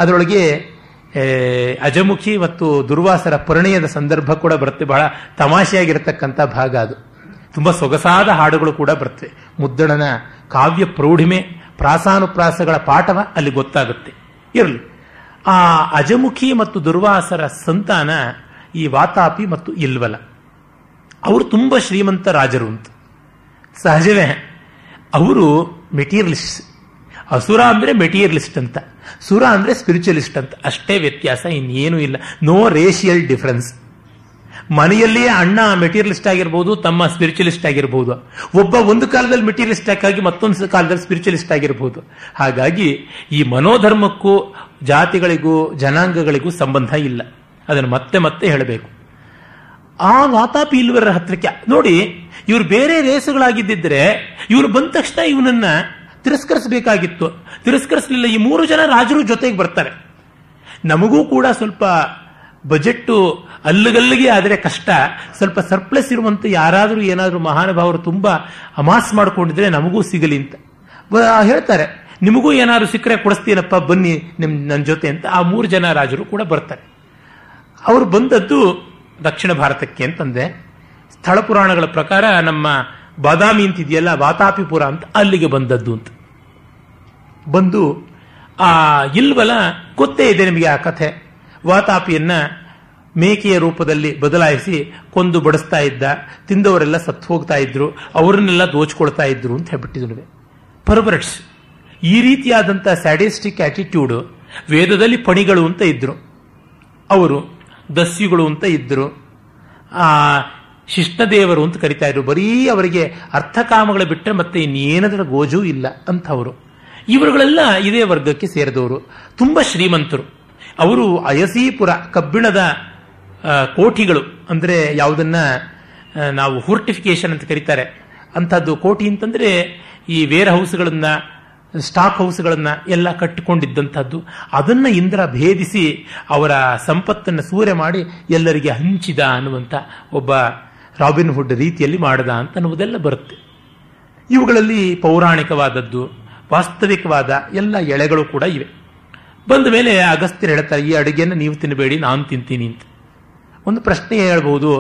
ಅದರೊಳಗೆ ಅಜಮುಖಿ ಮತ್ತು ದುರ್ವಾಸರ ಪರಿಣಯದ ಸಂದರ್ಭ ಕೂಡ ಬರುತ್ತೆ. ಬಹಳ ತಮಾಷೆಯಾಗಿರತಕ್ಕಂಥ ಭಾಗ ಅದು. ತುಂಬಾ ಸೊಗಸಾದ ಹಾಡುಗಳು ಕೂಡ ಬರ್ತವೆ. ಮುದ್ದಣನ ಕಾವ್ಯ ಪ್ರೌಢಿಮೆ, ಪ್ರಾಸಾನುಪ್ರಾಸಗಳ ಪಾಠವ ಅಲ್ಲಿ ಗೊತ್ತಾಗುತ್ತೆ. ಇರಲಿ, ಆ ಅಜಮುಖಿ ಮತ್ತು ದುರ್ವಾಸರ ಸಂತಾನ ಈ ವಾತಾಪಿ ಮತ್ತು ಇಲ್ವಲ. ಅವರು ತುಂಬಾ ಶ್ರೀಮಂತ ರಾಜರು ಅಂತ. ಸಹಜವೇ, ಅವರು ಮೆಟೀರಿಯಲಿಸ್ಟ್. ಅಸುರ ಅಂದ್ರೆ ಮೆಟೀರಿಯಲಿಸ್ಟ್ ಅಂತ, ಸುರ ಅಂದ್ರೆ ಸ್ಪಿರಿಚುವಲಿಸ್ಟ್ ಅಂತ. ಅಷ್ಟೇ ವ್ಯತ್ಯಾಸ, ಇನ್ನೇನು ಇಲ್ಲ. No racial difference. ಮನೆಯಲ್ಲಿಯೇ ಅಣ್ಣ ಮೆಟೀರಿಯಲಿಸ್ಟ್ ಆಗಿರ್ಬೋದು, ತಮ್ಮ ಸ್ಪಿರಿಚುವಲಿಸ್ಟ್ ಆಗಿರ್ಬೋದು. ಒಬ್ಬ ಒಂದು ಕಾಲದಲ್ಲಿ ಮೆಟೀರಿಯಲಿಸ್ಟ್ ಆಗಿ ಮತ್ತೊಂದು ಕಾಲದಲ್ಲಿ ಸ್ಪಿರಿಚುವಲಿಸ್ಟ್ ಆಗಿರ್ಬೋದು. ಹಾಗಾಗಿ ಈ ಮನೋಧರ್ಮಕ್ಕೂ ಜಾತಿಗಳಿಗೂ ಜನಾಂಗಗಳಿಗೂ ಸಂಬಂಧ ಇಲ್ಲ. ಅದನ್ನು ಮತ್ತೆ ಮತ್ತೆ ಹೇಳಬೇಕು. ಆ ವಾತಾಪಿ ಇಲ್ವರ ಹತ್ರಕ್ಕೆ ನೋಡಿ, ಇವರು ಬೇರೆ ರೇಸುಗಳಾಗಿದ್ದಿದ್ರೆ ಇವರು ಬಂದ ತಕ್ಷಣ ಇವನನ್ನ ತಿರಸ್ಕರಿಸಬೇಕಾಗಿತ್ತು. ತಿರಸ್ಕರಿಸಲಿಲ್ಲ. ಈ 3 ಜನ ರಾಜರು ಜೊತೆಗೆ ಬರ್ತಾರೆ. ನಮಗೂ ಕೂಡ ಸ್ವಲ್ಪ ಬಜೆಟ್ಟು ಅಲ್ಲಿಗಲ್ಲಿಗೆ ಆದರೆ ಕಷ್ಟ. ಸ್ವಲ್ಪ ಸರ್ಪ್ಲಸ್ ಇರುವಂತ ಯಾರಾದರೂ ಏನಾದರೂ ಮಹಾನುಭಾವರು ತುಂಬಾ ಅಮಾಸ್ ಮಾಡಿಕೊಂಡಿದ್ರೆ ನಮಗೂ ಸಿಗಲಿ ಅಂತ ಹೇಳ್ತಾರೆ. ನಿಮಗೂ ಏನಾದ್ರು ಸಿಕ್ಕರೆ ಕೊಡಿಸ್ತೀನಪ್ಪ, ಬನ್ನಿ ನನ್ನ ಜೊತೆ ಅಂತ ಆ 3 ಜನ ರಾಜರು ಕೂಡ ಬರ್ತಾರೆ. ಅವರು ಬಂದದ್ದು ದಕ್ಷಿಣ ಭಾರತಕ್ಕೆ ಅಂತಂದೆ. ಸ್ಥಳ ಪುರಾಣಗಳ ಪ್ರಕಾರ ನಮ್ಮ ಬಾದಾಮಿ ಅಂತಿದೆಯಲ್ಲ, ವಾತಾಪಿಪುರ ಅಂತ, ಅಲ್ಲಿಗೆ ಬಂದದ್ದು ಅಂತ. ಬಂದು ಆ ಇಲ್ವಲ ಗೊತ್ತೇ ಇದೆ ನಿಮಗೆ ಆ ಕಥೆ. ವಾತಾಪಿಯನ್ನ ಮೇಕೆಯ ರೂಪದಲ್ಲಿ ಬದಲಾಯಿಸಿ ಕೊಂದು ಬಡಿಸ್ತಾ ಇದ್ದ. ತಿಂದವರೆಲ್ಲ ಸತ್ತು ಹೋಗ್ತಾ ಇದ್ರು, ಅವರನ್ನೆಲ್ಲ ದೋಚ್ಕೊಳ್ತಾ ಇದ್ರು ಅಂತ ಹೇಳ್ಬಿಟ್ಟಿದ್ರು. ಪರ್ವರ್ಟ್ಸ್. ಈ ರೀತಿಯಾದಂತಹ ಸ್ಯಾಡಿಸ್ಟಿಕ್ ಆಟಿಟ್ಯೂಡ್ ವೇದದಲ್ಲಿ ಪಣಿಗಳು ಅಂತ ಇದ್ರು, ಅವರು ದಸ್ಯುಗಳು ಅಂತ ಇದ್ರು, ಶಿಷ್ಟದೇವರು ಅಂತ ಕರಿತಾ ಇದ್ರು. ಬರೀ ಅವರಿಗೆ ಅರ್ಥಕಾಮಗಳು ಬಿಟ್ಟರೆ ಮತ್ತೆ ಇನ್ನೇನದರ ಗೋಜೂ ಇಲ್ಲ ಅಂಥವರು. ಇವರುಗಳೆಲ್ಲ ಇದೇ ವರ್ಗಕ್ಕೆ ಸೇರಿದವರು. ತುಂಬಾ ಶ್ರೀಮಂತರು. ಅವರು ಅಯಸೀಪುರ ಕಬ್ಬಿಣದ ಕೋಠಿಗಳು, ಅಂದ್ರೆ ಯಾವುದನ್ನ ನಾವು ಫೋರ್ಟಿಫಿಕೇಶನ್ ಅಂತ ಕರೀತಾರೆ ಅಂಥದ್ದು. ಕೋಟಿ ಅಂತಂದ್ರೆ ಈ ವೇರ್ ಹೌಸ್ಗಳನ್ನ, ಸ್ಟಾಕ್ ಹೌಸ್ಗಳನ್ನ ಎಲ್ಲ ಕಟ್ಟಿಕೊಂಡಿದ್ದಂಥದ್ದು. ಅದನ್ನ ಇಂದ್ರ ಭೇದಿಸಿ ಅವರ ಸಂಪತ್ತನ್ನು ಸೂರೆ ಮಾಡಿ ಎಲ್ಲರಿಗೆ ಹಂಚಿದ ಅನ್ನುವಂಥ ಒಬ್ಬ ರಾಬಿನ್ ಹುಡ್ ರೀತಿಯಲ್ಲಿ ಮಾಡದ ಅಂತ ಅನ್ನುವುದೆಲ್ಲ ಬರುತ್ತೆ. ಇವುಗಳಲ್ಲಿ ಪೌರಾಣಿಕವಾದದ್ದು, ವಾಸ್ತವಿಕವಾದ ಎಲ್ಲ ಎಳೆಗಳು ಕೂಡ ಇವೆ. ಬಂದ ಮೇಲೆ ಅಗಸ್ತ್ಯರು ಹೇಳ್ತಾರೆ, ಈ ಅಡುಗೆಯನ್ನು ನೀವು ತಿನ್ನಬೇಡಿ, ನಾನು ತಿಂತೀನಿ ಅಂತ. ಒಂದು ಪ್ರಶ್ನೆ ಹೇಳ್ಬಹುದು,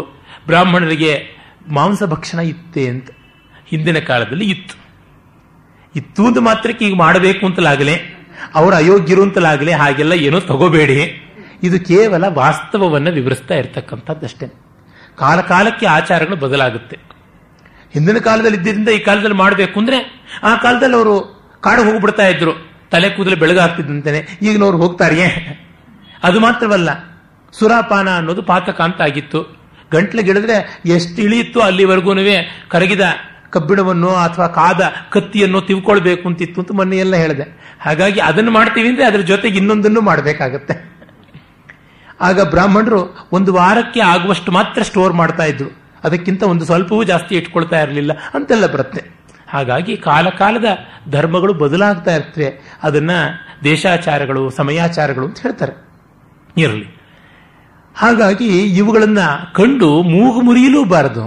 ಬ್ರಾಹ್ಮಣರಿಗೆ ಮಾಂಸ ಭಕ್ಷಣ ಇತ್ತೆ ಅಂತ. ಹಿಂದಿನ ಕಾಲದಲ್ಲಿ ಇತ್ತು ಅಂತ ಮಾತ್ರಕ್ಕೆ ಈಗ ಮಾಡಬೇಕು ಅಂತಲಾಗಲೇ, ಅವರು ಅಯೋಗ್ಯರು ಅಂತಲಾಗಲೇ ಹಾಗೆಲ್ಲ ಏನೋ ತಗೋಬೇಡಿ. ಇದು ಕೇವಲ ವಾಸ್ತವವನ್ನು ವಿವರಿಸ್ತಾ ಇರ್ತಕ್ಕಂಥದ್ದಷ್ಟೇ. ಕಾಲ ಕಾಲಕ್ಕೆ ಆಚಾರಗಳು ಬದಲಾಗುತ್ತೆ. ಹಿಂದಿನ ಕಾಲದಲ್ಲಿ ಇದ್ದಿದ್ದರಿಂದ ಈ ಕಾಲದಲ್ಲಿ ಮಾಡಬೇಕು ಅಂದ್ರೆ ಆ ಕಾಲದಲ್ಲಿ ಅವರು ಕಾಡು ಹೋಗ್ಬಿಡ್ತಾ ಇದ್ರು, ತಲೆ ಕೂದಲು ಬೆಳಗಾಗ್ತಿದ್ದಂತಾನೆ. ಈಗಿನವ್ರು ಹೋಗ್ತಾರೆಯೇ? ಅದು ಮಾತ್ರವಲ್ಲ, ಸುರಾಪಾನ ಅನ್ನೋದು ಪಾತಕ ಅಂತ ಆಗಿತ್ತು. ಗಂಟ್ಲಿಗಿಡಿದ್ರೆ ಎಷ್ಟು ಇಳಿಯಿತ್ತು ಅಲ್ಲಿವರೆಗೂ ಕರಗಿದ ಕಬ್ಬಿಣವನ್ನು ಅಥವಾ ಕಾದ ಕತ್ತಿಯನ್ನು ತಿಳ್ಕೊಳ್ಬೇಕು ಅಂತಿತ್ತು ಅಂತ ಮೊನ್ನೆ ಎಲ್ಲ ಹೇಳಿದೆ. ಹಾಗಾಗಿ ಅದನ್ನು ಮಾಡ್ತೀವಿ ಅಂದ್ರೆ ಅದ್ರ ಜೊತೆಗೆ ಇನ್ನೊಂದನ್ನು ಮಾಡಬೇಕಾಗತ್ತೆ. ಆಗ ಬ್ರಾಹ್ಮಣರು ಒಂದು ವಾರಕ್ಕೆ ಆಗುವಷ್ಟು ಮಾತ್ರ ಸ್ಟೋರ್ ಮಾಡ್ತಾ ಇದ್ರು, ಅದಕ್ಕಿಂತ ಒಂದು ಸ್ವಲ್ಪವೂ ಜಾಸ್ತಿ ಇಟ್ಕೊಳ್ತಾ ಇರಲಿಲ್ಲ ಅಂತೆಲ್ಲ ಬರುತ್ತೆ. ಹಾಗಾಗಿ ಕಾಲ ಕಾಲದ ಧರ್ಮಗಳು ಬದಲಾಗ್ತಾ ಇರ್ತವೆ. ಅದನ್ನ ದೇಶಾಚಾರಗಳು, ಸಮಯಾಚಾರಗಳು ಅಂತ ಹೇಳ್ತಾರೆ. ಇರಲಿ. ಹಾಗಾಗಿ ಇವುಗಳನ್ನ ಕಂಡು ಮೂಗು ಮುರಿಯಲೂಬಾರದು,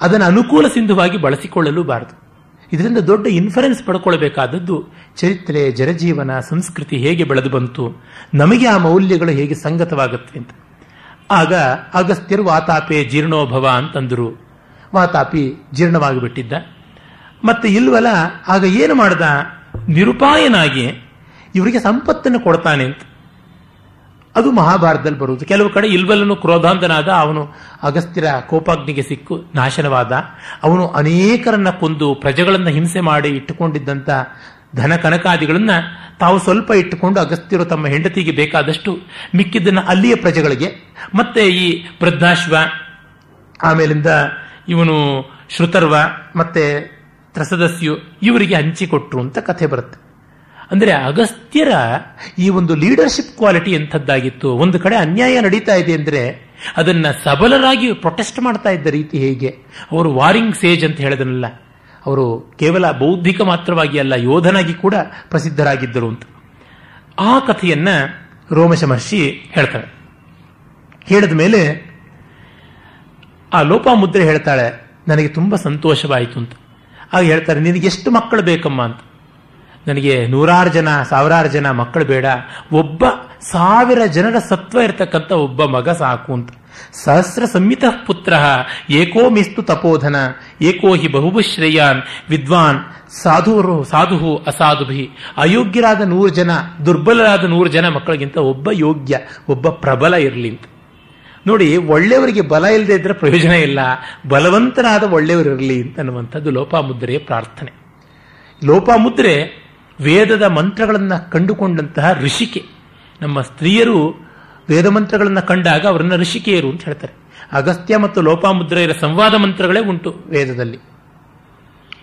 ಅದನ್ನು ಅನುಕೂಲ ಸಿಂಧುವಾಗಿ ಬಳಸಿಕೊಳ್ಳಲೂಬಾರದು. ಇದರಿಂದ ದೊಡ್ಡ ಇನ್ಫರೆನ್ಸ್ ಪಡ್ಕೊಳ್ಬೇಕಾದದ್ದು ಚರಿತ್ರೆ, ಜನಜೀವನ, ಸಂಸ್ಕೃತಿ ಹೇಗೆ ಬೆಳೆದು ಬಂತು, ನಮಗೆ ಆ ಮೌಲ್ಯಗಳು ಹೇಗೆ ಸಂಗತವಾಗುತ್ತವೆ ಅಂತ. ಆಗ ಅಗಸ್ತ್ಯರು ವಾತಾಪೆ ಜೀರ್ಣೋಭವ ಅಂತಂದರು. ವಾತಾಪಿ ಜೀರ್ಣವಾಗಿಬಿಟ್ಟಿದ್ದ. ಮತ್ತೆ ಇಲ್ವಲ್ಲ, ಆಗ ಏನು ಮಾಡ್ದ? ನಿರುಪಾಯನಾಗಿ ಇವರಿಗೆ ಸಂಪತ್ತನ್ನು ಕೊಡ್ತಾನೆ ಅಂತ. ಅದು ಮಹಾಭಾರತದಲ್ಲಿ ಬರುವುದು. ಕೆಲವು ಕಡೆ ಇಲ್ವಲ್ಲನು ಕ್ರೋಧಾಂತನಾದ, ಅವನು ಅಗಸ್ತ್ಯರ ಕೋಪಾಗ್ನಿಗೆ ಸಿಕ್ಕು ನಾಶನವಾದ. ಅವನು ಅನೇಕರನ್ನ ಕೊಂದು ಪ್ರಜೆಗಳನ್ನ ಹಿಂಸೆ ಮಾಡಿ ಇಟ್ಟುಕೊಂಡಿದ್ದಂಥ ಧನ ಕನಕಾದಿಗಳನ್ನ ತಾವು ಸ್ವಲ್ಪ ಇಟ್ಟುಕೊಂಡು ಅಗಸ್ತ್ಯರು ತಮ್ಮ ಹೆಂಡತಿಗೆ ಬೇಕಾದಷ್ಟು, ಮಿಕ್ಕಿದ್ದನ್ನ ಅಲ್ಲಿಯ ಪ್ರಜೆಗಳಿಗೆ, ಮತ್ತೆ ಈ ಪ್ರಜ್ಞಾಶ್ವ, ಆಮೇಲಿಂದ ಇವನು ಶ್ರುತರ್ವ, ಮತ್ತೆ ತ್ರಸದಸ್ಯು, ಇವರಿಗೆ ಹಂಚಿಕೊಟ್ರು ಅಂತ ಕಥೆ ಬರುತ್ತೆ. ಅಂದ್ರೆ ಅಗಸ್ತ್ಯರ ಈ ಒಂದು ಲೀಡರ್ಶಿಪ್ ಕ್ವಾಲಿಟಿ ಎಂಥದ್ದಾಗಿತ್ತು. ಒಂದು ಕಡೆ ಅನ್ಯಾಯ ನಡೀತಾ ಇದೆ ಅಂದ್ರೆ ಅದನ್ನ ಸಬಲರಾಗಿ ಪ್ರೊಟೆಸ್ಟ್ ಮಾಡ್ತಾ ಇದ್ದ ರೀತಿ ಹೇಗೆ. ಅವರು ವಾರಿಂಗ್ ಸೇಜ್ ಅಂತ ಹೇಳದನಲ್ಲ, ಅವರು ಕೇವಲ ಬೌದ್ಧಿಕ ಮಾತ್ರವಾಗಿ ಅಲ್ಲ, ಯೋಧನಾಗಿ ಕೂಡ ಪ್ರಸಿದ್ಧರಾಗಿದ್ದರು ಅಂತ. ಆ ಕಥೆಯನ್ನ ರೋಮಶ ಮಹರ್ಷಿ ಹೇಳ್ತಾರೆ. ಹೇಳಿದ ಮೇಲೆ ಆ ಲೋಪಾಮುದ್ರೆ ಹೇಳ್ತಾಳೆ, ನನಗೆ ತುಂಬಾ ಸಂತೋಷವಾಯಿತು ಅಂತ. ಆಗ ಹೇಳ್ತಾರೆ, ನಿನಗೆ ಎಷ್ಟು ಮಕ್ಕಳು ಬೇಕಮ್ಮ ಅಂತ. ನನಗೆ 100 ಜನ 1000 ಜನ ಮಕ್ಕಳು ಬೇಡ, ಒಬ್ಬ 1000 ಜನರ ಸತ್ವ ಇರತಕ್ಕಂಥ ಒಬ್ಬ ಮಗ ಸಾಕು ಅಂತ. ಸಹಸ್ರ ಸಂಹಿತ ಪುತ್ರ ಏಕೋ ಮಿಸ್ತು ತಪೋಧನ ಏಕೋ ಹಿ ಬಹುಶ್ರೇಯಾನ್ ವಿದ್ವಾನ್ ಸಾಧು ಅಸಾಧುಭಿ. ಅಯೋಗ್ಯರಾದ 100 ಜನ, ದುರ್ಬಲರಾದ 100 ಜನ ಮಕ್ಕಳಿಗಿಂತ ಒಬ್ಬ ಯೋಗ್ಯ, ಒಬ್ಬ ಪ್ರಬಲ ಇರಲಿ ಅಂತ. ನೋಡಿ, ಒಳ್ಳೆಯವರಿಗೆ ಬಲ ಇಲ್ಲದೆ ಇದ್ರೆ ಪ್ರಯೋಜನ ಇಲ್ಲ, ಬಲವಂತರಾದ ಒಳ್ಳೆಯವರಿರಲಿ ಅಂತ ಅನ್ನುವಂಥದ್ದು ಲೋಪಾಮುದ್ರೆಯ ಪ್ರಾರ್ಥನೆ. ಲೋಪಾಮುದ್ರೆ ವೇದದ ಮಂತ್ರಗಳನ್ನು ಕಂಡುಕೊಂಡಂತಹ ಋಷಿಕೆ. ನಮ್ಮ ಸ್ತ್ರೀಯರು ವೇದ ಮಂತ್ರಗಳನ್ನು ಕಂಡಾಗ ಅವರನ್ನ ಋಷಿಕೆಯರು ಅಂತ ಹೇಳ್ತಾರೆ. ಅಗಸ್ತ್ಯ ಮತ್ತು ಲೋಪಾಮುದ್ರೆಯರ ಸಂವಾದ ಮಂತ್ರಗಳೇ ಉಂಟು ವೇದದಲ್ಲಿ.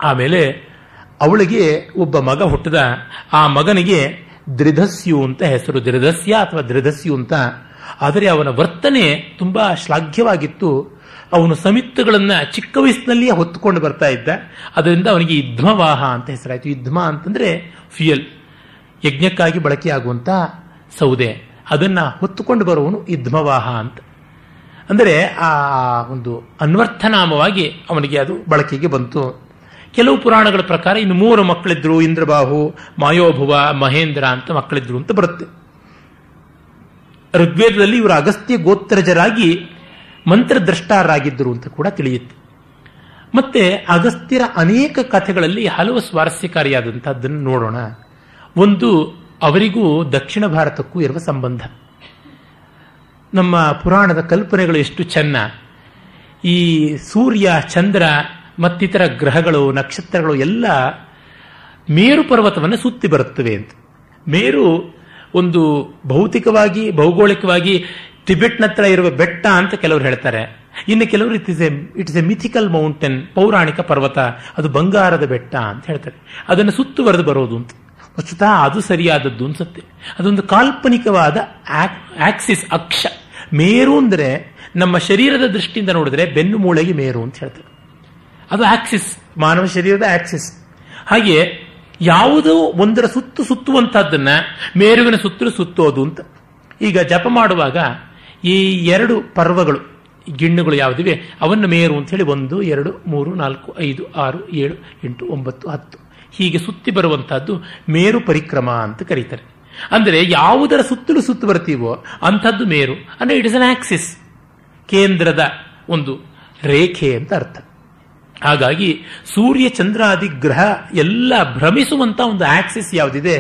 ಆಮೇಲೆ ಅವಳಿಗೆ ಒಬ್ಬ ಮಗ ಹುಟ್ಟಿದ. ಆ ಮಗನಿಗೆ ದ್ರಿಧಸ್ಯು ಅಂತ ಹೆಸರು, ದ್ರಿಧಸ್ಯ ಅಥವಾ ದ್ರಿಧಸ್ಯು ಅಂತ. ಆದರೆ ಅವನ ವರ್ತನೆ ತುಂಬಾ ಶ್ಲಾಘ್ಯವಾಗಿತ್ತು. ಅವನು ಸಮಿತ್ತುಗಳನ್ನ ಚಿಕ್ಕ ವಯಸ್ಸಿನಲ್ಲಿಯೇ ಹೊತ್ತುಕೊಂಡು ಬರ್ತಾ ಇದ್ದ. ಅದರಿಂದ ಅವನಿಗೆ ಯುದ್ಧವಾಹ ಅಂತ ಹೆಸರಾಯಿತು. ಯುದ್ಧ ಅಂತಂದ್ರೆ ಫ್ಯೂಯಲ್, ಯಜ್ಞಕ್ಕಾಗಿ ಬಳಕೆಯಾಗುವಂತ ಸೌದೆ, ಅದನ್ನ ಹೊತ್ತುಕೊಂಡು ಬರುವವನು ಯುದ್ಧವಾಹ ಅಂತ. ಅಂದರೆ ಆ ಒಂದು ಅನ್ವರ್ಥನಾಮವಾಗಿ ಅವನಿಗೆ ಅದು ಬಳಕೆಗೆ ಬಂತು. ಕೆಲವು ಪುರಾಣಗಳ ಪ್ರಕಾರ ಇನ್ನು 3 ಮಕ್ಕಳಿದ್ರು, ಇಂದ್ರಬಾಹು, ಮಾಯೋಭುವ, ಮಹೇಂದ್ರ ಅಂತ ಮಕ್ಕಳಿದ್ರು ಅಂತ ಬರುತ್ತೆ. ಋಗ್ವೇದದಲ್ಲಿ ಇವರು ಅಗಸ್ತ್ಯ ಗೋತ್ರಜರಾಗಿ ಮಂತ್ರದ್ರಷ್ಟಾರಾಗಿದ್ದರು ಅಂತ ಕೂಡ ತಿಳಿಯುತ್ತೆ. ಮತ್ತೆ ಅಗಸ್ತ್ಯರ ಅನೇಕ ಕಥೆಗಳಲ್ಲಿ ಹಲವು ಸ್ವಾರಸ್ಯಕಾರಿಯಾದಂತಹದ್ದನ್ನು ನೋಡೋಣ. ಒಂದು, ಅವರಿಗೂ ದಕ್ಷಿಣ ಭಾರತಕ್ಕೂ ಇರುವ ಸಂಬಂಧ. ನಮ್ಮ ಪುರಾಣದ ಕಲ್ಪನೆಗಳು ಎಷ್ಟು ಚೆನ್ನ. ಈ ಸೂರ್ಯ, ಚಂದ್ರ ಮತ್ತಿತರ ಗ್ರಹಗಳು, ನಕ್ಷತ್ರಗಳು ಎಲ್ಲ ಮೇರು ಪರ್ವತವನ್ನು ಸುತ್ತಿ ಬರುತ್ತವೆ ಅಂತ. ಮೇರು ಒಂದು ಭೌತಿಕವಾಗಿ, ಭೌಗೋಳಿಕವಾಗಿ ಟಿಬೆಟ್ನ ಹತ್ರ ಇರುವ ಬೆಟ್ಟ ಅಂತ ಕೆಲವರು ಹೇಳ್ತಾರೆ. ಇನ್ನು ಕೆಲವರು ಇಟ್ಸ್ ಎ ಮಿಥಿಕಲ್ ಮೌಂಟೇನ್, ಪೌರಾಣಿಕ ಪರ್ವತ, ಅದು ಬಂಗಾರದ ಬೆಟ್ಟ ಅಂತ ಹೇಳ್ತಾರೆ. ಅದನ್ನು ಸುತ್ತುವರೆದು ಬರೋದು ಅಂತ. ವಸ್ತುತಃ ಅದು ಸರಿಯಾದದ್ದು ಅನ್ಸುತ್ತೆ. ಅದೊಂದು ಕಾಲ್ಪನಿಕವಾದ ಆಕ್ಸಿಸ್, ಅಕ್ಷ, ಮೇರು ಅಂದರೆ ನಮ್ಮ ಶರೀರದ ದೃಷ್ಟಿಯಿಂದ ನೋಡಿದ್ರೆ ಬೆನ್ನು ಮೂಳೆಗೆ ಮೇರು ಅಂತ ಹೇಳ್ತಾರೆ. ಅದು ಆಕ್ಸಿಸ್, ಮಾನವ ಶರೀರದ ಆಕ್ಸಿಸ್. ಹಾಗೆ ಯಾವುದೋ ಒಂದರ ಸುತ್ತುವಂತಹದ್ದನ್ನ ಮೇರುವಿನ ಸುತ್ತಲೂ ಸುತ್ತೋದು ಅಂತ. ಈಗ ಜಪ ಮಾಡುವಾಗ ಈ 2 ಪರ್ವಗಳು, ಗಿಣ್ಣುಗಳು ಯಾವುದಿವೆ ಅವನ್ನು ಮೇರು ಅಂತ ಹೇಳಿ 1, 2, 3, 4, 5, 6, 7, 8, 9, 10 ಹೀಗೆ ಸುತ್ತಿ ಬರುವಂತಹದ್ದು ಮೇರು ಪರಿಕ್ರಮ ಅಂತ ಕರೀತಾರೆ. ಅಂದರೆ ಯಾವುದರ ಸುತ್ತಲೂ ಸುತ್ತು ಬರ್ತೀವೋ ಅಂಥದ್ದು ಮೇರು ಅಂದ್ರೆ ಇಟ್ ಇಸ್ ಅನ್ ಆಕ್ಸಿಸ್, ಕೇಂದ್ರದ ಒಂದು ರೇಖೆ ಅಂತ ಅರ್ಥ. ಹಾಗಾಗಿ ಸೂರ್ಯ ಚಂದ್ರಾದಿ ಗ್ರಹ ಎಲ್ಲ ಭ್ರಮಿಸುವಂತ ಒಂದು ಆಕ್ಸಿಸ್ ಯಾವುದಿದೆ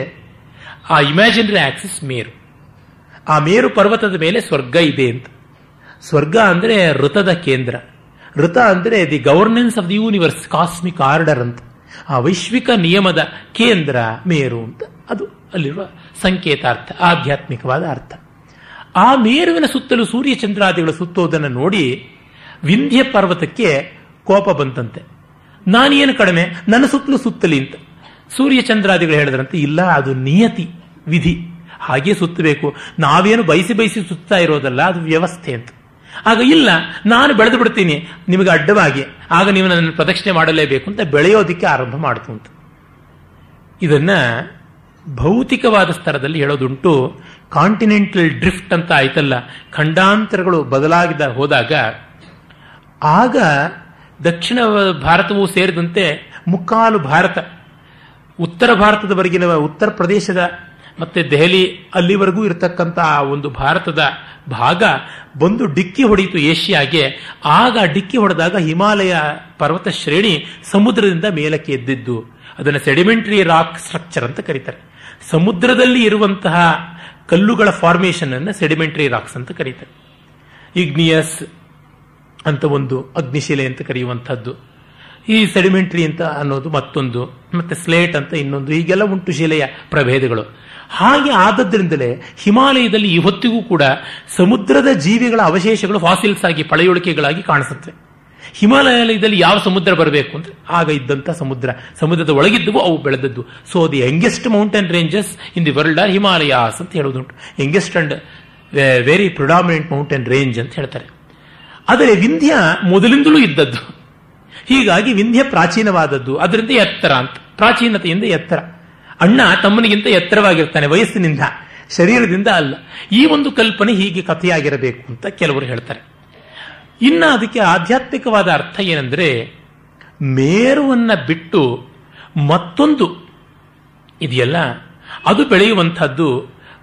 ಆ ಇಮ್ಯಾಜಿನರಿ ಆಕ್ಸಿಸ್ ಮೇರು. ಆ ಮೇರು ಪರ್ವತದ ಮೇಲೆ ಸ್ವರ್ಗ ಇದೆ ಅಂತ. ಸ್ವರ್ಗ ಅಂದ್ರೆ ಋತದ ಕೇಂದ್ರ, ಋತ ಅಂದ್ರೆ the governance of the universe, cosmic order ಅಂತ. ಆ ವೈಶ್ವಿಕ ನಿಯಮದ ಕೇಂದ್ರ ಮೇರು ಅಂತ. ಅದು ಅಲ್ಲಿರುವ ಸಂಕೇತಾರ್ಥ, ಆಧ್ಯಾತ್ಮಿಕವಾದ ಅರ್ಥ. ಆ ಮೇರುವಿನ ಸುತ್ತಲೂ ಸೂರ್ಯ ಚಂದ್ರಾದಿಗಳು ಸುತ್ತೋದನ್ನು ನೋಡಿ ವಿಂಧ್ಯ ಪರ್ವತಕ್ಕೆ ಕೋಪ ಬಂತಂತೆ. ನಾನೇನು ಕಡಿಮೆ, ನನ್ನ ಸುತ್ತಲೂ ಸುತ್ತಲಿ ಅಂತ. ಸೂರ್ಯ ಚಂದ್ರಾದಿಗಳು ಹೇಳಿದ್ರಂತೆ, ಇಲ್ಲ ಅದು ನಿಯತಿ, ವಿಧಿ, ಹಾಗೆ ಸುತ್ತಬೇಕು, ನಾವೇನು ಬಯಸಿ ಸುತ್ತಾ ಇರೋದಲ್ಲ, ಅದು ವ್ಯವಸ್ಥೆ ಅಂತ. ಆಗ ಇಲ್ಲ, ನಾನು ಬೆಳೆದು ಬಿಡ್ತೀನಿ ನಿಮಗೆ ಅಡ್ಡವಾಗಿ, ಆಗ ನೀವು ನನ್ನ ಪ್ರದಕ್ಷಿಣೆ ಮಾಡಲೇಬೇಕು ಅಂತ ಬೆಳೆಯೋದಿಕ್ಕೆ ಆರಂಭ ಮಾಡ್ತು ಅಂತ. ಇದನ್ನ ಭೌತಿಕವಾದ ಸ್ತರದಲ್ಲಿ ಹೇಳೋದುಂಟು. ಕಾಂಟಿನೆಂಟಲ್ ಡ್ರಿಫ್ಟ್ ಅಂತ ಆಯ್ತಲ್ಲ, ಖಂಡಾಂತರಗಳು ಬದಲಾಗಿದ ಹೋದಾಗ ಆಗ ದಕ್ಷಿಣ ಭಾರತವೂ ಸೇರಿದಂತೆ ಮುಕ್ಕಾಲು ಭಾರತ, ಉತ್ತರ ಭಾರತದವರೆಗಿನ ಉತ್ತರ ಪ್ರದೇಶದ ಮತ್ತೆ ದೆಹಲಿ ಅಲ್ಲಿವರೆಗೂ ಇರತಕ್ಕಂಥ ಒಂದು ಭಾರತದ ಭಾಗ ಬಂದು ಡಿಕ್ಕಿ ಹೊಡೆಯಿತು ಏಷ್ಯಾಗೆ. ಆಗ ಡಿಕ್ಕಿ ಹೊಡೆದಾಗ ಹಿಮಾಲಯ ಪರ್ವತ ಶ್ರೇಣಿ ಸಮುದ್ರದಿಂದ ಮೇಲಕ್ಕೆ ಎದ್ದಿದ್ದು. ಅದನ್ನು ಸೆಡಿಮೆಂಟರಿ ರಾಕ್ ಸ್ಟ್ರಕ್ಚರ್ ಅಂತ ಕರೀತಾರೆ. ಸಮುದ್ರದಲ್ಲಿ ಇರುವಂತಹ ಕಲ್ಲುಗಳ ಫಾರ್ಮೇಶನ್ ಅನ್ನು ಸೆಡಿಮೆಂಟರಿ ರಾಕ್ಸ್ ಅಂತ ಕರೀತಾರೆ. ಇಗ್ನಿಯಸ್ ಅಂತ ಒಂದು ಅಗ್ನಿಶಿಲೆ ಅಂತ ಕರೆಯುವಂಥದ್ದು, ಈ ಸೆಡಿಮೆಂಟರಿ ಅಂತ ಅನ್ನೋದು ಮತ್ತೊಂದು, ಮತ್ತೆ ಸ್ಲೇಟ್ ಅಂತ ಇನ್ನೊಂದು, ಹೀಗೆಲ್ಲ ಉಂಟು ಶಿಲೆಯ ಪ್ರಭೇದಗಳು. ಹಾಗೆ ಆದದ್ರಿಂದಲೇ ಹಿಮಾಲಯದಲ್ಲಿ ಈ ಹೊತ್ತಿಗೂ ಕೂಡ ಸಮುದ್ರದ ಜೀವಿಗಳ ಅವಶೇಷಗಳು ಫಾಸಿಲ್ಸ್ ಆಗಿ, ಪಳೆಯುಳಿಕೆಗಳಾಗಿ ಕಾಣಿಸುತ್ತವೆ. ಹಿಮಾಲಯದಲ್ಲಿ ಯಾವ ಸಮುದ್ರ ಬರಬೇಕು ಅಂದ್ರೆ ಆಗ ಇದ್ದಂಥ ಸಮುದ್ರದ ಒಳಗಿದ್ದವು ಅವು ಬೆಳೆದದ್ದು. So the youngest mountain ranges in the world are Himalayas ಅಂತ ಹೇಳುವುದುಂಟು. Youngest and very predominant mountain range ಅಂತ ಹೇಳ್ತಾರೆ. ಆದರೆ ವಿಂಧ್ಯ ಮೊದಲಿಂದಲೂ ಇದ್ದದ್ದು. ಹೀಗಾಗಿ ವಿಂಧ್ಯ ಪ್ರಾಚೀನವಾದದ್ದು, ಅದರಿಂದ ಎತ್ತರ ಅಂತ. ಪ್ರಾಚೀನತೆಯಿಂದ ಎತ್ತರ. ಅಣ್ಣ ತಮ್ಮನಿಗಿಂತ ಎತ್ತರವಾಗಿರ್ತಾನೆ ವಯಸ್ಸಿನಿಂದ, ಶರೀರದಿಂದ ಅಲ್ಲ. ಈ ಒಂದು ಕಲ್ಪನೆ ಹೀಗೆ ಕಥೆಯಾಗಿರಬೇಕು ಅಂತ ಕೆಲವರು ಹೇಳ್ತಾರೆ. ಇನ್ನು ಅದಕ್ಕೆ ಆಧ್ಯಾತ್ಮಿಕವಾದ ಅರ್ಥ ಏನಂದ್ರೆ, ಮೇರುವನ್ನ ಬಿಟ್ಟು ಮತ್ತೊಂದು ಇದೆಯಲ್ಲ ಅದು ಬೆಳೆಯುವಂತಹದ್ದು.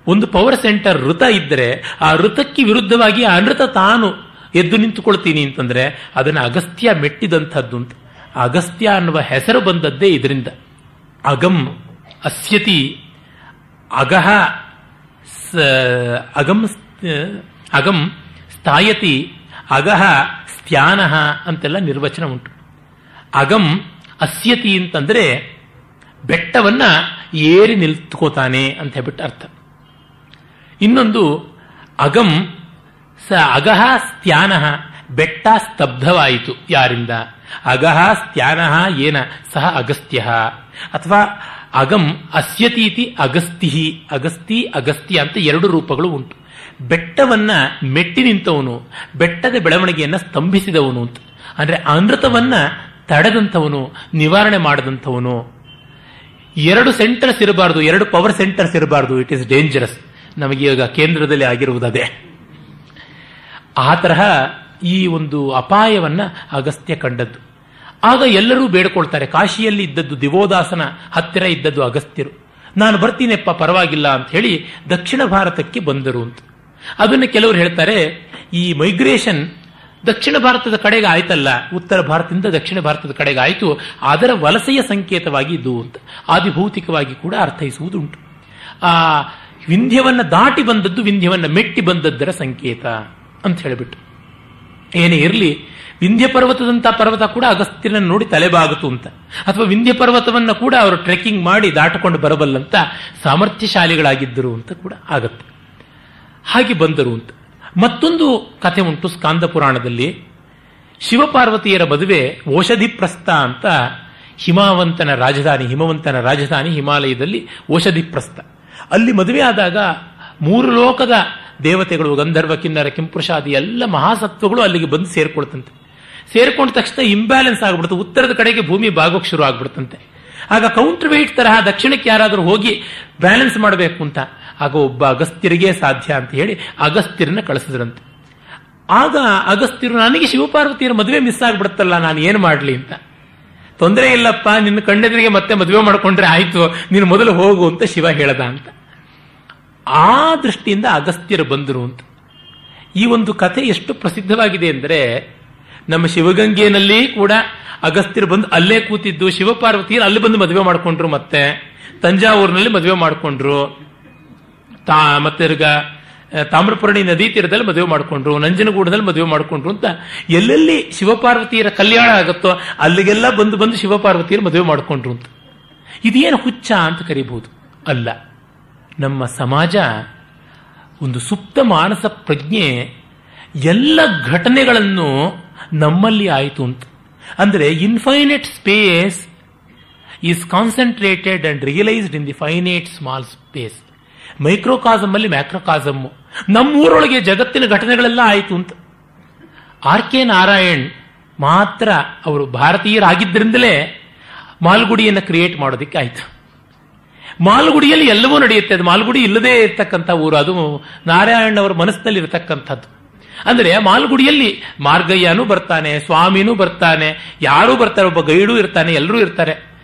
ಒಂದು ಪವರ್ ಸೆಂಟರ್ ಋತ ಇದ್ದರೆ ಆ ಋತಕ್ಕೆ ವಿರುದ್ಧವಾಗಿ ಆ ಅನೃತ ತಾನು ಎದ್ದು ನಿಂತುಕೊಳ್ತೀನಿ ಅಂತಂದ್ರೆ ಅದನ್ನು ಅಗಸ್ತ್ಯ ಮೆಟ್ಟಿದಂಥದ್ದು ಅಂತ. ಅಗಸ್ತ್ಯ ಅನ್ನುವ ಹೆಸರು ಬಂದದ್ದೇ ಇದರಿಂದ. ಅಗಂ ಅಸ್ಯತಿ, ಅಗಹ ಅಗಂ ಸ್ಥಾಯತಿ, ಅಗಹ ಸ್ತ್ಯಾನಃ ಅಂತೆಲ್ಲ ನಿರ್ವಚನ ಉಂಟು. ಅಗಂ ಅಸ್ಯತಿ ಅಂತಂದ್ರೆ ಬೆಟ್ಟವನ್ನ ಏರಿ ನಿಲ್ತ್ಕೋತಾನೆ ಅಂತ ಹೇಳ್ಬಿಟ್ಟು ಅರ್ಥ. ಇನ್ನೊಂದು ಅಗಂ ಅಗಹ ಸ್ತ್ಯಾನಃ, ಬೆಟ್ಟ ಸ್ತಬ್ಧವಾಯಿತು ಯಾರಿಂದ? ಅಗಹ ಸ್ತ್ಯಾನಃ ಏನ ಸಹ ಅಗಸ್ತ್ಯ. ಅಥವಾ ಅಗಂ ಅಸ್ಯತೀತಿ ಅಗಸ್ತಿ, ಅಗಸ್ತಿ ಅಗಸ್ತ್ಯ ಅಂತ 2 ರೂಪಗಳು ಉಂಟು. ಬೆಟ್ಟವನ್ನ ಮೆಟ್ಟಿ ನಿಂತವನು, ಬೆಟ್ಟದ ಬೆಳವಣಿಗೆಯನ್ನ ಸ್ತಂಭಿಸಿದವನು ಅಂತ. ಅಂದ್ರೆ ಅನೃತವನ್ನ ತಡೆದಂಥವನು, ನಿವಾರಣೆ ಮಾಡದಂಥವನು. 2 ಸೆಂಟರ್ಸ್ ಇರಬಾರ್ದು, 2 ಪವರ್ ಸೆಂಟರ್ಸ್ ಇರಬಾರ್ದು. It is dangerous. ನಮಗೆ ಈಗ ಕೇಂದ್ರದಲ್ಲಿ ಆಗಿರುವುದೇ. ಆ ತರಹ ಈ ಒಂದು ಅಪಾಯವನ್ನ ಅಗಸ್ತ್ಯ ಕಂಡದ್ದು. ಆಗ ಎಲ್ಲರೂ ಬೇಡ್ಕೊಳ್ತಾರೆ. ಕಾಶಿಯಲ್ಲಿ ಇದ್ದದ್ದು ದಿವೋದಾಸನ ಹತ್ತಿರ ಇದ್ದದ್ದು ಅಗಸ್ತ್ಯರು. ನಾನು ಬರ್ತೀನಪ್ಪ ಪರವಾಗಿಲ್ಲ ಅಂತ ಹೇಳಿ ದಕ್ಷಿಣ ಭಾರತಕ್ಕೆ ಬಂದರು ಅಂತ. ಅದನ್ನು ಕೆಲವರು ಹೇಳ್ತಾರೆ, ಈ ಮೈಗ್ರೇಷನ್ ದಕ್ಷಿಣ ಭಾರತದ ಕಡೆಗೆ ಆಯ್ತಲ್ಲ, ಉತ್ತರ ಭಾರತದಿಂದ ದಕ್ಷಿಣ ಭಾರತದ ಕಡೆಗೆ ಆಯಿತು, ಅದರ ವಲಸೆಯ ಸಂಕೇತವಾಗಿ ಇದು ಅಂತ ಆದಿಭೌತಿಕವಾಗಿ ಕೂಡ ಅರ್ಥೈಸುವುದುಂಟು. ಆ ವಿಂಧ್ಯವನ್ನ ದಾಟಿ ಬಂದದ್ದು, ವಿಂಧ್ಯವನ್ನ ಮೆಟ್ಟಿ ಬಂದದ್ದರ ಸಂಕೇತ ಅಂತ ಹೇಳಿಬಿಟ್ಟು. ಏನೇ ಇರಲಿ, ವಿಂಧ್ಯ ಪರ್ವತದಂತಹ ಪರ್ವತ ಕೂಡ ಅಗಸ್ತ್ಯನ ನೋಡಿ ತಲೆಬಾಗುತ್ತು ಅಂತ, ಅಥವಾ ವಿಂಧ್ಯ ಪರ್ವತವನ್ನ ಕೂಡ ಅವರು ಟ್ರೆಕ್ಕಿಂಗ್ ಮಾಡಿ ದಾಟಿಕೊಂಡು ಬರಬಲ್ಲಂತ ಸಾಮರ್ಥ್ಯಶಾಲಿಗಳಾಗಿದ್ದರು ಅಂತ ಕೂಡ ಆಗತ್ತೆ. ಹಾಗೆ ಬಂದರು ಅಂತ. ಮತ್ತೊಂದು ಕಥೆ ಉಂಟು ಸ್ಕಾಂದ ಪುರಾಣದಲ್ಲಿ. ಶಿವಪಾರ್ವತಿಯರ ಮದುವೆ ಓಷಧಿಪ್ರಸ್ಥ ಅಂತ. ಹಿಮವಂತನ ರಾಜಧಾನಿ ಹಿಮಾಲಯದಲ್ಲಿ ಓಷಧಿಪ್ರಸ್ಥ. ಅಲ್ಲಿ ಮದುವೆ ಆದಾಗ 3 ಲೋಕದ ದೇವತೆಗಳು, ಗಂಧರ್ವ, ಕಿನ್ನರ, ಕಿಂಪುರುಷಾದಿ ಎಲ್ಲ ಮಹಾಸತ್ವಗಳು ಅಲ್ಲಿಗೆ ಬಂದು ಸೇರ್ಕೊಳ್ತಂತೆ. ಸೇರ್ಕೊಂಡ ತಕ್ಷಣ ಇಂಬ್ಯಾಲೆನ್ಸ್ ಆಗ್ಬಿಡುತ್ತೆ, ಉತ್ತರದ ಕಡೆಗೆ ಭೂಮಿ ಬಾಗೋಕ್ ಶುರು ಆಗ್ಬಿಡುತ್ತಂತೆ. ಆಗ ಕೌಂಟರ್ ವೆಯ್ಟ್ ತರಹ ದಕ್ಷಿಣಕ್ಕೆ ಯಾರಾದರೂ ಹೋಗಿ ಬ್ಯಾಲೆನ್ಸ್ ಮಾಡಬೇಕು ಅಂತ ಆಗ ಒಬ್ಬ ಅಗಸ್ತ್ಯರಿಗೆ ಸಾಧ್ಯ ಅಂತ ಹೇಳಿ ಅಗಸ್ತ್ಯರನ್ನ ಕಳಿಸಿದ್ರಂತೆ. ಆಗ ಅಗಸ್ತ್ಯರು, ನನಗೆ ಶಿವಪಾರ್ವತಿಯರ ಮದುವೆ ಮಿಸ್ ಆಗ್ಬಿಡುತ್ತಲ್ಲ, ನಾನು ಏನು ಮಾಡಲಿ ಅಂತ. ತೊಂದರೆ ಇಲ್ಲಪ್ಪ, ನಿನ್ನ ಕಣ್ಣೆದುರಿಗೆ ಮತ್ತೆ ಮದುವೆ ಮಾಡ್ಕೊಂಡ್ರೆ ಆಯ್ತು, ನೀನು ಮೊದಲು ಹೋಗು ಅಂತ ಶಿವ ಹೇಳದ ಅಂತ. ಆ ದೃಷ್ಟಿಯಿಂದ ಅಗಸ್ತ್ಯರು ಬಂದರು ಅಂತ. ಈ ಒಂದು ಕಥೆ ಎಷ್ಟು ಪ್ರಸಿದ್ಧವಾಗಿದೆ ಅಂದರೆ, ನಮ್ಮ ಶಿವಗಂಗೆಯಲ್ಲಿ ಕೂಡ ಅಗಸ್ತ್ಯರು ಬಂದು ಅಲ್ಲೇ ಕೂತಿದ್ದು, ಶಿವಪಾರ್ವತಿಯರು ಅಲ್ಲಿ ಬಂದು ಮದುವೆ ಮಾಡಿಕೊಂಡ್ರು, ಮತ್ತೆ ತಂಜಾವೂರಿನಲ್ಲಿ ಮದುವೆ ಮಾಡಿಕೊಂಡ್ರು, ಮತ್ತೆ ತಾಮ್ರಪರ್ಣಿ ನದಿ ತೀರದಲ್ಲಿ ಮದುವೆ ಮಾಡಿಕೊಂಡ್ರು, ನಂಜನಗೂಡದಲ್ಲಿ ಮದುವೆ ಮಾಡಿಕೊಂಡ್ರು ಅಂತ ಎಲ್ಲೆಲ್ಲಿ ಶಿವಪಾರ್ವತಿಯರ ಕಲ್ಯಾಣ ಆಗುತ್ತೋ ಅಲ್ಲಿಗೆಲ್ಲ ಬಂದು ಬಂದು ಶಿವಪಾರ್ವತಿಯರು ಮದುವೆ ಮಾಡಿಕೊಂಡ್ರು ಅಂತ. ಇದೇನು ಹುಚ್ಚ ಅಂತ ಕರೀಬಹುದು? ಅಲ್ಲ, ನಮ್ಮ ಸಮಾಜ ಒಂದು ಸುಪ್ತ ಮಾನಸ ಪ್ರಜ್ಞೆ ಎಲ್ಲ ಘಟನೆಗಳನ್ನು ನಮ್ಮಲ್ಲಿ ಆಯಿತು ಅಂತ. ಅಂದರೆ infinite space is concentrated and realised in the finite small space. Microcosm ಅಲ್ಲಿ ಮ್ಯಾಕ್ರೋಕಾಸಮ್. ನಮ್ಮೂರೊಳಗೆ ಜಗತ್ತಿನ ಘಟನೆಗಳೆಲ್ಲ ಆಯಿತು ಅಂತ. ಆರ್.ಕೆ. ನಾರಾಯಣ್ ಮಾತ್ರ ಅವರು ಭಾರತೀಯರಾಗಿದ್ದರಿಂದಲೇ ಮಾಲ್ಗುಡಿಯನ್ನು ಕ್ರಿಯೇಟ್ ಮಾಡೋದಕ್ಕೆ ಆಯಿತು. ಮಾಲ್ಗುಡಿಯಲ್ಲಿ ಎಲ್ಲವೂ ನಡೆಯುತ್ತೆ. ಅದು ಮಾಲ್ಗುಡಿ ಇಲ್ಲದೆ ಇರತಕ್ಕಂಥ ಊರು, ಅದು ನಾರಾಯಣ್ ಅವರ ಮನಸ್ಸಿನಲ್ಲಿ ಇರತಕ್ಕಂಥದ್ದು. ಅಂದರೆ ಮಾಲ್ಗುಡಿಯಲ್ಲಿ ಮಾರ್ಗಯ್ಯನೂ ಬರ್ತಾನೆ, ಸ್ವಾಮಿನೂ ಬರ್ತಾನೆ, ಯಾರೂ ಬರ್ತಾರೆ, ಒಬ್ಬ ಗೈಡೂ ಇರ್ತಾನೆ, ಎಲ್ಲರೂ ಇರ್ತಾರೆ.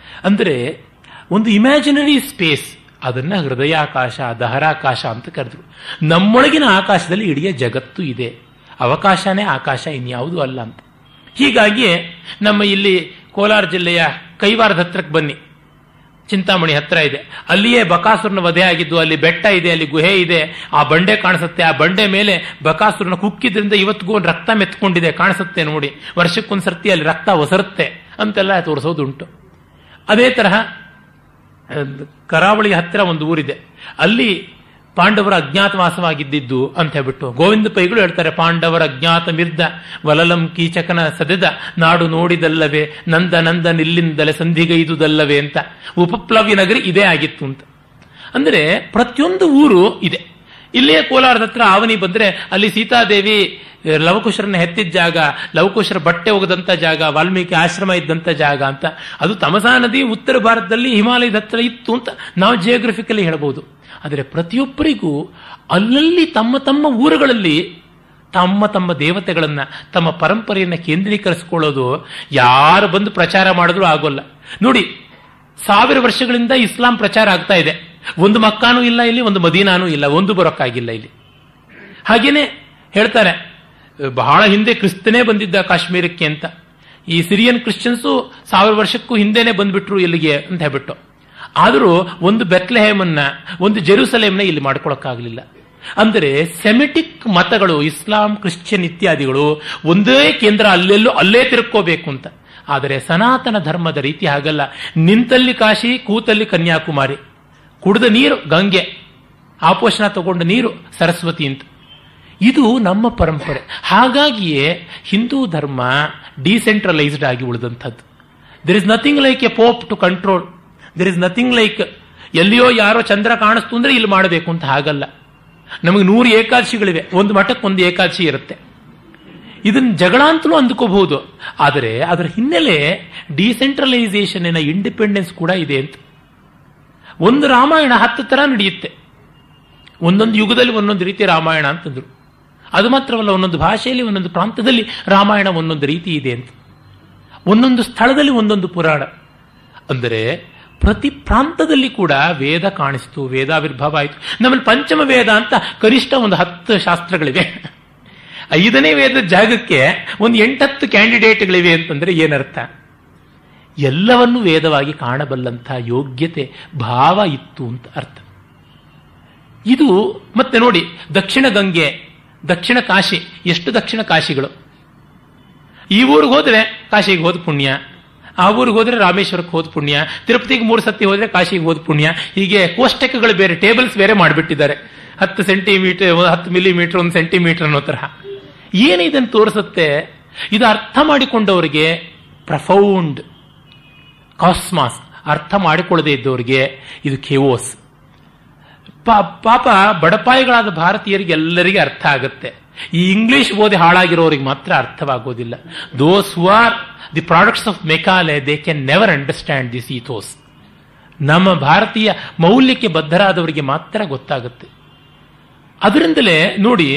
ಅಂದರೆ ಒಂದು ಇಮ್ಯಾಜಿನರಿ ಸ್ಪೇಸ್, ಅದನ್ನ ಹೃದಯಾಕಾಶ, ದಹರಾಕಾಶ ಅಂತ ಕರೆದ್ರು. ನಮ್ಮೊಳಗಿನ ಆಕಾಶದಲ್ಲಿ ಇಡೀ ಜಗತ್ತು ಇದೆ, ಅವಕಾಶನೇ ಆಕಾಶ, ಇನ್ಯಾವುದೂ ಅಲ್ಲ ಅಂತ. ಹೀಗಾಗಿಯೇ ನಮ್ಮ ಇಲ್ಲಿ ಕೋಲಾರ ಜಿಲ್ಲೆಯ ಕೈವಾರದ ಹತ್ರಕ್ಕೆ ಬನ್ನಿ, ಚಿಂತಾಮಣಿ ಹತ್ರ ಇದೆ, ಅಲ್ಲಿಯೇ ಬಕಾಸುರನ ವಧೆ ಆಗಿದ್ದು, ಅಲ್ಲಿ ಬೆಟ್ಟ ಇದೆ, ಅಲ್ಲಿ ಗುಹೆ ಇದೆ, ಆ ಬಂಡೆ ಕಾಣಿಸುತ್ತೆ. ಆ ಬಂಡೆ ಮೇಲೆ ಬಕಾಸುರನ ಕುಕ್ಕಿದ್ರಿಂದ ಇವತ್ತಿಗೂ ಒಂದು ರಕ್ತ ಮೆತ್ಕೊಂಡಿದೆ, ಕಾಣಿಸುತ್ತೆ ನೋಡಿ, ವರ್ಷಕ್ಕೊಂದ್ಸರ್ತಿ ಅಲ್ಲಿ ರಕ್ತ ಒಸರುತ್ತೆ ಅಂತೆಲ್ಲ ತೋರಿಸೋದುಂಟು. ಅದೇ ತರಹ ಕರಾವಳಿ ಹತ್ತಿರ ಒಂದು ಊರಿದೆ, ಅಲ್ಲಿ ಪಾಂಡವರ ಅಜ್ಞಾತವಾಸವಾಗಿದ್ದು ಅಂತ ಹೇಳ್ಬಿಟ್ಟು ಗೋವಿಂದ ಪೈಗಳು ಹೇಳ್ತಾರೆ, ಪಾಂಡವರ ಅಜ್ಞಾತ ಮಿರ್ದ ವಲಲಂ ಕೀಚಕನ ಸದೆದ ನಾಡು ನೋಡಿದಲ್ಲವೇ, ನಂದ ನಂದ ನಿಲ್ಲಿಂದಲೇ ಸಂಧಿಗೈದುದಲ್ಲವೇ ಅಂತ. ಉಪಪ್ಲವ್ಯ ನಗರಿ ಇದೇ ಆಗಿತ್ತು ಅಂತ. ಅಂದರೆ ಪ್ರತಿಯೊಂದು ಊರು ಇದೆ. ಇಲ್ಲೇ ಕೋಲಾರದ ಹತ್ರ ಆವನಿ ಬಂದ್ರೆ ಅಲ್ಲಿ ಸೀತಾದೇವಿ ಲವಕುಶರನ್ನ ಹೆತ್ತಿದ್ದ ಜಾಗ, ಲವಕುಶರ ಬಟ್ಟೆ ಒಗೆದಂತ ಜಾಗ, ವಾಲ್ಮೀಕಿ ಆಶ್ರಮ ಇದ್ದಂತ ಜಾಗ ಅಂತ. ಅದು ತಮಸಾ ನದಿ ಉತ್ತರ ಭಾರತದಲ್ಲಿ ಹಿಮಾಲಯದ ಹತ್ರ ಇತ್ತು ಅಂತ ನಾವು ಜಿಯೋಗ್ರಫಿಕಲಿ ಹೇಳಬಹುದು. ಆದರೆ ಪ್ರತಿಯೊಬ್ಬರಿಗೂ ಅಲ್ಲಲ್ಲಿ ತಮ್ಮ ತಮ್ಮ ಊರುಗಳಲ್ಲಿ ತಮ್ಮ ತಮ್ಮ ದೇವತೆಗಳನ್ನ, ತಮ್ಮ ಪರಂಪರೆಯನ್ನ ಕೇಂದ್ರೀಕರಿಸಿಕೊಳ್ಳೋದು ಯಾರು ಬಂದು ಪ್ರಚಾರ ಮಾಡಿದ್ರೂ ಆಗೋಲ್ಲ. ನೋಡಿ, 1000 ವರ್ಷಗಳಿಂದ ಇಸ್ಲಾಂ ಪ್ರಚಾರ ಆಗ್ತಾ ಇದೆ. ಒಂದು ಮಕ್ಕಾನೂ ಇಲ್ಲ ಇಲ್ಲಿ, ಒಂದು ಮದೀನಾನೂ ಇಲ್ಲ, ಒಂದು ಬರೋಕ್ಕಾಗಿಲ್ಲ ಇಲ್ಲಿ. ಹಾಗೇನೆ ಹೇಳ್ತಾರೆ, ಬಹಳ ಹಿಂದೆ ಕ್ರಿಸ್ತನೇ ಬಂದಿದ್ದ ಕಾಶ್ಮೀರಕ್ಕೆ ಅಂತ. ಈ ಸಿರಿಯನ್ ಕ್ರಿಶ್ಚಿಯನ್ಸು 1000 ವರ್ಷಕ್ಕೂ ಹಿಂದೆನೆ ಬಂದ್ಬಿಟ್ರು ಇಲ್ಲಿಗೆ ಅಂತ ಹೇಳ್ಬಿಟ್ಟು. ಆದರೂ ಒಂದು ಬೆತ್ಲೆಹೇಮನ್ನ, ಒಂದು ಜೆರೂಸಲೇಮ್ನ ಇಲ್ಲಿ ಮಾಡ್ಕೊಳಕ್ಕಾಗಲಿಲ್ಲ. ಅಂದರೆ ಸೆಮಿಟಿಕ್ ಮತಗಳು, ಇಸ್ಲಾಂ, ಕ್ರಿಶ್ಚಿಯನ್ ಇತ್ಯಾದಿಗಳು ಒಂದೇ ಕೇಂದ್ರ, ಅಲ್ಲೇ ತಿರುಕೋಬೇಕು ಅಂತ. ಆದರೆ ಸನಾತನ ಧರ್ಮದ ರೀತಿ ಹಾಗಲ್ಲ. ನಿಂತಲ್ಲಿ ಕಾಶಿ, ಕೂತಲ್ಲಿ ಕನ್ಯಾಕುಮಾರಿ, ಕುಡಿದ ನೀರು ಗಂಗೆ, ಆಪೋಷಣ ತಗೊಂಡ ನೀರು ಸರಸ್ವತಿ ಅಂತ. ಇದು ನಮ್ಮ ಪರಂಪರೆ. ಹಾಗಾಗಿಯೇ ಹಿಂದೂ ಧರ್ಮ ಡಿಸೆಂಟ್ರಲೈಸ್ಡ್ ಆಗಿ ಉಳಿದಂಥದ್ದು. There is nothing like a pope to control. There is nothing like ಎಲ್ಲಿಯೋ ಯಾರೋ ಚಂದ್ರ ಕಾಣಿಸ್ತು ಅಂದ್ರೆ ಇಲ್ಲಿ ಮಾಡಬೇಕು ಅಂತ. ಹಾಗಲ್ಲ. ನಮಗೆ 100 ಏಕಾದಶಿಗಳಿವೆ, ಒಂದು ಮಠಕ್ಕೆ ಒಂದು ಏಕಾದಶಿ ಇರುತ್ತೆ. ಇದನ್ನ ಜಗಳ ಅಂತಲೂ ಅಂದ್ಕೋಬಹುದು. ಆದರೆ ಅದರ ಹಿನ್ನೆಲೆ ಡಿಸೆಂಟ್ರಲೈಸೇಷನ್ ಇಂಡಿಪೆಂಡೆನ್ಸ್ ಕೂಡ ಇದೆ ಅಂತ. ಒಂದು ರಾಮಾಯಣ 10 ತರ ನಡೆಯುತ್ತೆ. ಒಂದೊಂದು ಯುಗದಲ್ಲಿ ಒಂದೊಂದು ರೀತಿ ರಾಮಾಯಣ ಅಂತಂದ್ರು. ಅದು ಮಾತ್ರವಲ್ಲ, ಒಂದೊಂದು ಭಾಷೆಯಲ್ಲಿ, ಒಂದೊಂದು ಪ್ರಾಂತದಲ್ಲಿ ರಾಮಾಯಣ ಒಂದೊಂದು ರೀತಿ ಇದೆ ಅಂತ. ಒಂದೊಂದು ಸ್ಥಳದಲ್ಲಿ ಒಂದೊಂದು ಪುರಾಣ. ಅಂದರೆ ಪ್ರತಿ ಪ್ರಾಂತದಲ್ಲಿ ಕೂಡ ವೇದ ಕಾಣಿಸ್ತು, ವೇದಾವಿರ್ಭಾವ ಆಯಿತು. ನಮ್ಮಲ್ಲಿ ಪಂಚಮ ವೇದ ಅಂತ ಕನಿಷ್ಠ ಒಂದು 10 ಶಾಸ್ತ್ರಗಳಿವೆ. 5ನೇ ವೇದದ ಜಾಗಕ್ಕೆ ಒಂದು 8-10 ಕ್ಯಾಂಡಿಡೇಟ್ಗಳಿವೆ ಅಂತಂದ್ರೆ ಏನರ್ಥ? ಎಲ್ಲವನ್ನೂ ವೇದವಾಗಿ ಕಾಣಬಲ್ಲಂಥ ಯೋಗ್ಯತೆ, ಭಾವ ಇತ್ತು ಅಂತ ಅರ್ಥ. ಇದು ಮತ್ತೆ ನೋಡಿ, ದಕ್ಷಿಣ ಗಂಗೆ, ದಕ್ಷಿಣ ಕಾಶಿ, ಎಷ್ಟು ದಕ್ಷಿಣ ಕಾಶಿಗಳು. ಈ ಊರಿಗೆ ಹೋದ್ರೆ ಕಾಶಿಗೆ ಹೋದ ಪುಣ್ಯ, ಆ ಊರಿಗೆ ಹೋದ್ರೆ ರಾಮೇಶ್ವರಕ್ಕೆ ಹೋದ ಪುಣ್ಯ, ತಿರುಪತಿಗೆ 3 ಸತಿ ಹೋದ್ರೆ ಕಾಶಿಗೆ ಹೋದ ಪುಣ್ಯ. ಹೀಗೆ ಕೋಷ್ಟಕಗಳು ಬೇರೆ, ಟೇಬಲ್ಸ್ ಬೇರೆ ಮಾಡಿಬಿಟ್ಟಿದ್ದಾರೆ. 10 ಸೆಂಟಿಮೀಟರ್, 10 ಮಿಲಿಮೀಟರ್, 1 ಸೆಂಟಿಮೀಟರ್ ಅನ್ನೋ ತರಹ. ಏನು ಇದನ್ನು ತೋರಿಸುತ್ತೆ? ಇದು ಅರ್ಥ ಮಾಡಿಕೊಂಡವರಿಗೆ ಪ್ರಫೌಂಡ್ ಕಾಸ್ಮಾಸ್, ಅರ್ಥ ಮಾಡಿಕೊಳ್ಳದೆ ಇದ್ದವರಿಗೆ ಇದು ಕೇವೋಸ್. ಪಾಪ ಬಡಪಾಯಿಗಳಾದ ಭಾರತೀಯರಿಗೆ ಎಲ್ಲರಿಗೆ ಅರ್ಥ ಆಗುತ್ತೆ. ಈ ಇಂಗ್ಲಿಷ್ ಓದಿ ಹಾಳಾಗಿರೋರಿಗೆ ಮಾತ್ರ ಅರ್ಥವಾಗೋದಿಲ್ಲ. Those who are the products of Macaulay they can never understand this ethos. ನಮ್ಮ ಭಾರತೀಯ ಮೌಲ್ಯಕ್ಕೆ ಬದ್ಧರಾದವರಿಗೆ ಮಾತ್ರ ಗೊತ್ತಾಗುತ್ತೆ. ಅದರಿಂದಲೇ ನೋಡಿ,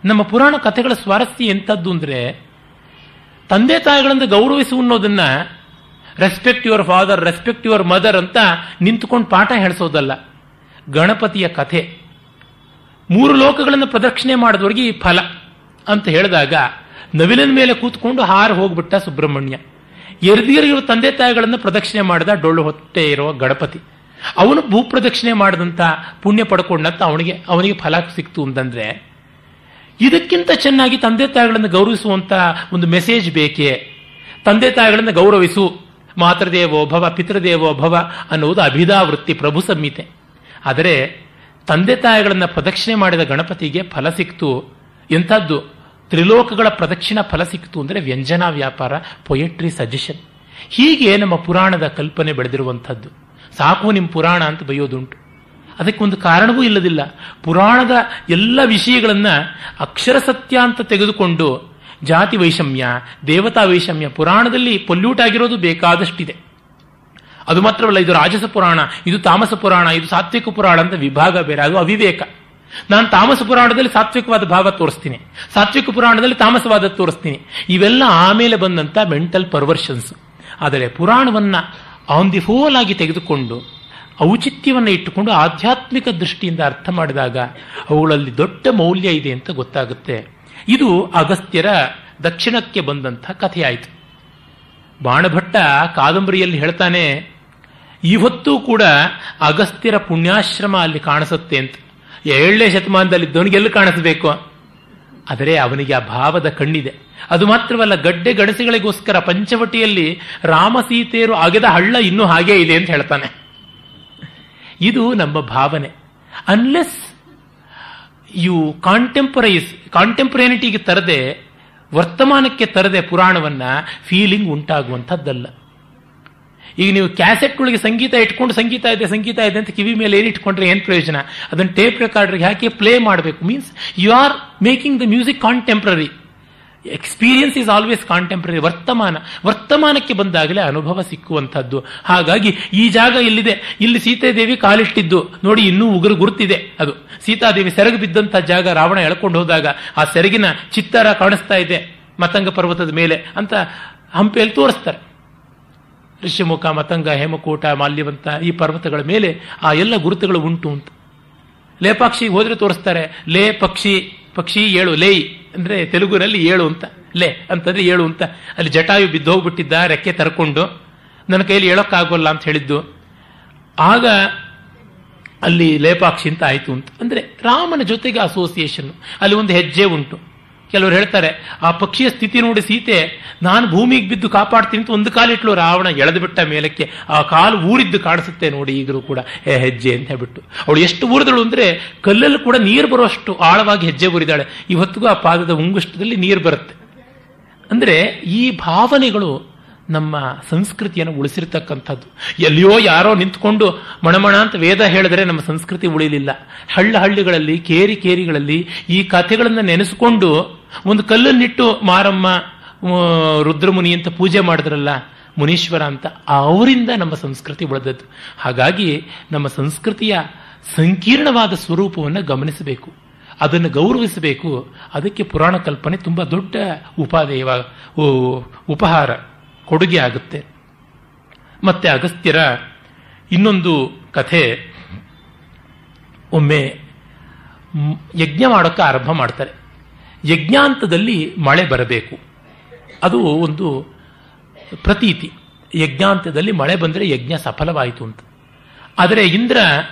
ನಮ್ಮ ಪುರಾಣ ಕಥೆಗಳ ಸ್ವಾರಸ್ಯ ಎಂಥದ್ದು ಅಂದ್ರೆ, ತಂದೆ ತಾಯಿಗಳಿಂದ ಗೌರವಿಸು ಅನ್ನೋದನ್ನ respect your father, respect your mother ಅಂತ ನಿಂತುಕೊಂಡು ಪಾಠ ಹೇಳಿಸೋದಲ್ಲ. ಗಣಪತಿಯ ಕಥೆ 3 ಲೋಕಗಳನ್ನು ಪ್ರದಕ್ಷಿಣೆ ಮಾಡಿದವರಿಗೆ ಈ ಫಲ ಅಂತ ಹೇಳಿದಾಗ, ನವಿಲಿನ ಮೇಲೆ ಕೂತ್ಕೊಂಡು ಹಾರು ಹೋಗ್ಬಿಟ್ಟ ಸುಬ್ರಹ್ಮಣ್ಯ. ಎರ್ದಿಗಿರುವ ತಂದೆ ತಾಯಿಗಳನ್ನು ಪ್ರದಕ್ಷಿಣೆ ಮಾಡಿದ ಡೊಳ್ಳು ಹೊಟ್ಟೆ ಇರುವ ಗಣಪತಿ. ಅವನು ಭೂ ಪ್ರದಕ್ಷಿಣೆ ಮಾಡಿದಂತ ಪುಣ್ಯ ಪಡ್ಕೊಂಡಂತ ಅವನಿಗೆ ಫಲ ಸಿಕ್ತು ಅಂತಂದ್ರೆ, ಇದಕ್ಕಿಂತ ಚೆನ್ನಾಗಿ ತಂದೆ ತಾಯಿಗಳನ್ನು ಗೌರವಿಸುವಂತ ಒಂದು ಮೆಸೇಜ್ ಬೇಕೇ? ತಂದೆ ತಾಯಿಗಳನ್ನು ಗೌರವಿಸು, ಮಾತೃದೇವೋ ಭವ ಪಿತೃದೇವೋ ಭವ ಅನ್ನುವುದು ಅಭಿಧಾವೃತ್ತಿ, ಪ್ರಭು ಸಂಹಿತೆ. ಆದರೆ ತಂದೆ ತಾಯಿಗಳನ್ನು ಪ್ರದಕ್ಷಿಣೆ ಮಾಡಿದ ಗಣಪತಿಗೆ ಫಲ ಸಿಕ್ತು. ಎಂಥದ್ದು? ತ್ರಿಲೋಕಗಳ ಪ್ರದಕ್ಷಿಣ ಫಲ ಸಿಕ್ತು ಅಂದರೆ ವ್ಯಂಜನಾ ವ್ಯಾಪಾರ, ಪೊಯೆಟ್ರಿ, ಸಜೆಷನ್. ಹೀಗೆ ನಮ್ಮ ಪುರಾಣದ ಕಲ್ಪನೆ ಬೆಳೆದಿರುವಂಥದ್ದು. ಸಾಕು ನಿಮ್ಮ ಪುರಾಣ ಅಂತ ಬೈಯೋದುಂಟು. ಅದಕ್ಕೊಂದು ಕಾರಣವೂ ಇಲ್ಲದಿಲ್ಲ. ಪುರಾಣದ ಎಲ್ಲ ವಿಷಯಗಳನ್ನ ಅಕ್ಷರ ಸತ್ಯ ಅಂತ ತೆಗೆದುಕೊಂಡು ಜಾತಿ ವೈಷಮ್ಯ, ದೇವತಾ ವೈಷಮ್ಯ, ಪುರಾಣದಲ್ಲಿ ಪೊಲ್ಯೂಟ್ ಆಗಿರೋದು ಬೇಕಾದಷ್ಟಿದೆ. ಅದು ಮಾತ್ರವಲ್ಲ, ಇದು ರಾಜಸ ಪುರಾಣ, ಇದು ತಾಮಸ ಪುರಾಣ, ಇದು ಸಾತ್ವಿಕ ಪುರಾಣ ಅಂತ ವಿಭಾಗ ಬೇರೆ. ಅದು ಅವಿವೇಕ. ನಾನು ತಾಮಸ ಪುರಾಣದಲ್ಲಿ ಸಾತ್ವಿಕವಾದ ಭಾವ ತೋರಿಸ್ತೀನಿ, ಸಾತ್ವಿಕ ಪುರಾಣದಲ್ಲಿ ತಾಮಸವಾದ ತೋರಿಸ್ತೀನಿ. ಇವೆಲ್ಲ ಆಮೇಲೆ ಬಂದಂತ ಮೆಂಟಲ್ ಪರ್ವರ್ಷನ್ಸ್. ಆದರೆ ಪುರಾಣವನ್ನ ಆನ್ ದಿ ಹೋಲ್ ಆಗಿ ತೆಗೆದುಕೊಂಡು ಔಚಿತ್ಯವನ್ನು ಇಟ್ಟುಕೊಂಡು ಆಧ್ಯಾತ್ಮಿಕ ದೃಷ್ಟಿಯಿಂದ ಅರ್ಥ ಮಾಡಿದಾಗ ಅವುಗಳಲ್ಲಿ ದೊಡ್ಡ ಮೌಲ್ಯ ಇದೆ ಅಂತ ಗೊತ್ತಾಗುತ್ತೆ. ಇದು ಅಗಸ್ತ್ಯರ ದಕ್ಷಿಣಕ್ಕೆ ಬಂದಂಥ ಕಥೆಯಾಯಿತು. ಬಾಣಭಟ್ಟ ಕಾದಂಬರಿಯಲ್ಲಿ ಹೇಳ್ತಾನೆ, ಇವತ್ತೂ ಕೂಡ ಅಗಸ್ತ್ಯರ ಪುಣ್ಯಾಶ್ರಮ ಅಲ್ಲಿ ಕಾಣಿಸುತ್ತೆ ಅಂತ. 7ನೇ ಶತಮಾನದಲ್ಲಿದ್ದವನಿಗೆಲ್ಲ ಕಾಣಿಸಬೇಕು. ಆದರೆ ಅವನಿಗೆ ಆ ಭಾವದ ಕಣ್ಣಿದೆ. ಅದು ಮಾತ್ರವಲ್ಲ, ಗಡ್ಡೆ ಗಡಸೆಗಳಿಗೋಸ್ಕರ ಪಂಚವಟಿಯಲ್ಲಿ ರಾಮ ಸೀತೆಯರು ಅಗೆದ ಹಳ್ಳ ಇನ್ನೂ ಹಾಗೇ ಇದೆ ಅಂತ ಹೇಳ್ತಾನೆ. ಇದು ನಮ್ಮ ಭಾವನೆ. ಅನ್ಲೆಸ್ ಯು ಕಾಂಟೆಂಪರೇನಿಟಿಗೆ ತರದೆ, ವರ್ತಮಾನಕ್ಕೆ ತರದೆ ಪುರಾಣವನ್ನ ಫೀಲಿಂಗ್ ಉಂಟಾಗುವಂಥದ್ದಲ್ಲ. ಈಗ ನೀವು ಕ್ಯಾಸೆಟ್ಗಳಿಗೆ ಸಂಗೀತ ಇಟ್ಕೊಂಡು ಸಂಗೀತ ಇದೆ ಅಂತ ಕಿವಿ ಮೇಲೆ ಏನು ಇಟ್ಕೊಂಡ್ರೆ ಏನು ಪ್ರಯೋಜನ? ಅದನ್ನು ಟೇಪ್ ರೆಕಾರ್ಡರ್ಗೆ ಹಾಕಿ ಪ್ಲೇ ಮಾಡಬೇಕು. Means you are making the music contemporary. Experience is always contemporary. ವರ್ತಮಾನಕ್ಕೆ ಬಂದಾಗಲೇ ಅನುಭವ ಸಿಕ್ಕುವಂಥದ್ದು. ಹಾಗಾಗಿ ಈ ಜಾಗ ಇಲ್ಲಿದೆ, ಇಲ್ಲಿ ಸೀತಾದೇವಿ ಕಾಲಿಟ್ಟಿದ್ದು ನೋಡಿ, ಇನ್ನೂ ಉಗುರು ಗುರುತಿದೆ. ಅದು ಸೀತಾದೇವಿ ಸೆರಗು ಬಿದ್ದಂಥ ಜಾಗ. ರಾವಣ ಎಳ್ಕೊಂಡು ಹೋದಾಗ ಆ ಸೆರಗಿನ ಚಿತ್ತಾರ ಕಾಣಿಸ್ತಾ ಇದೆ ಮತಂಗ ಪರ್ವತದ ಮೇಲೆ ಅಂತ ಹಂಪಿಯಲ್ಲಿ ತೋರಿಸ್ತಾರೆ. ಋಷ್ಯಮುಖ, ಮತಂಗ, ಹೇಮಕೂಟ, ಮಾಲ್ಯವಂತ ಈ ಪರ್ವತಗಳ ಮೇಲೆ ಆ ಎಲ್ಲ ಗುರುತುಗಳು ಉಂಟು ಅಂತ. ಲೇಪಾಕ್ಷಿಗೆ ಹೋದ್ರೆ ತೋರಿಸ್ತಾರೆ, ಲೇ ಪಕ್ಷಿ, ಪಕ್ಷಿ ಏಳು, ಲೇ ಅಂದ್ರೆ ತೆಲುಗುನಲ್ಲಿ ಏಳು ಅಂತ, ಲೇ ಅಂತಂದ್ರೆ ಏಳು ಅಂತ. ಅಲ್ಲಿ ಜಟಾಯು ಬಿದ್ದೋಗ್ಬಿಟ್ಟಿದ್ದ ರೆಕ್ಕೆ ತರ್ಕೊಂಡು, ನನ್ನ ಕೈಯಲ್ಲಿ ಹೇಳೋಕ್ಕಾಗೋಲ್ಲ ಅಂತ ಹೇಳಿದ್ದು. ಆಗ ಅಲ್ಲಿ ಲೇಪಾಕ್ಷಿ ಅಂತ ಆಯ್ತು ಅಂತ. ಅಂದ್ರೆ ರಾಮನ ಜೊತೆಗೆ ಅಸೋಸಿಯೇಷನ್ ಅಲ್ಲಿ ಒಂದು ಹೆಜ್ಜೆ ಉಂಟು. ಕೆಲವರು ಹೇಳ್ತಾರೆ, ಆ ಪಕ್ಷಿಯ ಸ್ಥಿತಿ ನೋಡಿ ಸೀತೆ ನಾನು ಭೂಮಿಗೆ ಬಿದ್ದು ಕಾಪಾಡ್ತೀನಿ ಅಂತ ಒಂದು ಕಾಲಿಟ್ಲು, ರಾವಣ ಎಳೆದು ಬಿಟ್ಟ ಮೇಲಕ್ಕೆ, ಆ ಕಾಲು ಊರಿದ್ದು ಕಾಣಿಸುತ್ತೆ ನೋಡಿ ಈಗಲೂ ಕೂಡ ಹೆಜ್ಜೆ ಅಂತ ಹೇಳ್ಬಿಟ್ಟು. ಅವಳು ಎಷ್ಟು ಊರಿದಳು ಅಂದ್ರೆ ಕಲ್ಲಲ್ಲಿ ಕೂಡ ನೀರು ಬರುವಷ್ಟು ಆಳವಾಗಿ ಹೆಜ್ಜೆ ಊರಿದಾಳೆ. ಇವತ್ತಿಗೂ ಆ ಪಾದದ ಉಂಗುಷ್ಟದಲ್ಲಿ ನೀರು ಬರುತ್ತೆ. ಅಂದ್ರೆ ಈ ಭಾವನೆಗಳು ನಮ್ಮ ಸಂಸ್ಕೃತಿಯನ್ನು ಉಳಿಸಿರ್ತಕ್ಕಂಥದ್ದು. ಎಲ್ಲಿಯೋ ಯಾರೋ ನಿಂತ್ಕೊಂಡು ಮಣಮಣ ಅಂತ ವೇದ ಹೇಳಿದ್ರೆ ನಮ್ಮ ಸಂಸ್ಕೃತಿ ಉಳಿಲಿಲ್ಲ. ಹಳ್ಳಿಗಳಲ್ಲಿ, ಕೇರಿಗಳಲ್ಲಿ ಈ ಕಥೆಗಳನ್ನು ನೆನೆಸಿಕೊಂಡು ಒಂದು ಕಲ್ಲನ್ನಿಟ್ಟು ಮಾರಮ್ಮ, ರುದ್ರಮುನಿ ಅಂತ ಪೂಜೆ ಮಾಡಿದ್ರಲ್ಲ, ಮುನೀಶ್ವರ ಅಂತ, ಅವರಿಂದ ನಮ್ಮ ಸಂಸ್ಕೃತಿ ಉಳಿದದ್ದು. ಹಾಗಾಗಿ ನಮ್ಮ ಸಂಸ್ಕೃತಿಯ ಸಂಕೀರ್ಣವಾದ ಸ್ವರೂಪವನ್ನು ಗಮನಿಸಬೇಕು, ಅದನ್ನು ಗೌರವಿಸಬೇಕು. ಅದಕ್ಕೆ ಪುರಾಣ ಕಲ್ಪನೆ ತುಂಬಾ ದೊಡ್ಡ ಉಪಹಾರ, ಕೊಡುಗೆ ಆಗುತ್ತೆ. ಮತ್ತೆ ಅಗಸ್ತ್ಯರ ಇನ್ನೊಂದು ಕಥೆ, ಒಮ್ಮೆ ಯಜ್ಞ ಮಾಡೋಕ್ಕೆ ಆರಂಭ ಮಾಡ್ತಾರೆ. ಯಜ್ಞಾಂತದಲ್ಲಿ ಮಳೆ ಬರಬೇಕು, ಅದು ಒಂದು ಪ್ರತೀತಿ. ಯಜ್ಞಾಂತದಲ್ಲಿ ಮಳೆ ಬಂದರೆ ಯಜ್ಞ ಸಫಲವಾಯಿತು ಅಂತ. ಆದರೆ ಇಂದ್ರ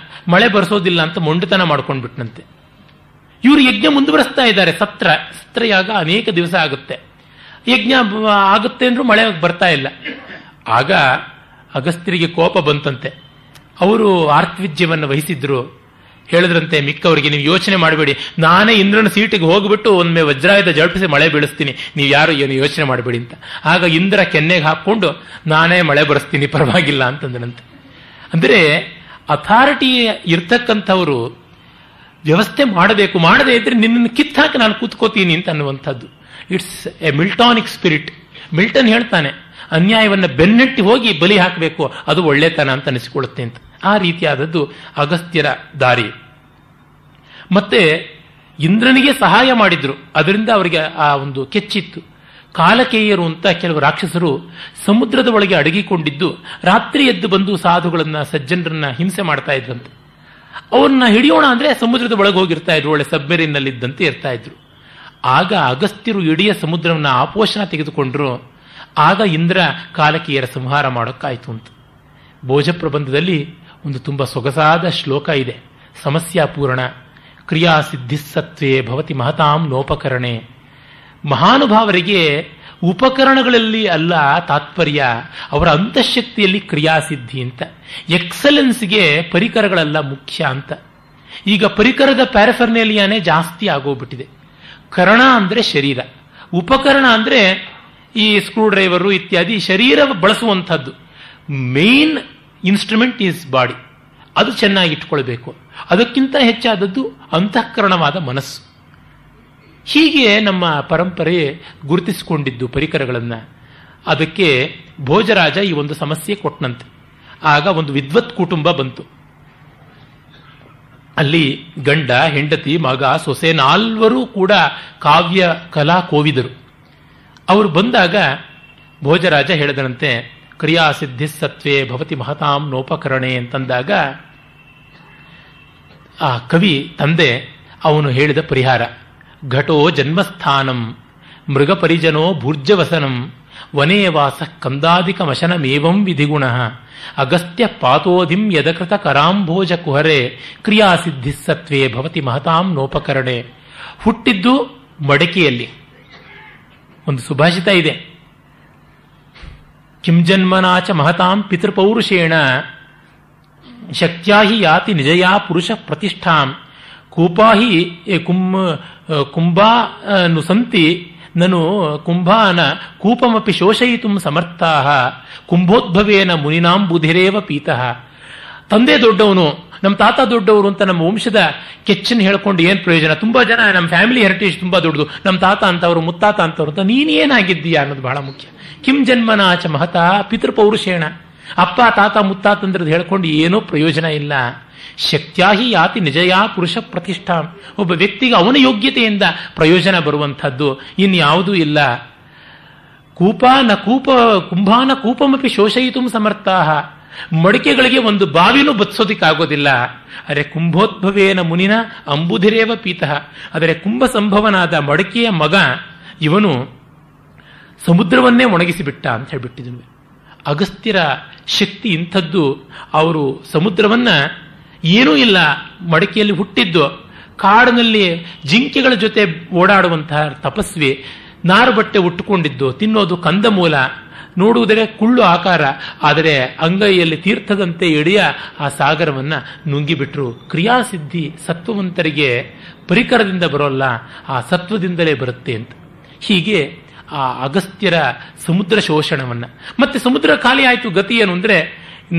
ಮಳೆ ಬರೆಸೋದಿಲ್ಲ ಅಂತ ಮೊಂಡುತನ ಮಾಡ್ಕೊಂಡ್ಬಿಟ್ನಂತೆ. ಇವರು ಯಜ್ಞ ಮುಂದುವರಿಸ್ತಾ ಇದ್ದಾರೆ. ಸತ್ರಯಾಗ ಅನೇಕ ದಿವಸ ಆಗುತ್ತೆ, ಯಜ್ಞ ಆಗುತ್ತೆ ಅಂದ್ರೂ ಮಳೆ ಬರ್ತಾ ಇಲ್ಲ. ಆಗ ಅಗಸ್ತ್ಯರಿಗೆ ಕೋಪ ಬಂತಂತೆ. ಅವರು ಆರ್ತ್ವಿಜ್ಯವನ್ನು ವಹಿಸಿದ್ರು. ಹೇಳಿದ್ರಂತೆ ಮಿಕ್ಕವರಿಗೆ, ನೀವು ಯೋಚನೆ ಮಾಡಬೇಡಿ, ನಾನೇ ಇಂದ್ರನ ಸೀಟಿಗೆ ಹೋಗ್ಬಿಟ್ಟು ಒಮ್ಮೆ ವಜ್ರಾಯುಧ ಜಳಪಿಸಿ ಮಳೆ ಬೀಳಿಸ್ತೀನಿ, ನೀವು ಯಾರು ಏನು ಯೋಚನೆ ಮಾಡಬೇಡಿ ಅಂತ. ಆಗ ಇಂದ್ರ ಕೆನ್ನೆಗೆ ಹಾಕೊಂಡು ನಾನೇ ಮಳೆ ಬರೆಸ್ತೀನಿ, ಪರವಾಗಿಲ್ಲ ಅಂತಂದನಂತೆ. ಅಂದ್ರೆ ಅಥಾರಿಟಿ ಇರ್ತಕ್ಕಂಥವರು ವ್ಯವಸ್ಥೆ ಮಾಡಬೇಕು, ಮಾಡದೇ ಇದ್ರೆ ನಿನ್ನನ್ನು ಕಿತ್ತಾಕಿ ನಾನು ಕೂತ್ಕೋತೀನಿ ಅಂತ ಅನ್ನುವಂಥದ್ದು. It's a Miltonic spirit. Milton ಹೇಳ್ತಾನೆ, ಅನ್ಯಾಯವನ್ನು ಬೆನ್ನಟ್ಟಿ ಹೋಗಿ ಬಲಿ ಹಾಕಬೇಕು, ಅದು ಒಳ್ಳೆತನ ಅಂತ ಅನಿಸಿಕೊಳ್ಳುತ್ತೆ ಅಂತ. ಆ ರೀತಿಯಾದದ್ದು ಅಗಸ್ತ್ಯರ ದಾರಿ. ಮತ್ತೆ ಇಂದ್ರನಿಗೆ ಸಹಾಯ ಮಾಡಿದ್ರು, ಅದರಿಂದ ಅವರಿಗೆ ಆ ಒಂದು ಕೆಚ್ಚಿತ್ತು. ಕಾಲಕೇಯರು ಅಂತ ಕೆಲವು ರಾಕ್ಷಸರು ಸಮುದ್ರದ ಒಳಗೆ ಅಡಗಿಕೊಂಡಿದ್ದು ರಾತ್ರಿ ಎದ್ದು ಬಂದು ಸಾಧುಗಳನ್ನ, ಸಜ್ಜನರನ್ನ ಹಿಂಸೆ ಮಾಡ್ತಾ ಇದ್ರಂತೆ. ಅವ್ರನ್ನ ಹಿಡಿಯೋಣ ಅಂದ್ರೆ ಸಮುದ್ರದ ಒಳಗೆ ಹೋಗಿರ್ತಾ ಇದ್ರು, ಒಳ್ಳೆ ಸಬ್ಮೆರಿನ್ನಲ್ಲಿದ್ದಂತೆ ಇರ್ತಾ ಇದ್ರು. ಆಗ ಅಗಸ್ತ್ಯರು ಇಡೀ ಸಮುದ್ರವನ್ನ ಆಪೋಷಣ ತೆಗೆದುಕೊಂಡ್ರು. ಆಗ ಇಂದ್ರ ಕಾಲಕೇಯರ ಸಂಹಾರ ಮಾಡೋಕ್ಕಾಯ್ತು ಅಂತ. ಭೋಜ ಪ್ರಬಂಧದಲ್ಲಿ ಒಂದು ತುಂಬ ಸೊಗಸಾದ ಶ್ಲೋಕ ಇದೆ, ಸಮಸ್ಯಾಪೂರ್ಣ. ಕ್ರಿಯಾ ಸಿದ್ಧಿಸತ್ವೇ ಭವತಿ ಮಹತಾಂ ನೋಪಕರಣೆ. ಮಹಾನುಭಾವರಿಗೆ ಉಪಕರಣಗಳಲ್ಲಿ ಅಲ್ಲ ತಾತ್ಪರ್ಯ, ಅವರ ಅಂತಃಶಕ್ತಿಯಲ್ಲಿ ಕ್ರಿಯಾಸಿದ್ಧಿ ಅಂತ. ಎಕ್ಸಲೆನ್ಸ್ಗೆ ಪರಿಕರಗಳೆಲ್ಲ ಮುಖ್ಯ ಅಂತ. ಈಗ ಪರಿಕರದ ಪ್ಯಾರಫರ್ನೇಲಿಯಾನೇ ಜಾಸ್ತಿ ಆಗೋಗ್ಬಿಟ್ಟಿದೆ. ಕರಣ ಅಂದ್ರೆ ಶರೀರ, ಉಪಕರಣ ಅಂದ್ರೆ ಈ ಸ್ಕ್ರೂ ಡ್ರೈವರು ಇತ್ಯಾದಿ ಶರೀರ ಬಳಸುವಂಥದ್ದು. ಮೇನ್ ಇನ್ಸ್ಟ್ರುಮೆಂಟ್ ಈಸ್ ಬಾಡಿ, ಅದು ಚೆನ್ನಾಗಿ ಇಟ್ಕೊಳ್ಬೇಕು. ಅದಕ್ಕಿಂತ ಹೆಚ್ಚಾದದ್ದು ಅಂತಃಕರಣವಾದ ಮನಸ್ಸು. ಹೀಗೆ ನಮ್ಮ ಪರಂಪರೆ ಗುರುತಿಸಿಕೊಂಡಿದ್ದು ಪರಿಕರಗಳನ್ನು. ಅದಕ್ಕೆ ಭೋಜರಾಜ ಈ ಒಂದು ಸಮಸ್ಯೆ ಕೊಟ್ಟನಂತೆ. ಆಗ ಒಂದು ವಿದ್ವತ್ ಕುಟುಂಬ ಬಂತು. ಅಲ್ಲಿ ಗಂಡ, ಹೆಂಡತಿ, ಮಗ, ಸೊಸೆ ನಾಲ್ವರು ಕೂಡ ಕಾವ್ಯ ಕಲಾ ಕೋವಿದರು. ಅವರು ಬಂದಾಗ ಭೋಜರಾಜ ಹೇಳಿದನಂತೆ, ಕ್ರಿಯಾ ಸಿದ್ಧಿಸತ್ವೇ ಭವತಿ ಮಹತಾಂ ನೋಪಕರಣೆ ಅಂತಂದಾಗ ಆ ಕವಿ ತಂದೆ ಅವನು ಹೇಳಿದ ಪರಿಹಾರ, ಘಟೋ ಜನ್ಮಸ್ಥಾನಂ ಮೃಗಪರಿಜನೋ ಭೂರ್ಜವಸನಂ ವನೇವಾಸ ಕಂದಾದಿಕ ಮಶನಮೇವಂ ವಿಧಿಗುಣ ಅಗಸ್ತ್ಯ ಪಾತೋಧಿಂ ಯದಕೃತ ಕರಾಂಭೋಜ ಕುಹರೆ ಕ್ರಿಯಾ ಸಿದ್ಧಿಸತ್ವೇ ಭವತಿ ಮಹತಾಂ ನೋಪಕರಣೆ. ಹುಟ್ಟಿದ್ದು ಮಡಕೆಯಲ್ಲಿ. ಒಂದು ಸುಭಾಷಿತ ಇದೆ, ಕಿಂ ಜನ್ಮನಾಚ ಮಹತಾಂ ಪಿತೃಪೌರುಷೇಣ ಶಕ್ತ್ಯಾಹಿ ಯಾತಿ ನಿಜಯಾ ಪುರುಷ ಪ್ರತಿಷ್ಠಾಂ ಕೂಪಾಹಿ ಕುಂಭಾನು ಸಂತಿ ನನು ಕುಂಭಾನ ಕೂಪಮಪಿ ಶೋಷಯಿತು ಸಮರ್ಥಾಃ ಕುಂಭೋದ್ಭವೇನ ಮುನಿನಾಂ ಬುಧಿರೇವ ಪೀತಃ. ತಂದೆ ದೊಡ್ಡವನು, ನಮ್ಮ ತಾತ ದೊಡ್ಡವರು ಅಂತ ನಮ್ಮ ವಂಶದ ಕೆಚ್ಚನ್ನು ಹೇಳ್ಕೊಂಡು ಏನು ಪ್ರಯೋಜನ? ತುಂಬಾ ಜನ ನಮ್ಮ ಫ್ಯಾಮಿಲಿ ಹೆರಿಟೇಜ್ ತುಂಬಾ ದೊಡ್ಡದು, ನಮ್ಮ ತಾತ ಅಂತವರು ಮುತ್ತಾತ ಅಂತವ್ರು ಅಂತ. ನೀನೇನಾಗಿದ್ದೀಯಾ ಅನ್ನೋದು ಬಹಳ ಮುಖ್ಯ. ಕಿಂ ಜನ್ಮನಾಚ ಮಹತಾ ಪಿತೃಪೌರುಷೇಣ. ಅಪ್ಪ ತಾತ ಮುತ್ತಾತಂದ್ರದ್ದು ಹೇಳ್ಕೊಂಡು ಏನೂ ಪ್ರಯೋಜನ ಇಲ್ಲ. ಶಕ್ತ್ಯಾಹಿ ಯಾತಿ ನಿಜಯಾ ಪುರುಷ ಪ್ರತಿಷ್ಠಾ. ಒಬ್ಬ ವ್ಯಕ್ತಿಗೆ ಅವನ ಯೋಗ್ಯತೆಯಿಂದ ಪ್ರಯೋಜನ ಬರುವಂಥದ್ದು ಇನ್ಯಾವುದೂ ಇಲ್ಲ. ಕುಂಭಾನ ಕೂಪಮಪಿ ಶೋಷಯಿತು ಸಮರ್ಥಾಃ. ಮಡಿಕೆಗಳಿಗೆ ಒಂದು ಬಾವಿನೂ ಬತ್ಸೋದಿಕ್ಕಾಗೋದಿಲ್ಲ. ಅರೆ ಕುಂಭೋದ್ಭವೇನ ಮುನಿನ ಅಂಬುಧಿರೇವ ಪೀತಃ. ಆದರೆ ಕುಂಭ ಸಂಭವನಾದ ಮಡಿಕೆಯ ಮಗ ಇವನು ಸಮುದ್ರವನ್ನೇ ಒಣಗಿಸಿಬಿಟ್ಟ ಅಂತ ಹೇಳ್ಬಿಟ್ಟಿದ್ವಿ. ಅಗಸ್ತ್ಯರ ಶಕ್ತಿ ಇಂಥದ್ದು. ಅವರು ಸಮುದ್ರವನ್ನ ಏನೂ ಇಲ್ಲ, ಮಡಿಕೆಯಲ್ಲಿ ಹುಟ್ಟಿದ್ದು, ಕಾಡಿನಲ್ಲಿ ಜಿಂಕೆಗಳ ಜೊತೆ ಓಡಾಡುವಂತಹ ತಪಸ್ವಿ, ನಾರು ಬಟ್ಟೆ ಉಟ್ಟುಕೊಂಡಿದ್ದು, ತಿನ್ನೋದು ಕಂದಮೂಲ, ನೋಡುವುದರೆ ಕುಳ್ಳು ಆಕಾರ, ಆದರೆ ಅಂಗೈಯಲ್ಲಿ ತೀರ್ಥದಂತೆ ಎಡೆಯ ಆ ಸಾಗರವನ್ನ ನುಂಗಿಬಿಟ್ರು. ಕ್ರಿಯಾಸಿದ್ಧಿ ಸತ್ವವಂತರಿಗೆ ಪರಿಕರದಿಂದ ಬರೋಲ್ಲ, ಆ ಸತ್ವದಿಂದಲೇ ಬರುತ್ತೆ ಅಂತ. ಹೀಗೆ ಆ ಅಗಸ್ತ್ಯರ ಸಮುದ್ರ ಶೋಷಣವನ್ನ. ಮತ್ತೆ ಸಮುದ್ರ ಖಾಲಿ ಆಯ್ತು, ಗತಿ ಏನು ಅಂದ್ರೆ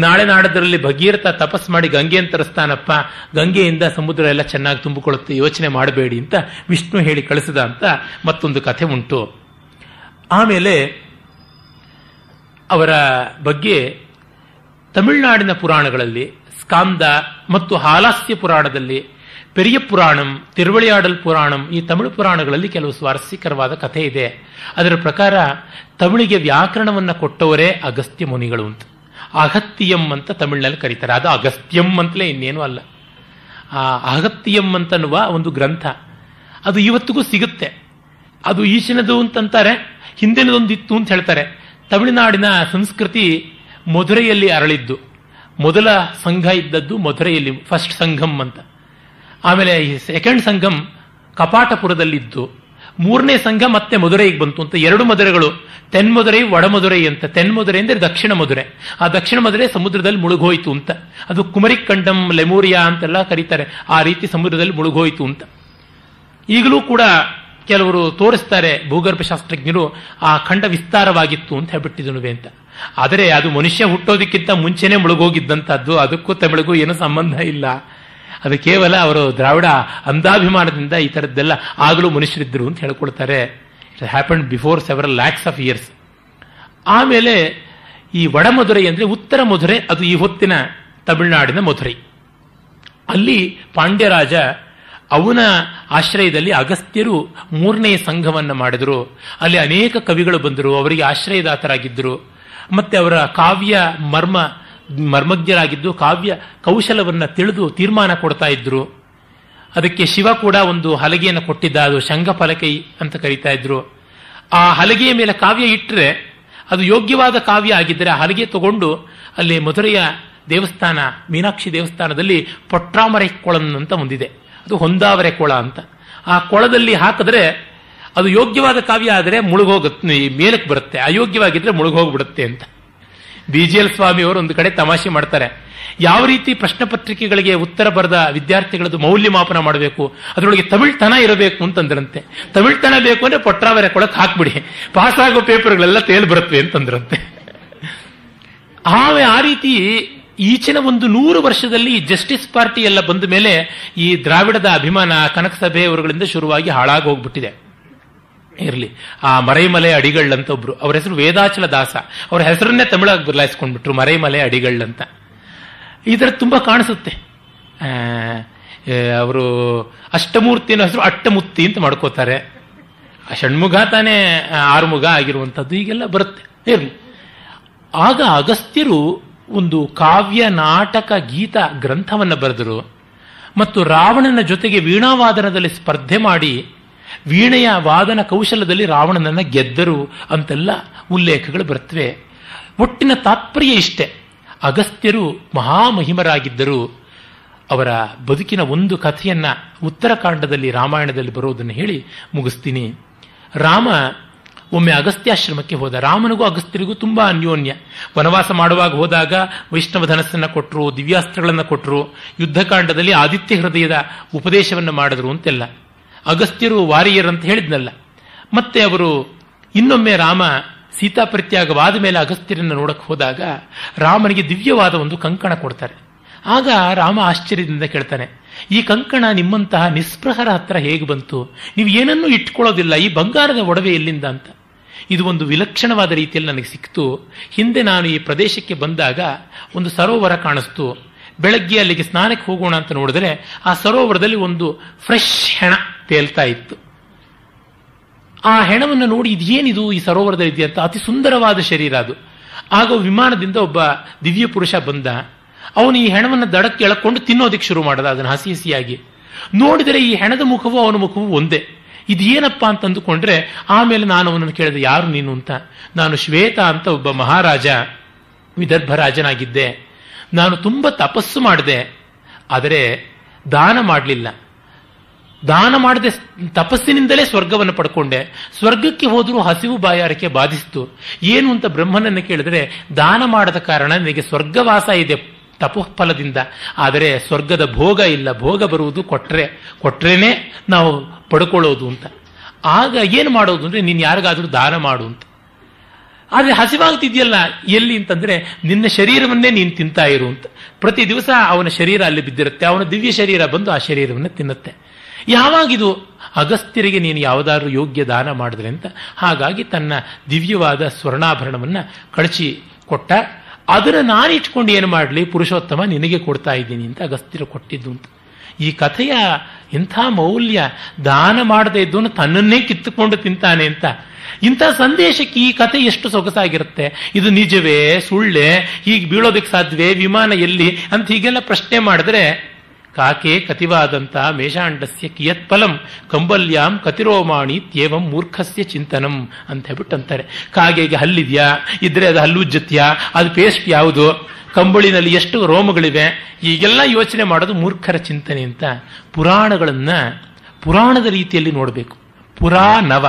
ನಾಳೆ ನಾಡದರಲ್ಲಿ ಭಗೀರಥ ತಪಸ್ ಮಾಡಿ ಗಂಗೆಯನ್ನು ತರಿಸ್ತಾನಪ್ಪ, ಗಂಗೆಯಿಂದ ಸಮುದ್ರ ಎಲ್ಲ ಚೆನ್ನಾಗಿ ತುಂಬಿಕೊಳ್ಳುತ್ತೆ, ಯೋಚನೆ ಮಾಡಬೇಡಿ ಅಂತ ವಿಷ್ಣು ಹೇಳಿ ಕಳಿಸಿದ ಅಂತ ಮತ್ತೊಂದು ಕಥೆ ಉಂಟು. ಆಮೇಲೆ ಅವರ ಬಗ್ಗೆ ತಮಿಳುನಾಡಿನ ಪುರಾಣಗಳಲ್ಲಿ ಸ್ಕಾಂದ ಮತ್ತು ಹಾಲಾಸ್ಯ ಪುರಾಣದಲ್ಲಿ, ಪೆರಿಯ ಪುರಾಣಂ, ತಿರುವಳಿಯಾಡಲ್ ಪುರಾಣಂ, ಈ ತಮಿಳು ಪುರಾಣಗಳಲ್ಲಿ ಕೆಲವು ಸ್ವಾರಸ್ಯಕರವಾದ ಕಥೆ ಇದೆ. ಅದರ ಪ್ರಕಾರ ತಮಿಳಿಗೆ ವ್ಯಾಕರಣವನ್ನು ಕೊಟ್ಟವರೇ ಅಗಸ್ತ್ಯ ಮುನಿಗಳು ಅಂತ. ಅಗತ್ಯಂ ಅಂತ ತಮಿಳಿನಲ್ಲಿ ಕರೀತಾರೆ. ಅದು ಅಗಸ್ತ್ಯಂ ಅಂತಲೇ ಇನ್ನೇನು ಅಲ್ಲ. ಆ ಅಗತ್ಯಂ ಅಂತನ್ನುವ ಒಂದು ಗ್ರಂಥ ಅದು ಇವತ್ತಿಗೂ ಸಿಗುತ್ತೆ. ಅದು ಈಚಿನದು ಅಂತಂತಾರೆ, ಹಿಂದಿನದೊಂದಿತ್ತು ಅಂತ ಹೇಳ್ತಾರೆ. ತಮಿಳುನಾಡಿನ ಸಂಸ್ಕೃತಿ ಮಧುರೆಯಲ್ಲಿ ಅರಳಿದ್ದು. ಮೊದಲ ಸಂಘ ಇದ್ದದ್ದು ಮಧುರೆಯಲ್ಲಿ, ಫಸ್ಟ್ ಸಂಘಂ ಅಂತ. ಆಮೇಲೆ ಸೆಕೆಂಡ್ ಸಂಘಂ ಕಪಾಟಪುರದಲ್ಲಿದ್ದು, ಮೂರನೇ ಸಂಘ ಮತ್ತೆ ಮಧುರೈಗೆ ಬಂತು ಅಂತ. ಎರಡು ಮಧುರೆಗಳು, ತೆನ್ಮಧುರೈ ವಡಮಧುರೈ ಅಂತ. ತೆನ್ಮಧುರೈ ಅಂದರೆ ದಕ್ಷಿಣ ಮಧುರೆ. ಆ ದಕ್ಷಿಣ ಮಧುರೆ ಸಮುದ್ರದಲ್ಲಿ ಮುಳುಗೋಯ್ತು ಅಂತ. ಅದು ಕುಮರಿಕಂಡಂ, ಲೆಮೂರಿಯಾ ಅಂತೆಲ್ಲ ಕರೀತಾರೆ. ಆ ರೀತಿ ಸಮುದ್ರದಲ್ಲಿ ಮುಳುಗೋಯ್ತು ಅಂತ. ಈಗಲೂ ಕೂಡ ಕೆಲವರು ತೋರಿಸ್ತಾರೆ, ಭೂಗರ್ಭಶಾಸ್ತ್ರಜ್ಞರು, ಆ ಖಂಡ ವಿಸ್ತಾರವಾಗಿತ್ತು ಅಂತ ಹೇಳ್ಬಿಟ್ಟಿದನುವೆ ಅಂತ. ಆದರೆ ಅದು ಮನುಷ್ಯ ಹುಟ್ಟೋದಕ್ಕಿಂತ ಮುಂಚೆನೆ ಮುಳುಗೋಗಿದ್ದಂಥದ್ದು. ಅದಕ್ಕೂ ತಮಿಳಿಗೂ ಏನೂ ಸಂಬಂಧ ಇಲ್ಲ. ಅದು ಕೇವಲ ಅವರು ದ್ರಾವಿಡ ಅಂಧಾಭಿಮಾನದಿಂದ ಈ ಥರದ್ದೆಲ್ಲ ಆಗಲೂ ಮನುಷ್ಯರಿದ್ದರು ಅಂತ ಹೇಳ್ಕೊಳ್ತಾರೆ. It happened before several lakhs of years. ಆಮೇಲೆ ಈ ವಡಮಧುರೈ ಅಂದರೆ ಉತ್ತರ ಮಧುರೆ, ಅದು ಈ ಹೊತ್ತಿನ ತಮಿಳುನಾಡಿನ ಮಧುರೈ. ಅಲ್ಲಿ ಪಾಂಡ್ಯರಾಜ ಅವನ ಆಶ್ರಯದಲ್ಲಿ ಅಗಸ್ತ್ಯರು 3ನೇ ಸಂಘವನ್ನು ಮಾಡಿದರು. ಅಲ್ಲಿ ಅನೇಕ ಕವಿಗಳು ಬಂದರು, ಅವರಿಗೆ ಆಶ್ರಯದಾತರಾಗಿದ್ದರು. ಮತ್ತೆ ಅವರ ಕಾವ್ಯ ಮರ್ಮಜ್ಞರಾಗಿದ್ದು ಕಾವ್ಯ ಕೌಶಲವನ್ನು ತಿಳಿದು ತೀರ್ಮಾನ ಕೊಡ್ತಾ ಇದ್ರು. ಅದಕ್ಕೆ ಶಿವ ಕೂಡ ಒಂದು ಹಲಗೆಯನ್ನು ಕೊಟ್ಟಿದ್ದ, ಅದು ಶಂಖಫಲಕೈ ಅಂತ ಕರೀತಾ ಇದ್ರು. ಆ ಹಲಗೆಯ ಮೇಲೆ ಕಾವ್ಯ ಇಟ್ಟರೆ ಅದು ಯೋಗ್ಯವಾದ ಕಾವ್ಯ ಆಗಿದ್ದರೆ ಆ ಹಲಗೆ ತಗೊಂಡು ಅಲ್ಲಿ ಮಧುರೆಯ ದೇವಸ್ಥಾನ ಮೀನಾಕ್ಷಿ ದೇವಸ್ಥಾನದಲ್ಲಿ ಪೊಟ್ರಾಮರೆ ಕೊಳನ್ ಅಂತ ಒಂದಿದೆ, ಅದು ಹೊಂದಾವರೆ ಕೊಳ ಅಂತ. ಆ ಕೊಳದಲ್ಲಿ ಹಾಕಿದ್ರೆ ಅದು ಯೋಗ್ಯವಾದ ಕಾವ್ಯ ಆದರೆ ಮುಳುಗೋಗುತ್ತೆ, ಮೇಲಕ್ಕೆ ಬರುತ್ತೆ, ಅಯೋಗ್ಯವಾಗಿದ್ರೆ ಮುಳುಗೋಗ್ಬಿಡುತ್ತೆ ಅಂತ. BGL ಸ್ವಾಮಿ ಅವರು ಒಂದು ಕಡೆ ತಮಾಷೆ ಮಾಡ್ತಾರೆ, ಯಾವ ರೀತಿ ಪ್ರಶ್ನೆ ಪತ್ರಿಕೆಗಳಿಗೆ ಉತ್ತರ ಬರೆದ ವಿದ್ಯಾರ್ಥಿಗಳದ್ದು ಮೌಲ್ಯಮಾಪನ ಮಾಡಬೇಕು, ಅದರೊಳಗೆ ತಮಿಳ್ತನ ಇರಬೇಕು ಅಂತಂದ್ರಂತೆ. ತಮಿಳ್ತನ ಬೇಕು ಅಂದ್ರೆ ಪೊಟ್ರಾವರೆ ಕೊಳಕ್ಕೆ ಹಾಕ್ಬಿಡಿ, ಪಾಸ್ ಆಗೋ ಪೇಪರ್ಗಳೆಲ್ಲ ತೇಲ್ ಬರುತ್ತವೆ ಅಂತಂದ್ರಂತೆ. ಆ ರೀತಿ ಈಚಿನ ಒಂದು 100 ವರ್ಷದಲ್ಲಿ ಜಸ್ಟಿಸ್ ಪಾರ್ಟಿ ಎಲ್ಲ ಬಂದ ಮೇಲೆ ಈ ದ್ರಾವಿಡದ ಅಭಿಮಾನ ಕನಕಸಭೆ ಅವರುಗಳಿಂದ ಶುರುವಾಗಿ ಹಾಳಾಗಿ ಹೋಗ್ಬಿಟ್ಟಿದೆ. ಇರಲಿ, ಆ ಮರೈಮಲೆ ಅಡಿಗಳ್ ಅಂತ ಒಬ್ರು, ಅವರ ಹೆಸರು ವೇದಾಚಲ ದಾಸ, ಅವರ ಹೆಸರನ್ನೇ ತಮಿಳಾಗಿ ಬದಲಾಯಿಸ್ಕೊಂಡ್ಬಿಟ್ರು, ಮರೈಮಲೆ ಅಡಿಗಳ್ ಅಂತ. ಇದರ ತುಂಬಾ ಕಾಣಿಸುತ್ತೆ. ಅವರು ಅಷ್ಟಮೂರ್ತಿನ ಹೆಸರು ಅಟ್ಟಮುತ್ತಿ ಅಂತ ಮಾಡ್ಕೋತಾರೆ. ಷಣ್ಮುಖ ತಾನೇ 6 ಮುಖ ಆಗಿರುವಂಥದ್ದು, ಹೀಗೆಲ್ಲ ಬರುತ್ತೆ. ಇರಲಿ, ಆಗ ಅಗಸ್ತ್ಯರು ಒಂದು ಕಾವ್ಯ ನಾಟಕ ಗೀತ ಗ್ರಂಥವನ್ನು ಬರೆದರು ಮತ್ತು ರಾವಣನ ಜೊತೆಗೆ ವೀಣಾವಾದನದಲ್ಲಿ ಸ್ಪರ್ಧೆ ಮಾಡಿ ವೀಣೆಯ ವಾದನ ಕೌಶಲದಲ್ಲಿ ರಾವಣನನ್ನು ಗೆದ್ದರು ಅಂತೆಲ್ಲ ಉಲ್ಲೇಖಗಳು ಬರುತ್ತವೆ. ಒಟ್ಟಿನ ತಾತ್ಪರ್ಯ ಇಷ್ಟೇ, ಅಗಸ್ತ್ಯರು ಮಹಾಮಹಿಮರಾಗಿದ್ದರು. ಅವರ ಬದುಕಿನ ಒಂದು ಕಥೆಯನ್ನ ಉತ್ತರಕಾಂಡದಲ್ಲಿ ರಾಮಾಯಣದಲ್ಲಿ ಬರೋದನ್ನು ಹೇಳಿ ಮುಗಿಸ್ತೀನಿ. ರಾಮ ಒಮ್ಮೆ ಅಗಸ್ತ್ಯಾಶ್ರಮಕ್ಕೆ ಹೋದ. ರಾಮನಿಗೂ ಅಗಸ್ತ್ಯರಿಗೂ ತುಂಬಾ ಅನ್ಯೋನ್ಯ. ವನವಾಸ ಮಾಡುವಾಗ ಹೋದಾಗ ವೈಷ್ಣವ ಧನಸ್ಸನ್ನು ಕೊಟ್ಟರು, ದಿವ್ಯಾಸ್ತ್ರಗಳನ್ನು ಕೊಟ್ಟರು, ಯುದ್ಧಕಾಂಡದಲ್ಲಿ ಆದಿತ್ಯ ಹೃದಯದ ಉಪದೇಶವನ್ನು ಮಾಡಿದ್ರು ಅಂತೆಲ್ಲ. ಅಗಸ್ತ್ಯರು ವಾರಿಯರ್ ಅಂತ ಹೇಳಿದ್ನಲ್ಲ. ಮತ್ತೆ ಅವರು ಇನ್ನೊಮ್ಮೆ ರಾಮ ಸೀತಾಪರಿತ್ಯಾಗವಾದ ಮೇಲೆ ಅಗಸ್ತ್ಯರನ್ನು ನೋಡಕ್ಕೆ ಹೋದಾಗ ರಾಮನಿಗೆ ದಿವ್ಯವಾದ ಒಂದು ಕಂಕಣ ಕೊಡ್ತಾರೆ. ಆಗ ರಾಮ ಆಶ್ಚರ್ಯದಿಂದ ಕೇಳ್ತಾನೆ, ಈ ಕಂಕಣ ನಿಮ್ಮಂತಹ ನಿಸ್ಪೃಹರ ಹತ್ರ ಹೇಗೆ ಬಂತು? ನೀವು ಏನನ್ನೂ ಇಟ್ಕೊಳ್ಳೋದಿಲ್ಲ, ಈ ಬಂಗಾರದ ಒಡವೆ ಎಲ್ಲಿಂದ ಅಂತ. ಇದು ಒಂದು ವಿಲಕ್ಷಣವಾದ ರೀತಿಯಲ್ಲಿ ನನಗೆ ಸಿಕ್ತು. ಹಿಂದೆ ನಾನು ಈ ಪ್ರದೇಶಕ್ಕೆ ಬಂದಾಗ ಒಂದು ಸರೋವರ ಕಾಣಿಸ್ತು. ಬೆಳಗ್ಗೆ ಅಲ್ಲಿಗೆ ಸ್ನಾನಕ್ಕೆ ಹೋಗೋಣ ಅಂತ ನೋಡಿದ್ರೆ ಆ ಸರೋವರದಲ್ಲಿ ಒಂದು ಫ್ರೆಶ್ ಹೆಣ ತೇಲ್ತಾ ಇತ್ತು. ಆ ಹೆಣವನ್ನು ನೋಡಿ ಇದೇನಿದು ಈ ಸರೋವರದಲ್ಲಿ ಇದೆಯಾ ಅಂತ. ಅತಿ ಸುಂದರವಾದ ಶರೀರ ಅದು. ಆಗ ವಿಮಾನದಿಂದ ಒಬ್ಬ ದಿವ್ಯ ಪುರುಷ ಬಂದ. ಅವನು ಈ ಹೆಣವನ್ನು ದಡಕ್ಕೆ ಎಳಕೊಂಡು ತಿನ್ನೋದಕ್ಕೆ ಶುರು ಮಾಡದ, ಅದನ್ನು ಹಸಿ ಹಸಿಯಾಗಿ. ನೋಡಿದರೆ ಈ ಹೆಣದ ಮುಖವೂ ಅವನ ಮುಖವೂ ಒಂದೇ. ಇದೇನಪ್ಪ ಅಂತ ಅಂದುಕೊಂಡ್ರೆ ಆಮೇಲೆ ನಾನು ಅವನನ್ನು ಕೇಳಿದೆ, ಯಾರು ನೀನು ಅಂತ. ನಾನು ಶ್ವೇತ ಅಂತ ಒಬ್ಬ ಮಹಾರಾಜ, ವಿದರ್ಭ ರಾಜನಾಗಿದ್ದೆ. ನಾನು ತುಂಬ ತಪಸ್ಸು ಮಾಡಿದೆ, ಆದರೆ ದಾನ ಮಾಡಲಿಲ್ಲ. ದಾನ ಮಾಡದೆ ತಪಸ್ಸಿನಿಂದಲೇ ಸ್ವರ್ಗವನ್ನು ಪಡ್ಕೊಂಡೆ. ಸ್ವರ್ಗಕ್ಕೆ ಹೋದರೂ ಹಸಿವು ಬಾಯಾರಿಕೆ ಬಾಧಿಸಿತು. ಏನು ಅಂತ ಬ್ರಹ್ಮನನ್ನು ಕೇಳಿದ್ರೆ, ದಾನ ಮಾಡದ ಕಾರಣ ನಿನಗೆ ಸ್ವರ್ಗವಾಸ ಇದೆ ತಪೋಫಲದಿಂದ, ಆದರೆ ಸ್ವರ್ಗದ ಭೋಗ ಇಲ್ಲ. ಭೋಗ ಬರುವುದು ಕೊಟ್ರೇನೆ ನಾವು ಪಡ್ಕೊಳ್ಳೋದು ಅಂತ. ಆಗ ಏನು ಮಾಡೋದು ಅಂದ್ರೆ, ನೀನು ಯಾರಿಗಾದ್ರೂ ದಾನ ಮಾಡು ಅಂತ. ಆದರೆ ಹಸಿವಾಗ್ತಿದೆಯಲ್ಲ ಎಲ್ಲಿ ಅಂತಂದ್ರೆ, ನಿನ್ನ ಶರೀರವನ್ನೇ ನೀನು ತಿಂತಾ ಇರು ಅಂತ. ಪ್ರತಿ ದಿವಸ ಅವನ ಶರೀರ ಅಲ್ಲಿ ಬಿದ್ದಿರುತ್ತೆ, ಅವನ ದಿವ್ಯ ಶರೀರ ಬಂದು ಆ ಶರೀರವನ್ನು ತಿನ್ನುತ್ತೆ. ಯಾವಾಗಿದು? ಅಗಸ್ತ್ಯರಿಗೆ ನೀನು ಯಾವುದಾದ್ರೂ ಯೋಗ್ಯ ದಾನ ಮಾಡಿದ್ರೆ ಅಂತ. ಹಾಗಾಗಿ ತನ್ನ ದಿವ್ಯವಾದ ಸ್ವರ್ಣಾಭರಣವನ್ನು ಕಳಚಿ ಕೊಟ್ಟ. ಅದನ್ನು ನಾನು ಇಟ್ಕೊಂಡು ಏನು ಮಾಡಲಿ, ಪುರುಷೋತ್ತಮ ನಿನಗೆ ಕೊಡ್ತಾ ಇದ್ದೀನಿ ಅಂತ ಅಗಸ್ತ್ಯರು ಕೊಟ್ಟಿದ್ದು ಅಂತ. ಈ ಕಥೆಯ ಎಂಥ ಮೌಲ್ಯ! ದಾನ ಮಾಡದೇ ಇದ್ದು ತನ್ನನ್ನೇ ಕಿತ್ತುಕೊಂಡು ತಿಂತಾನೆ ಅಂತ. ಇಂಥ ಸಂದೇಶಕ್ಕೆ ಈ ಕಥೆ ಎಷ್ಟು ಸೊಗಸಾಗಿರುತ್ತೆ. ಇದು ನಿಜವೇ ಸುಳ್ಳೇ, ಹೀಗೆ ಬೀಳೋದಕ್ಕೆ ಸಾಧ್ಯವೇ, ವಿಮಾನ ಎಲ್ಲಿ ಅಂತ ಹೀಗೆಲ್ಲ ಪ್ರಶ್ನೆ ಮಾಡಿದ್ರೆ, ಕಾಕೆ ಕತಿವಾದಂತ ಮೇಷಾಂಡಸ್ಯ ಕಿಯತ್ ಫಲಂ ಕಂಬಲ್ಯಾಂ ಕತಿರೋಮಾಣಿ ತ್ಯೇವಂ ಮೂರ್ಖಸ್ಯ ಚಿಂತನಂ ಅಂತ ಹೇಳ್ಬಿಟ್ಟು ಅಂತಾರೆ. ಕಾಗೆಗೆ ಹಲ್ಲಿದ್ಯಾ, ಇದ್ರೆ ಅದು ಹಲ್ಲುಜ್ಜತ್ಯಾ, ಅದು ಪೇಸ್ಟ್ ಯಾವುದು, ಕಂಬಳಿನಲ್ಲಿ ಎಷ್ಟು ರೋಮಗಳಿವೆ, ಈಗೆಲ್ಲ ಯೋಚನೆ ಮಾಡೋದು ಮೂರ್ಖರ ಚಿಂತನೆ ಅಂತ. ಪುರಾಣದ ರೀತಿಯಲ್ಲಿ ನೋಡಬೇಕು. ಪುರಾ ನವ,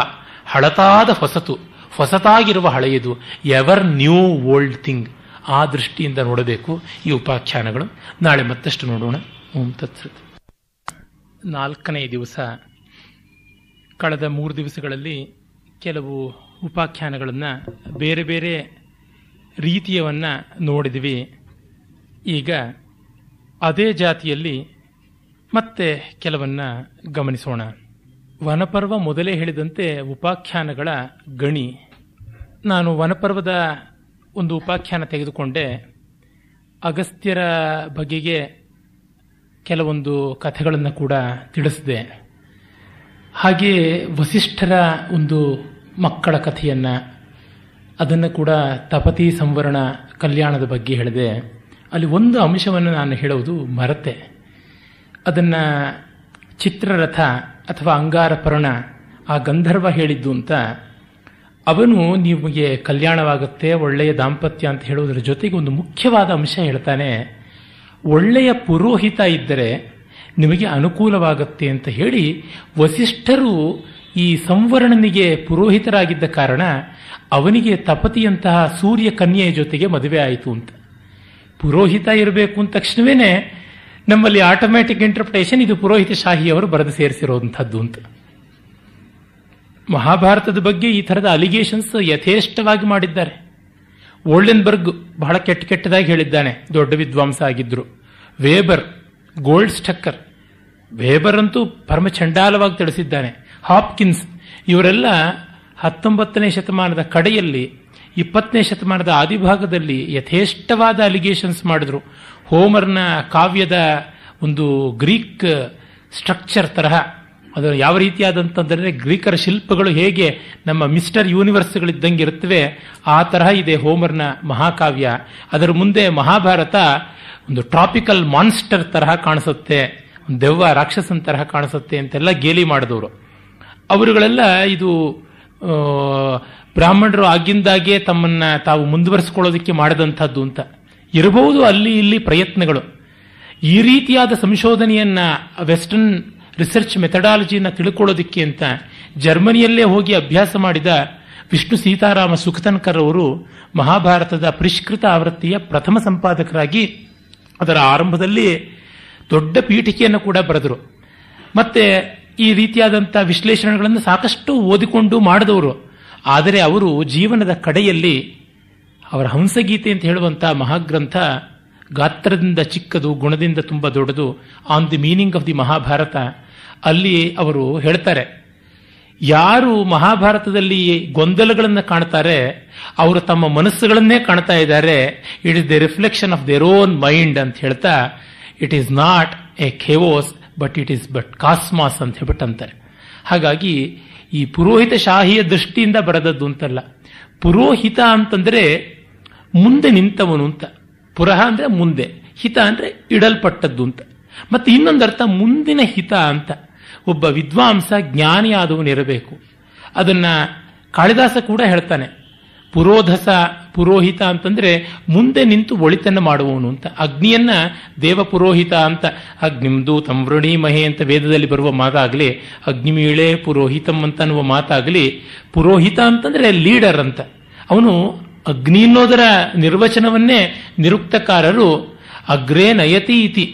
ಹಳತಾದ ಹೊಸತು, ಹೊಸತಾಗಿರುವ ಹಳೆಯದು, ಎವರ್ ನ್ಯೂ ಓಲ್ಡ್ ಥಿಂಗ್. ಆ ದೃಷ್ಟಿಯಿಂದ ನೋಡಬೇಕು ಈ ಉಪಾಖ್ಯಾನಗಳು. ನಾಳೆ ಮತ್ತಷ್ಟು ನೋಡೋಣ. ಓಂ ತತ್ಸತ್. 4ನೇ ದಿವಸ. ಕಳೆದ 3 ದಿವಸಗಳಲ್ಲಿ ಕೆಲವು ಉಪಾಖ್ಯಾನಗಳನ್ನು ಬೇರೆ ಬೇರೆ ರೀತಿಯವನ್ನು ನೋಡಿದ್ವಿ. ಈಗ ಅದೇ ಜಾತಿಯಲ್ಲಿ ಮತ್ತೆ ಕೆಲವನ್ನ ಗಮನಿಸೋಣ. ವನಪರ್ವ ಮೊದಲೇ ಹೇಳಿದಂತೆ ಉಪಾಖ್ಯಾನಗಳ ಗಣಿ. ನಾನು ವನಪರ್ವದ ಒಂದು ಉಪಾಖ್ಯಾನ ತೆಗೆದುಕೊಂಡೆ. ಅಗಸ್ತ್ಯರ ಬಗೆಗೆ ಕೆಲವೊಂದು ಕಥೆಗಳನ್ನು ಕೂಡ ತಿಳಿಸಿದೆ. ಹಾಗೆಯೇ ವಸಿಷ್ಠರ ಒಂದು ಮಕ್ಕಳ ಕಥೆಯನ್ನು, ಅದನ್ನು ಕೂಡ ತಪತಿ ಸಂವರಣ ಕಲ್ಯಾಣದ ಬಗ್ಗೆ ಹೇಳಿದೆ. ಅಲ್ಲಿ ಒಂದು ಅಂಶವನ್ನು ನಾನು ಹೇಳೋದು ಮರೆತೆ. ಅದನ್ನು ಚಿತ್ರರಥ ಅಥವಾ ಅಂಗಾರಪರ್ಣ ಆ ಗಂಧರ್ವ ಹೇಳಿದ್ದು ಅಂತ. ಅವನು ನಿಮಗೆ ಕಲ್ಯಾಣವಾಗುತ್ತೆ, ಒಳ್ಳೆಯ ದಾಂಪತ್ಯ ಅಂತ ಹೇಳೋದ್ರ ಜೊತೆಗೆ ಒಂದು ಮುಖ್ಯವಾದ ಅಂಶ ಹೇಳ್ತಾನೆ, ಒಳ್ಳೆಯ ಪುರೋಹಿತ ಇದ್ದರೆ ನಿಮಗೆ ಅನುಕೂಲವಾಗುತ್ತೆ ಅಂತ ಹೇಳಿ, ವಸಿಷ್ಠರು ಈ ಸಂವರ್ಣನಿಗೆ ಪುರೋಹಿತರಾಗಿದ್ದ ಕಾರಣ ಅವನಿಗೆ ತಪತಿಯಂತಹ ಸೂರ್ಯ ಕನ್ಯೆಯ ಜೊತೆಗೆ ಮದುವೆ ಆಯಿತು ಅಂತ. ಪುರೋಹಿತ ಇರಬೇಕು ಅಂದ ತಕ್ಷಣವೇ ನಮ್ಮಲ್ಲಿ ಆಟೋಮ್ಯಾಟಿಕ್ ಇಂಟರ್ಪ್ರಿಟೇಷನ್ ಇದು ಪುರೋಹಿತ ಶಾಹಿಯವರು ಬರೆದು ಸೇರಿಸಿರುವಂಥದ್ದು ಅಂತ. ಮಹಾಭಾರತದ ಬಗ್ಗೆ ಈ ಥರದ ಅಲಿಗೇಷನ್ಸ್ ಯಥೇಷ್ಟವಾಗಿ ಮಾಡಿದ್ದಾರೆ. ಓಲ್ಡೆನ್ಬರ್ಗ್ ಬಹಳ ಕೆಟ್ಟದಾಗಿ ಹೇಳಿದ್ದಾನೆ, ದೊಡ್ಡ ವಿದ್ವಾಂಸ ಆಗಿದ್ರು. ವೇಬರ್, ಗೋಲ್ಡ್ ಸ್ಟಕ್ಕರ್, ವೇಬರ್ ಅಂತೂ ಪರಮ ಚಂಡಾಲವಾಗಿ ತಿಳಿಸಿದ್ದಾನೆ. ಹಾಪ್ಕಿನ್ಸ್, ಇವರೆಲ್ಲ 19ನೇ ಶತಮಾನದ ಕಡೆಯಲ್ಲಿ 20ನೇ ಶತಮಾನದ ಆದಿಭಾಗದಲ್ಲಿ ಯಥೇಷ್ಟವಾದ ಅಲಿಗೇಷನ್ಸ್ ಮಾಡಿದ್ರು. ಹೋಮರ್ನ ಕಾವ್ಯದ ಒಂದು ಗ್ರೀಕ್ ಸ್ಟ್ರಕ್ಚರ್ ತರಹ ಅದು ಯಾವ ರೀತಿಯಾದಂತಂದ್ರೆ, ಗ್ರೀಕರ ಶಿಲ್ಪಗಳು ಹೇಗೆ ನಮ್ಮ ಮಿಸ್ಟರ್ ಯೂನಿವರ್ಸ್ಗಳಿದ್ದಂಗೆ ಇರುತ್ತವೆ ಆ ತರಹ ಇದೆ ಹೋಮರ್ನ ಮಹಾಕಾವ್ಯ. ಅದರ ಮುಂದೆ ಮಹಾಭಾರತ ಒಂದು ಟ್ರಾಪಿಕಲ್ ಮಾನ್ಸ್ಟರ್ ತರಹ ಕಾಣಿಸುತ್ತೆ, ಒಂದು ದೆವ್ವ ರಾಕ್ಷಸನ್ ತರಹ ಕಾಣಿಸುತ್ತೆ ಅಂತೆಲ್ಲ ಗೇಲಿ ಮಾಡಿದವರು. ಅವರುಗಳೆಲ್ಲ ಇದು ಬ್ರಾಹ್ಮಣರು ಆಗಿಂದಾಗೆ ತಮ್ಮನ್ನ ತಾವು ಮುಂದುವರಿಸಿಕೊಳ್ಳೋದಕ್ಕೆ ಮಾಡಿದಂಥದ್ದು ಅಂತ ಇರಬಹುದು. ಅಲ್ಲಿ ಇಲ್ಲಿ ಪ್ರಯತ್ನಗಳು. ಈ ರೀತಿಯಾದ ಸಂಶೋಧನೆಯನ್ನ, ವೆಸ್ಟರ್ನ್ ರಿಸರ್ಚ್ ಮೆಥಡಾಲಜಿಯನ್ನು ತಿಳ್ಕೊಳ್ಳೋದಕ್ಕೆ ಅಂತ ಜರ್ಮನಿಯಲ್ಲೇ ಹೋಗಿ ಅಭ್ಯಾಸ ಮಾಡಿದ ವಿಷ್ಣು ಸೀತಾರಾಮ ಸುಖತನ್ಕರ್ ಅವರು ಮಹಾಭಾರತದ ಪರಿಷ್ಕೃತ ಆವೃತ್ತಿಯ ಪ್ರಥಮ ಸಂಪಾದಕರಾಗಿ ಅದರ ಆರಂಭದಲ್ಲಿ ದೊಡ್ಡ ಪೀಠಿಕೆಯನ್ನು ಕೂಡ ಬರೆದರು. ಮತ್ತೆ ಈ ರೀತಿಯಾದಂಥ ವಿಶ್ಲೇಷಣೆಗಳನ್ನು ಸಾಕಷ್ಟು ಓದಿಕೊಂಡು ಮಾಡಿದವರು. ಆದರೆ ಅವರು ಜೀವನದ ಕಡೆಯಲ್ಲಿ ಅವರ ಹಂಸಗೀತೆ ಅಂತ ಹೇಳುವಂಥ ಮಹಾಗ್ರಂಥ, ಗಾತ್ರದಿಂದ ಚಿಕ್ಕದು, ಗುಣದಿಂದ ತುಂಬ ದೊಡ್ಡದು, on the meaning of the Mahabharata, ಅಲ್ಲಿ ಅವರು ಹೇಳ್ತಾರೆ, ಯಾರು ಮಹಾಭಾರತದಲ್ಲಿ ಗೊಂದಲಗಳನ್ನು ಕಾಣ್ತಾರೆ ಅವರು ತಮ್ಮ ಮನಸ್ಸುಗಳನ್ನೇ ಕಾಣ್ತಾ ಇದ್ದಾರೆ. It is the reflection of their own mind ಅಂತ ಹೇಳ್ತಾ, it is not a chaos but it is but cosmos ಅಂತ ಹೇಳ್ಬಿಟ್ಟಂತಾರೆ. ಹಾಗಾಗಿ ಈ ಪುರೋಹಿತ ಶಾಹಿಯ ದೃಷ್ಟಿಯಿಂದ ಬರೆದದ್ದು ಅಂತಲ್ಲ. ಪುರೋಹಿತ ಅಂತಂದ್ರೆ ಮುಂದೆ ನಿಂತವನು ಅಂತ. ಪುರಹ ಅಂದ್ರೆ ಮುಂದೆ, ಹಿತ ಅಂದ್ರೆ ಇಡಲ್ಪಟ್ಟದ್ದು ಅಂತ. ಮತ್ತೆ ಇನ್ನೊಂದರ್ಥ ಮುಂದಿನ ಹಿತ ಅಂತ. ಒಬ್ಬ ವಿದ್ವಾಂಸ ಜ್ಞಾನಿಯಾದವನಿರಬೇಕು. ಅದನ್ನ ಕಾಳಿದಾಸ ಕೂಡ ಹೇಳ್ತಾನೆ. ಪುರೋಧಸ, ಪುರೋಹಿತ ಅಂತಂದ್ರೆ ಮುಂದೆ ನಿಂತು ಒಳಿತನ್ನು ಮಾಡುವವನು ಅಂತ. ಅಗ್ನಿಯನ್ನ ದೇವ ಪುರೋಹಿತ ಅಂತ, ಅಗ್ನಿಮ್ದು ತಂವೃಣಿ ಮಹೆ ಅಂತ ವೇದದಲ್ಲಿ ಬರುವ ಮಾತಾಗಲಿ, ಅಗ್ನಿಮೀಳೆ ಪುರೋಹಿತಂ ಅಂತ ಅನ್ನುವ ಮಾತಾಗಲಿ, ಪುರೋಹಿತ ಅಂತಂದ್ರೆ ಲೀಡರ್ ಅಂತ. ಅವನು ಅಗ್ನಿ ಅನ್ನೋದರ ನಿರ್ವಚನವನ್ನೇ ನಿರುಕ್ತಕಾರರು ಅಗ್ರೇ ನಯತಿ ಇತಿ,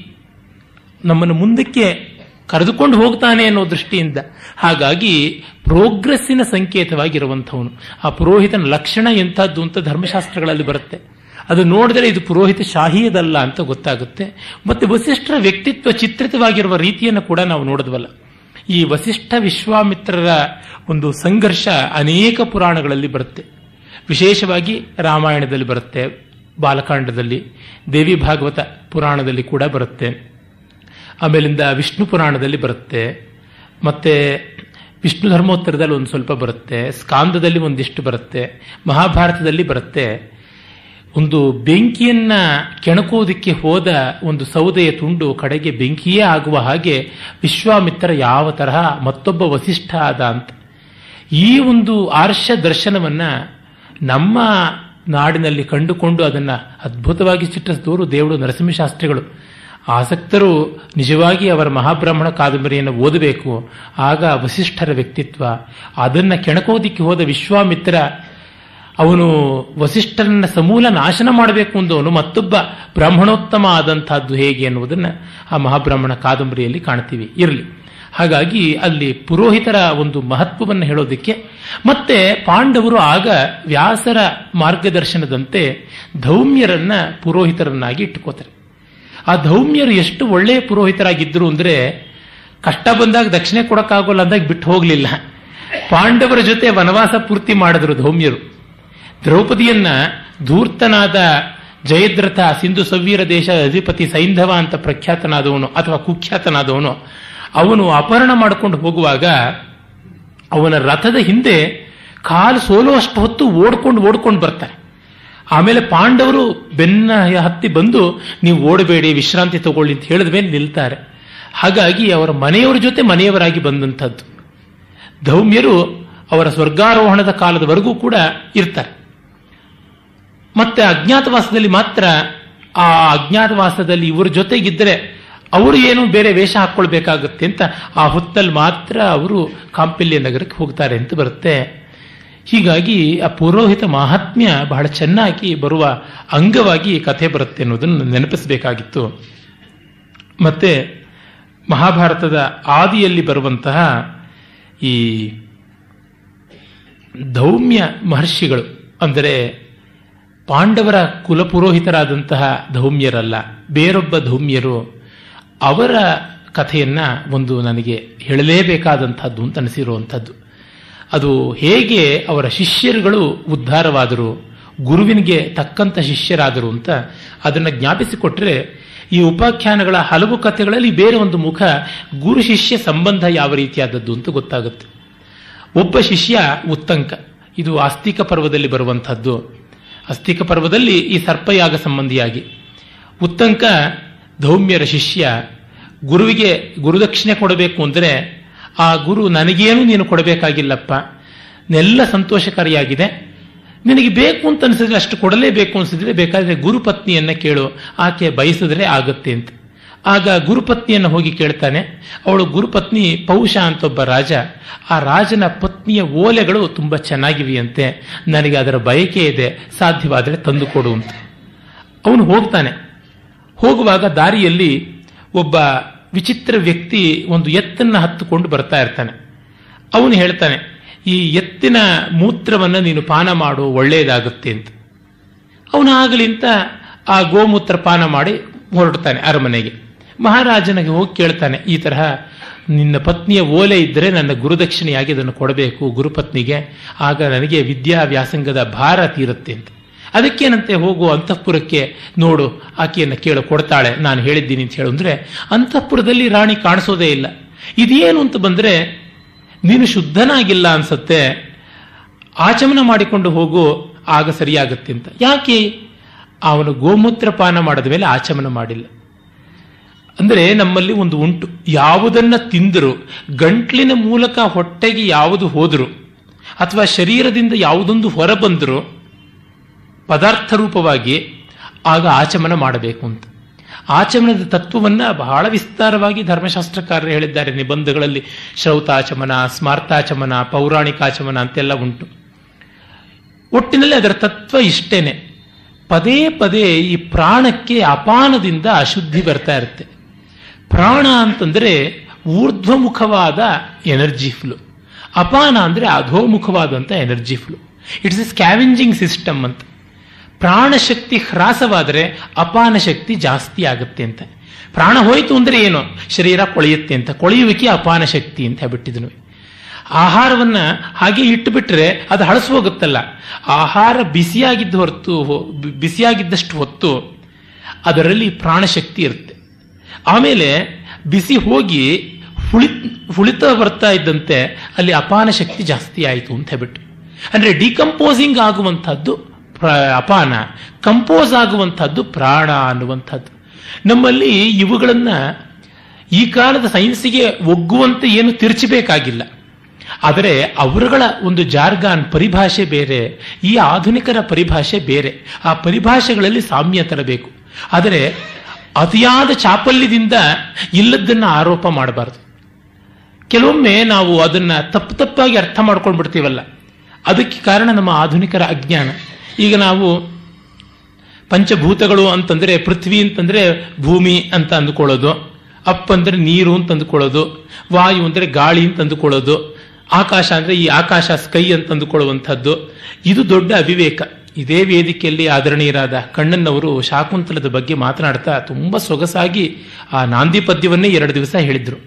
ನಮ್ಮನ್ನು ಮುಂದಕ್ಕೆ ಕರೆದುಕೊಂಡು ಹೋಗ್ತಾನೆ ಅನ್ನೋ ದೃಷ್ಟಿಯಿಂದ. ಹಾಗಾಗಿ ಪ್ರೋಗ್ರೆಸ್ಸಿನ ಸಂಕೇತವಾಗಿರುವಂಥವನು. ಆ ಪುರೋಹಿತನ ಲಕ್ಷಣ ಎಂಥದ್ದು ಅಂತ ಧರ್ಮಶಾಸ್ತ್ರಗಳಲ್ಲಿ ಬರುತ್ತೆ. ಅದು ನೋಡಿದರೆ ಇದು ಪುರೋಹಿತ ಶಾಹಿಯದಲ್ಲ ಅಂತ ಗೊತ್ತಾಗುತ್ತೆ. ಮತ್ತೆ ವಸಿಷ್ಠರ ವ್ಯಕ್ತಿತ್ವ ಚಿತ್ರಿತವಾಗಿರುವ ರೀತಿಯನ್ನು ಕೂಡ ನಾವು ನೋಡಿದ್ವಲ್ಲ. ಈ ವಸಿಷ್ಠ ವಿಶ್ವಾಮಿತ್ರರ ಒಂದು ಸಂಘರ್ಷ ಅನೇಕ ಪುರಾಣಗಳಲ್ಲಿ ಬರುತ್ತೆ. ವಿಶೇಷವಾಗಿ ರಾಮಾಯಣದಲ್ಲಿ ಬರುತ್ತೆ, ಬಾಲಕಾಂಡದಲ್ಲಿ, ದೇವಿ ಭಾಗವತ ಪುರಾಣದಲ್ಲಿ ಕೂಡ ಬರುತ್ತೆ, ಆಮೇಲಿಂದ ವಿಷ್ಣು ಪುರಾಣದಲ್ಲಿ ಬರುತ್ತೆ, ಮತ್ತೆ ವಿಷ್ಣು ಧರ್ಮೋತ್ತರದಲ್ಲಿ ಒಂದು ಸ್ವಲ್ಪ ಬರುತ್ತೆ, ಸ್ಕಾಂದದಲ್ಲಿ ಒಂದಿಷ್ಟು ಬರುತ್ತೆ, ಮಹಾಭಾರತದಲ್ಲಿ ಬರುತ್ತೆ. ಒಂದು ಬೆಂಕಿಯನ್ನ ಕೆಣಕೋದಕ್ಕೆ ಹೋದ ಒಂದು ಸೌದೆಯ ತುಂಡು ಕಡೆಗೆ ಬೆಂಕಿಯೇ ಆಗುವ ಹಾಗೆ ವಿಶ್ವಾಮಿತ್ರ ಯಾವ ತರಹ ಮತ್ತೊಬ್ಬ ವಸಿಷ್ಠ ಆದ ಅಂತ. ಈ ಒಂದು ಆರ್ಷ ದರ್ಶನವನ್ನ ನಮ್ಮ ನಾಡಿನಲ್ಲಿ ಕಂಡುಕೊಂಡು ಅದನ್ನ ಅದ್ಭುತವಾಗಿ ಚಿತ್ರಿಸಿದವರು ದೇವರು ನರಸಿಂಹಶಾಸ್ತ್ರಿಗಳು. ಆಸಕ್ತರು ನಿಜವಾಗಿ ಅವರ ಮಹಾಬ್ರಾಹ್ಮಣ ಕಾದಂಬರಿಯನ್ನು ಓದಬೇಕು. ಆಗ ವಸಿಷ್ಠರ ವ್ಯಕ್ತಿತ್ವ, ಅದನ್ನ ಕೆಣಕೋದಿಕ್ಕೆ ಹೋದ ವಿಶ್ವಾಮಿತ್ರ, ಅವನು ವಸಿಷ್ಠರನ್ನ ಸಮೂಲ ನಾಶನ ಮಾಡಬೇಕು ಅಂದವನು ಮತ್ತೊಬ್ಬ ಬ್ರಾಹ್ಮಣೋತ್ತಮ ಆದಂತಹದ್ದು ಹೇಗೆ ಅನ್ನುವುದನ್ನು ಆ ಮಹಾಬ್ರಾಹ್ಮಣ ಕಾದಂಬರಿಯಲ್ಲಿ ಕಾಣ್ತೀವಿ. ಇರಲಿ, ಹಾಗಾಗಿ ಅಲ್ಲಿ ಪುರೋಹಿತರ ಒಂದು ಮಹತ್ವವನ್ನು ಹೇಳೋದಕ್ಕೆ, ಮತ್ತೆ ಪಾಂಡವರು ಆಗ ವ್ಯಾಸರ ಮಾರ್ಗದರ್ಶನದಂತೆ ಧೌಮ್ಯರನ್ನ ಪುರೋಹಿತರನ್ನಾಗಿ ಇಟ್ಟುಕೋತಾರೆ. ಆ ಧೌಮ್ಯರು ಎಷ್ಟು ಒಳ್ಳೆಯ ಪುರೋಹಿತರಾಗಿದ್ದರು ಅಂದರೆ ಕಷ್ಟ ಬಂದಾಗ ದಕ್ಷಿಣೆ ಕೊಡಕ್ಕಾಗೋಲ್ಲ ಅಂದಾಗ ಬಿಟ್ಟು ಹೋಗಲಿಲ್ಲ. ಪಾಂಡವರ ಜೊತೆ ವನವಾಸ ಪೂರ್ತಿ ಮಾಡಿದ್ರು ಧೌಮ್ಯರು. ದ್ರೌಪದಿಯನ್ನ ಧೂರ್ತನಾದ ಜಯದ್ರಥ ಸಿಂಧು ಸವ್ವೀರ ದೇಶ ಅಧಿಪತಿ ಸೈಂಧವ ಅಂತ ಪ್ರಖ್ಯಾತನಾದವನು ಅಥವಾ ಕುಖ್ಯಾತನಾದವನು ಅವನು ಅಪಹರಣ ಮಾಡಿಕೊಂಡು ಹೋಗುವಾಗ ಅವನ ರಥದ ಹಿಂದೆ ಕಾಲು ಸೋಲುವಷ್ಟು ಹೊತ್ತು ಓಡ್ಕೊಂಡು ಬರ್ತಾರೆ. ಆಮೇಲೆ ಪಾಂಡವರು ಬೆನ್ನ ಹತ್ತಿ ಬಂದು ನೀವು ಓಡಬೇಡಿ, ವಿಶ್ರಾಂತಿ ತಗೊಳ್ಳಿ ಅಂತ ಹೇಳಿದ ಮೇಲೆ ನಿಲ್ತಾರೆ. ಹಾಗಾಗಿ ಅವರ ಮನೆಯವರ ಜೊತೆ ಮನೆಯವರಾಗಿ ಬಂದಂಥದ್ದು. ಧೌಮ್ಯರು ಅವರ ಸ್ವರ್ಗಾರೋಹಣದ ಕಾಲದವರೆಗೂ ಕೂಡ ಇರ್ತಾರೆ. ಮತ್ತೆ ಅಜ್ಞಾತವಾಸದಲ್ಲಿ ಮಾತ್ರ ಆ ಅಜ್ಞಾತವಾಸದಲ್ಲಿ ಇವರ ಜೊತೆಗಿದ್ದರೆ ಅವರು ಏನು ಬೇರೆ ವೇಷ ಹಾಕ್ಕೊಳ್ಬೇಕಾಗತ್ತೆ ಅಂತ ಆ ಹೊತ್ತಲ್ಲಿ ಮಾತ್ರ ಅವರು ಕಾಂಪಿಲ್ಯ ನಗರಕ್ಕೆ ಹೋಗ್ತಾರೆ ಅಂತ ಬರುತ್ತೆ. ಹೀಗಾಗಿ ಆ ಪುರೋಹಿತ ಮಹಾತ್ಮ್ಯ ಬಹಳ ಚೆನ್ನಾಗಿ ಬರುವ ಅಂಗವಾಗಿ ಕಥೆ ಬರುತ್ತೆ ಅನ್ನೋದನ್ನು ನೆನಪಿಸಬೇಕಾಗಿತ್ತು. ಮತ್ತೆ ಮಹಾಭಾರತದ ಆದಿಯಲ್ಲಿ ಬರುವಂತಹ ಈ ಧೌಮ್ಯ ಮಹರ್ಷಿಗಳು ಅಂದರೆ ಪಾಂಡವರ ಕುಲಪುರೋಹಿತರಾದಂತಹ ಧೌಮ್ಯರಲ್ಲ, ಬೇರೊಬ್ಬ ಧೌಮ್ಯರು, ಅವರ ಕಥೆಯನ್ನ ಒಂದು ನನಗೆ ಹೇಳಲೇಬೇಕಾದಂಥದ್ದು ಅಂತ ಅನಿಸಿರುವಂಥದ್ದು. ಅದು ಹೇಗೆ ಅವರ ಶಿಷ್ಯರುಗಳು ಉದ್ಧಾರವಾದರು, ಗುರುವಿನಿಗೆ ತಕ್ಕಂಥ ಶಿಷ್ಯರಾದರು ಅಂತ ಅದನ್ನು ಜ್ಞಾಪಿಸಿಕೊಟ್ರೆ ಈ ಉಪಾಖ್ಯಾನಗಳ ಹಲವು ಕಥೆಗಳಲ್ಲಿ ಬೇರೆ ಒಂದು ಮುಖ ಗುರು ಶಿಷ್ಯ ಸಂಬಂಧ ಯಾವ ರೀತಿಯಾದದ್ದು ಅಂತ ಗೊತ್ತಾಗುತ್ತೆ. ಒಬ್ಬ ಶಿಷ್ಯ ಉತ್ತಂಕ, ಇದು ಆಸ್ತಿಕ ಪರ್ವದಲ್ಲಿ ಬರುವಂಥದ್ದು. ಆಸ್ತಿಕ ಪರ್ವದಲ್ಲಿ ಈ ಸರ್ಪಯಾಗ ಸಂಬಂಧಿಯಾಗಿ ಉತ್ತಂಕ ಧೌಮ್ಯರ ಶಿಷ್ಯ ಗುರುವಿಗೆ ಗುರುದಕ್ಷಿಣೆ ಕೊಡಬೇಕು ಅಂದರೆ ಆ ಗುರು ನನಗೇನು ನೀನು ಕೊಡಬೇಕಾಗಿಲ್ಲಪ್ಪ, ನೆಲ್ಲ ಸಂತೋಷಕಾರಿಯಾಗಿದೆ, ನಿನಗೆ ಬೇಕು ಅಂತ ಅನಿಸಿದ್ರೆ ಅಷ್ಟು ಕೊಡಲೇಬೇಕು ಅನಿಸಿದ್ರೆ ಬೇಕಾದರೆ ಗುರುಪತ್ನಿಯನ್ನ ಕೇಳು, ಆಕೆ ಬಯಸಿದ್ರೆ ಆಗುತ್ತೆ ಅಂತ. ಆಗ ಗುರುಪತ್ನಿಯನ್ನು ಹೋಗಿ ಕೇಳ್ತಾನೆ. ಅವಳು ಗುರುಪತ್ನಿ ಪೌಷ ಅಂತ ಒಬ್ಬ ರಾಜ. ಆ ರಾಜನ ಪತ್ನಿಯ ಓಲೆಗಳು ತುಂಬ ಚೆನ್ನಾಗಿವೆಯಂತೆ, ನನಗೆ ಅದರ ಬಯಕೆ ಇದೆ, ಸಾಧ್ಯವಾದರೆ ತಂದು ಕೊಡು ಅಂತ. ಅವನು ಹೋಗ್ತಾನೆ. ಹೋಗುವಾಗ ದಾರಿಯಲ್ಲಿ ಒಬ್ಬ ವಿಚಿತ್ರ ವ್ಯಕ್ತಿ ಒಂದು ಎತ್ತನ್ನು ಹತ್ತುಕೊಂಡು ಬರ್ತಾ ಇರ್ತಾನೆ. ಅವನು ಹೇಳ್ತಾನೆ, ಈ ಎತ್ತಿನ ಮೂತ್ರವನ್ನು ನೀನು ಪಾನ ಮಾಡು, ಒಳ್ಳೆಯದಾಗುತ್ತೆ ಅಂತ. ಅವನು ಆಗಲಿ ಅಂತ ಆ ಗೋಮೂತ್ರ ಪಾನ ಮಾಡಿ ಹೊರಡ್ತಾನೆ ಅರಮನೆಗೆ. ಮಹಾರಾಜನಿಗೆ ಹೋಗಿ ಕೇಳ್ತಾನೆ, ಈ ತರಹ ನಿನ್ನ ಪತ್ನಿಯ ಓಲೆ ಇದ್ದರೆ ನನ್ನ ಗುರುದಕ್ಷಿಣೆಯಾಗಿ ಅದನ್ನು ಕೊಡಬೇಕು ಗುರುಪತ್ನಿಗೆ, ಆಗ ನನಗೆ ವಿದ್ಯಾ ವ್ಯಾಸಂಗದ ಭಾರ ತೀರುತ್ತೆ ಅಂತ. ಅದಕ್ಕೇನಂತೆ, ಹೋಗು ಅಂತಃಪುರಕ್ಕೆ ನೋಡು, ಆಕೆಯನ್ನು ಕೇಳು, ಕೊಡ್ತಾಳೆ, ನಾನು ಹೇಳಿದ್ದೀನಿ ಅಂತ ಹೇಳು. ಅಂದರೆ ಅಂತಃಪುರದಲ್ಲಿ ರಾಣಿ ಕಾಣಿಸೋದೇ ಇಲ್ಲ. ಇದೇನು ಅಂತ ಬಂದರೆ, ನೀನು ಶುದ್ಧನಾಗಿಲ್ಲ ಅನ್ಸತ್ತೆ, ಆಚಮನ ಮಾಡಿಕೊಂಡು ಹೋಗು, ಆಗ ಸರಿಯಾಗತ್ತೆ ಅಂತ. ಯಾಕೆ? ಅವನು ಗೋಮೂತ್ರ ಪಾನ ಮಾಡಿದ ಮೇಲೆ ಆಚಮನ ಮಾಡಿಲ್ಲ. ಅಂದರೆ ನಮ್ಮಲ್ಲಿ ಒಂದು ಉಂಟು, ಯಾವುದನ್ನ ತಿಂದರೂ ಗಂಟ್ಲಿನ ಮೂಲಕ ಹೊಟ್ಟೆಗೆ ಯಾವುದು ಹೋದರೂ ಅಥವಾ ಶರೀರದಿಂದ ಯಾವುದೊಂದು ಹೊರ ಬಂದರೂ ಪದಾರ್ಥ ರೂಪವಾಗಿ ಆಗ ಆಚಮನ ಮಾಡಬೇಕು ಅಂತ. ಆಚಮನದ ತತ್ವವನ್ನು ಬಹಳ ವಿಸ್ತಾರವಾಗಿ ಧರ್ಮಶಾಸ್ತ್ರಕಾರರು ಹೇಳಿದ್ದಾರೆ. ನಿಬಂಧಗಳಲ್ಲಿ ಶ್ರೌತಾಚಮನ, ಸ್ಮಾರ್ತಾಚಮನ, ಪೌರಾಣಿಕಾಚಮನ ಅಂತೆಲ್ಲ ಉಂಟು. ಒಟ್ಟಿನಲ್ಲಿ ಅದರ ತತ್ವ ಇಷ್ಟೇನೆ. ಪದೇ ಪದೇ ಈ ಪ್ರಾಣಕ್ಕೆ ಅಪಾನದಿಂದ ಅಶುದ್ಧಿ ಬರ್ತಾ ಇರುತ್ತೆ. ಪ್ರಾಣ ಅಂತಂದರೆ ಊರ್ಧ್ವಮುಖವಾದ ಎನರ್ಜಿ ಫ್ಲೋ, ಅಪಾನ ಅಂದರೆ ಅಧೋಮುಖವಾದಂಥ energy flow. It's a scavenging system ಅಂತ. ಪ್ರಾಣಶಕ್ತಿ ಹ್ರಾಸವಾದರೆ ಅಪಾನ ಶಕ್ತಿ ಜಾಸ್ತಿ ಆಗುತ್ತೆ ಅಂತ. ಪ್ರಾಣ ಹೋಯಿತು ಅಂದರೆ ಏನು? ಶರೀರ ಕೊಳೆಯುತ್ತೆ ಅಂತ. ಕೊಳೆಯುವಿಕೆ ಅಪಾನ ಶಕ್ತಿ ಅಂತ ಹೇಳ್ಬಿಟ್ಟಿದ್ನು. ಆಹಾರವನ್ನ ಹಾಗೆ ಇಟ್ಟುಬಿಟ್ರೆ ಅದು ಹಳಸು ಹೋಗುತ್ತಲ್ಲ. ಆಹಾರ ಬಿಸಿಯಾಗಿದ್ದಷ್ಟು ಹೊತ್ತು ಅದರಲ್ಲಿ ಪ್ರಾಣಶಕ್ತಿ ಇರುತ್ತೆ. ಆಮೇಲೆ ಬಿಸಿ ಹೋಗಿ ಹುಳಿತ ಬರ್ತಾ ಇದ್ದಂತೆ ಅಲ್ಲಿ ಅಪಾನ ಶಕ್ತಿ ಜಾಸ್ತಿ ಆಯಿತು ಅಂತ ಹೇಳ್ಬಿಟ್ಟು. ಅಂದರೆ ಡಿಕಂಪೋಸಿಂಗ್ ಆಗುವಂಥದ್ದು ಅಪಾನ, ಕಂಪೋಸ್ ಆಗುವಂಥದ್ದು ಪ್ರಾಣ ಅನ್ನುವಂಥದ್ದು. ನಮ್ಮಲ್ಲಿ ಇವುಗಳನ್ನ ಈ ಕಾಲದ ಸೈನ್ಸಿಗೆ ಒಗ್ಗುವಂತೆ ಏನು ತಿರ್ಚಬೇಕಾಗಿಲ್ಲ. ಆದರೆ ಅವರುಗಳ ಒಂದು ಜಾರ್ಗಾನ್ ಪರಿಭಾಷೆ ಬೇರೆ, ಈ ಆಧುನಿಕರ ಪರಿಭಾಷೆ ಬೇರೆ. ಆ ಪರಿಭಾಷೆಗಳಲ್ಲಿ ಸಾಮ್ಯ ತರಬೇಕು. ಆದರೆ ಅತಿಯಾದ ಚಾಪಲ್ಯದಿಂದ ಇಲ್ಲದನ್ನು ಆರೋಪ ಮಾಡಬಾರದು. ಕೆಲವೊಮ್ಮೆ ನಾವು ಅದನ್ನ ತಪ್ಪಾಗಿ ಅರ್ಥ ಮಾಡ್ಕೊಂಡು ಬಿಡ್ತೀವಲ್ಲ, ಅದಕ್ಕೆ ಕಾರಣ ನಮ್ಮ ಆಧುನಿಕರ ಅಜ್ಞಾನ. ಈಗ ನಾವು ಪಂಚಭೂತಗಳು ಅಂತಂದ್ರೆ ಪೃಥ್ವಿ ಅಂತಂದ್ರೆ ಭೂಮಿ ಅಂತ ಅಂದುಕೊಳ್ಳೋದು, ಅಪ್ ಅಂದ್ರೆ ನೀರು ಅಂತ ಅಂದುಕೊಳ್ಳೋದು, ವಾಯು ಅಂದ್ರೆ ಗಾಳಿ ಅಂತ ಅಂದುಕೊಳ್ಳೋದು, ಆಕಾಶ ಅಂದ್ರೆ ಈ ಆಕಾಶ ಸ್ಕೈ ಅಂತ ಅಂದುಕೊಳ್ಳುವಂಥದ್ದು. ಇದು ದೊಡ್ಡ ಅವಿವೇಕ. ಇದೇ ವೇದಿಕೆಯಲ್ಲಿ ಆದರಣೀಯರಾದ ಕಣ್ಣನ್ನವರು ಶಾಕುಂತಲದ ಬಗ್ಗೆ ಮಾತನಾಡ್ತಾ ತುಂಬ ಸೊಗಸಾಗಿ ಆ ನಾಂದಿ ಪದ್ಯವನ್ನೇ 2 ದಿವಸ ಹೇಳಿದ್ರು.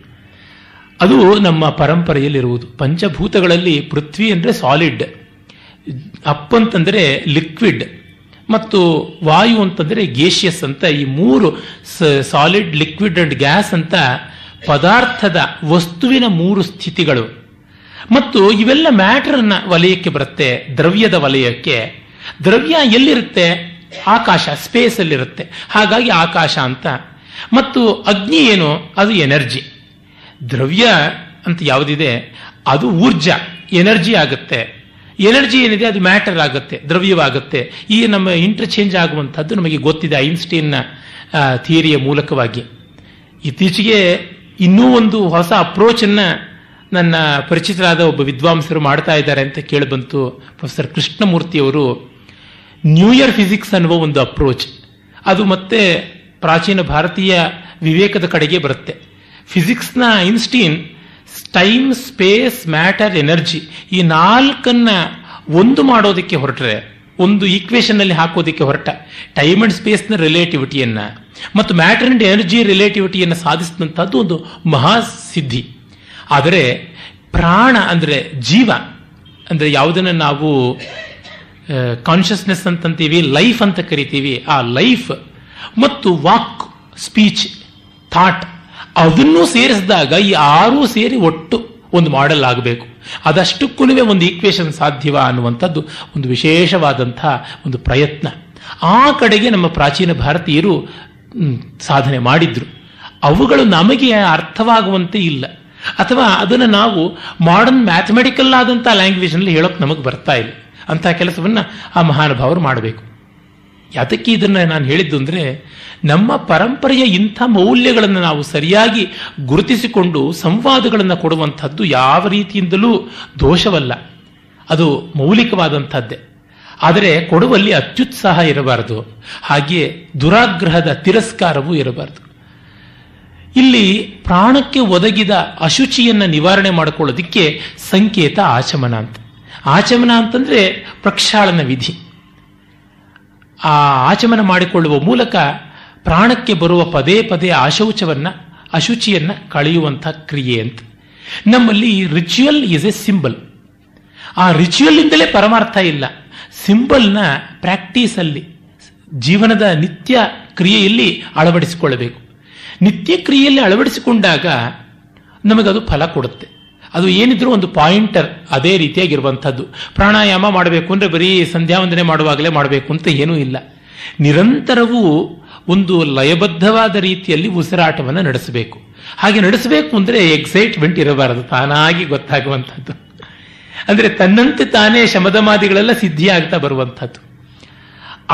ಅದು ನಮ್ಮ ಪರಂಪರೆಯಲ್ಲಿರುವುದು. ಪಂಚಭೂತಗಳಲ್ಲಿ ಪೃಥ್ವಿ ಅಂದರೆ ಸಾಲಿಡ್, ಅಪ್ಪಂತಂದರೆ ಲಿಕ್ವಿಡ್, ಮತ್ತು ವಾಯು ಅಂತಂದರೆ ಗೇಷಿಯಸ್ ಅಂತ ಈ 3 ಸಾಲಿಡ್, ಲಿಕ್ವಿಡ್ ಅಂಡ್ ಗ್ಯಾಸ್ ಅಂತ ಪದಾರ್ಥದ ವಸ್ತುವಿನ 3 ಸ್ಥಿತಿಗಳು. ಮತ್ತು ಇವೆಲ್ಲ ಮ್ಯಾಟರ್ನ ವಲಯಕ್ಕೆ ಬರುತ್ತೆ, ದ್ರವ್ಯದ ವಲಯಕ್ಕೆ. ದ್ರವ್ಯ ಎಲ್ಲಿರುತ್ತೆ? ಆಕಾಶ, ಸ್ಪೇಸ್ ಅಲ್ಲಿರುತ್ತೆ. ಹಾಗಾಗಿ ಆಕಾಶ ಅಂತ. ಮತ್ತು ಅಗ್ನಿ ಏನು? ಅದು ಎನರ್ಜಿ. ದ್ರವ್ಯ ಅಂತ ಯಾವುದಿದೆ ಅದು ಊರ್ಜಾ, ಎನರ್ಜಿ ಆಗುತ್ತೆ. ಎನರ್ಜಿ ಏನಿದೆ ಅದು ಮ್ಯಾಟರ್ ಆಗುತ್ತೆ, ದ್ರವ್ಯವಾಗುತ್ತೆ. ಈ ನಮ್ಮ ಇಂಟರ್ಚೇಂಜ್ ಆಗುವಂಥದ್ದು ನಮಗೆ ಗೊತ್ತಿದೆ ಐನ್ಸ್ಟೈನ್ನ ಥಿಯರಿಯ ಮೂಲಕವಾಗಿ. ಇತ್ತೀಚೆಗೆ ಇನ್ನೂ ಒಂದು ಹೊಸ ಅಪ್ರೋಚನ್ನು ನನ್ನ ಪರಿಚಿತರಾದ ಒಬ್ಬ ವಿದ್ವಾಂಸರು ಮಾಡ್ತಾ ಇದ್ದಾರೆ ಅಂತ ಕೇಳಿಬಂತು. ಪ್ರೊಫೆಸರ್ ಕೃಷ್ಣಮೂರ್ತಿಯವರು ನ್ಯೂ ಇಯರ್ ಫಿಸಿಕ್ಸ್ ಅನ್ನುವ ಒಂದು ಅಪ್ರೋಚ್, ಅದು ಮತ್ತೆ ಪ್ರಾಚೀನ ಭಾರತೀಯ ವಿವೇಕದ ಕಡೆಗೆ ಬರುತ್ತೆ. ಫಿಸಿಕ್ಸ್ನ Einstein time, space, matter, energy ಈ 4 ಒಂದು ಮಾಡೋದಕ್ಕೆ ಹೊರಟ್ರೆ, ಒಂದು ಈಕ್ವೇಶನ್ ಅಲ್ಲಿ ಹಾಕೋದಕ್ಕೆ ಹೊರಟ, ಟೈಮ್ ಅಂಡ್ ಸ್ಪೇಸ್ನ ರಿಲೇಟಿವಿಟಿಯನ್ನ ಮತ್ತು ಮ್ಯಾಟರ್ ಅಂಡ್ ಎನರ್ಜಿ ರಿಲೇಟಿವಿಟಿಯನ್ನು ಸಾಧಿಸಿದಂಥದ್ದು ಒಂದು ಮಹಾಸಿದ್ಧಿ. ಆದರೆ ಪ್ರಾಣ ಅಂದರೆ ಜೀವ, ಅಂದರೆ ಯಾವುದನ್ನು ನಾವು ಕಾನ್ಷಿಯಸ್ನೆಸ್ ಅಂತಂತೀವಿ, ಲೈಫ್ ಅಂತ ಕರಿತೀವಿ, ಆ ಲೈಫ್ ಮತ್ತು ವಾಕ್, ಸ್ಪೀಚ್, ಥಾಟ್ ಅದನ್ನೂ ಸೇರಿಸಿದಾಗ ಈ 6 ಸೇರಿ ಒಟ್ಟು ಒಂದು ಮಾಡೆಲ್ ಆಗಬೇಕು. ಅದಷ್ಟಕ್ಕೂ ಒಂದು ಈಕ್ವೇಶನ್ ಸಾಧ್ಯವ ಅನ್ನುವಂಥದ್ದು ಒಂದು ವಿಶೇಷವಾದಂತಹ ಒಂದು ಪ್ರಯತ್ನ. ಆ ಕಡೆಗೆ ನಮ್ಮ ಪ್ರಾಚೀನ ಭಾರತೀಯರು ಸಾಧನೆ ಮಾಡಿದ್ರು. ಅವುಗಳು ನಮಗೆ ಅರ್ಥವಾಗುವಂತೆ ಇಲ್ಲ, ಅಥವಾ ಅದನ್ನು ನಾವು ಮಾಡರ್ನ್ ಮ್ಯಾಥಮೆಟಿಕಲ್ ಆದಂಥ ಲ್ಯಾಂಗ್ವೇಜ್ನಲ್ಲಿ ಹೇಳೋಕೆ ನಮಗೆ ಬರ್ತಾ ಇಲ್ಲ. ಅಂತಹ ಕೆಲಸವನ್ನು ಆ ಮಹಾನುಭಾವರು ಮಾಡಬೇಕು. ಯಾತಕ್ಕೆ ಇದನ್ನು ನಾನು ಹೇಳಿದ್ದು ಅಂದರೆ, ನಮ್ಮ ಪರಂಪರೆಯ ಇಂಥ ಮೌಲ್ಯಗಳನ್ನು ನಾವು ಸರಿಯಾಗಿ ಗುರುತಿಸಿಕೊಂಡು ಸಂವಾದಗಳನ್ನು ಕೊಡುವಂಥದ್ದು ಯಾವ ರೀತಿಯಿಂದಲೂ ದೋಷವಲ್ಲ, ಅದು ಮೌಲಿಕವಾದಂಥದ್ದೇ. ಆದರೆ ಕೊಡುವಲ್ಲಿ ಅತ್ಯುತ್ಸಾಹ ಇರಬಾರದು, ಹಾಗೆಯೇ ದುರಾಗ್ರಹದ ತಿರಸ್ಕಾರವೂ ಇರಬಾರದು. ಇಲ್ಲಿ ಪ್ರಾಣಕ್ಕೆ ಒದಗಿದ ಅಶುಚಿಯನ್ನು ನಿವಾರಣೆ ಮಾಡಿಕೊಳ್ಳೋದಕ್ಕೆ ಸಂಕೇತ ಆಚಮನ ಅಂತ. ಆಚಮನ ಅಂತಂದ್ರೆ ಪ್ರಕ್ಷಾಳನ ವಿಧಿ. ಆ ಆಚಮನ ಮಾಡಿಕೊಳ್ಳುವ ಮೂಲಕ ಪ್ರಾಣಕ್ಕೆ ಬರುವ ಪದೇ ಪದೇ ಅಶುಚಿಯನ್ನ ಕಳೆಯುವಂಥ ಕ್ರಿಯೆ ಅಂತ. ನಮ್ಮಲ್ಲಿ ರಿಚುವಲ್ ಈಸ್ ಎ ಸಿಂಬಲ್. ಆ ರಿಚುವಲ್ ಇಂದಲೇ ಪರಮಾರ್ಥ ಇಲ್ಲ. ಸಿಂಬಲ್ನ ಪ್ರಾಕ್ಟೀಸಲ್ಲಿ, ಜೀವನದ ನಿತ್ಯ ಕ್ರಿಯೆಯಲ್ಲಿ ಅಳವಡಿಸಿಕೊಳ್ಳಬೇಕು. ನಿತ್ಯ ಕ್ರಿಯೆಯಲ್ಲಿ ಅಳವಡಿಸಿಕೊಂಡಾಗ ನಮಗದು ಫಲ ಕೊಡುತ್ತೆ. ಅದು ಏನಿದ್ರೂ ಒಂದು ಪಾಯಿಂಟರ್ ಅದೇ ರೀತಿಯಾಗಿರುವಂಥದ್ದು. ಪ್ರಾಣಾಯಾಮ ಮಾಡಬೇಕು ಅಂದರೆ ಬರೀ ಸಂಧ್ಯಾ ವಂದನೆ ಮಾಡುವಾಗಲೇ ಮಾಡಬೇಕು ಅಂತ ಏನೂ ಇಲ್ಲ. ನಿರಂತರವೂ ಒಂದು ಲಯಬದ್ಧವಾದ ರೀತಿಯಲ್ಲಿ ಉಸಿರಾಟವನ್ನು ನಡೆಸಬೇಕು. ಹಾಗೆ ನಡೆಸಬೇಕು ಅಂದರೆ ಎಕ್ಸೈಟ್ಮೆಂಟ್ ಇರಬಾರದು, ತಾನಾಗಿ ಗೊತ್ತಾಗುವಂಥದ್ದು. ಅಂದರೆ ತನ್ನಂತೆ ತಾನೇ ಶಮದಮಾದಿಗಳೆಲ್ಲ ಸಿದ್ಧಿಯಾಗ್ತಾ ಬರುವಂಥದ್ದು.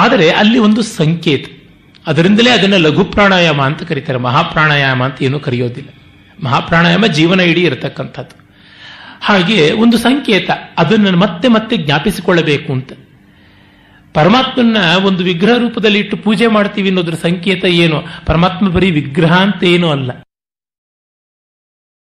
ಆದರೆ ಅಲ್ಲಿ ಒಂದು ಸಂಕೇತ, ಅದರಿಂದಲೇ ಅದನ್ನು ಲಘು ಪ್ರಾಣಾಯಾಮ ಅಂತ ಕರೀತಾರೆ. ಮಹಾಪ್ರಾಣಾಯಾಮ ಅಂತ ಏನೂ ಕರೆಯೋದಿಲ್ಲ. ಮಹಾಪ್ರಾಣಾಯಾಮ ಜೀವನ ಇಡೀ ಇರತಕ್ಕಂಥದ್ದು. ಹಾಗೆ ಒಂದು ಸಂಕೇತ, ಅದನ್ನು ಮತ್ತೆ ಮತ್ತೆ ಜ್ಞಾಪಿಸಿಕೊಳ್ಳಬೇಕು ಅಂತ. ಪರಮಾತ್ಮನ ಒಂದು ವಿಗ್ರಹ ರೂಪದಲ್ಲಿ ಇಟ್ಟು ಪೂಜೆ ಮಾಡ್ತೀವಿ ಅನ್ನೋದ್ರ ಸಂಕೇತ ಏನು? ಪರಮಾತ್ಮ ಬರೀ ವಿಗ್ರಹ ಅಂತ ಏನೂ ಅಲ್ಲ.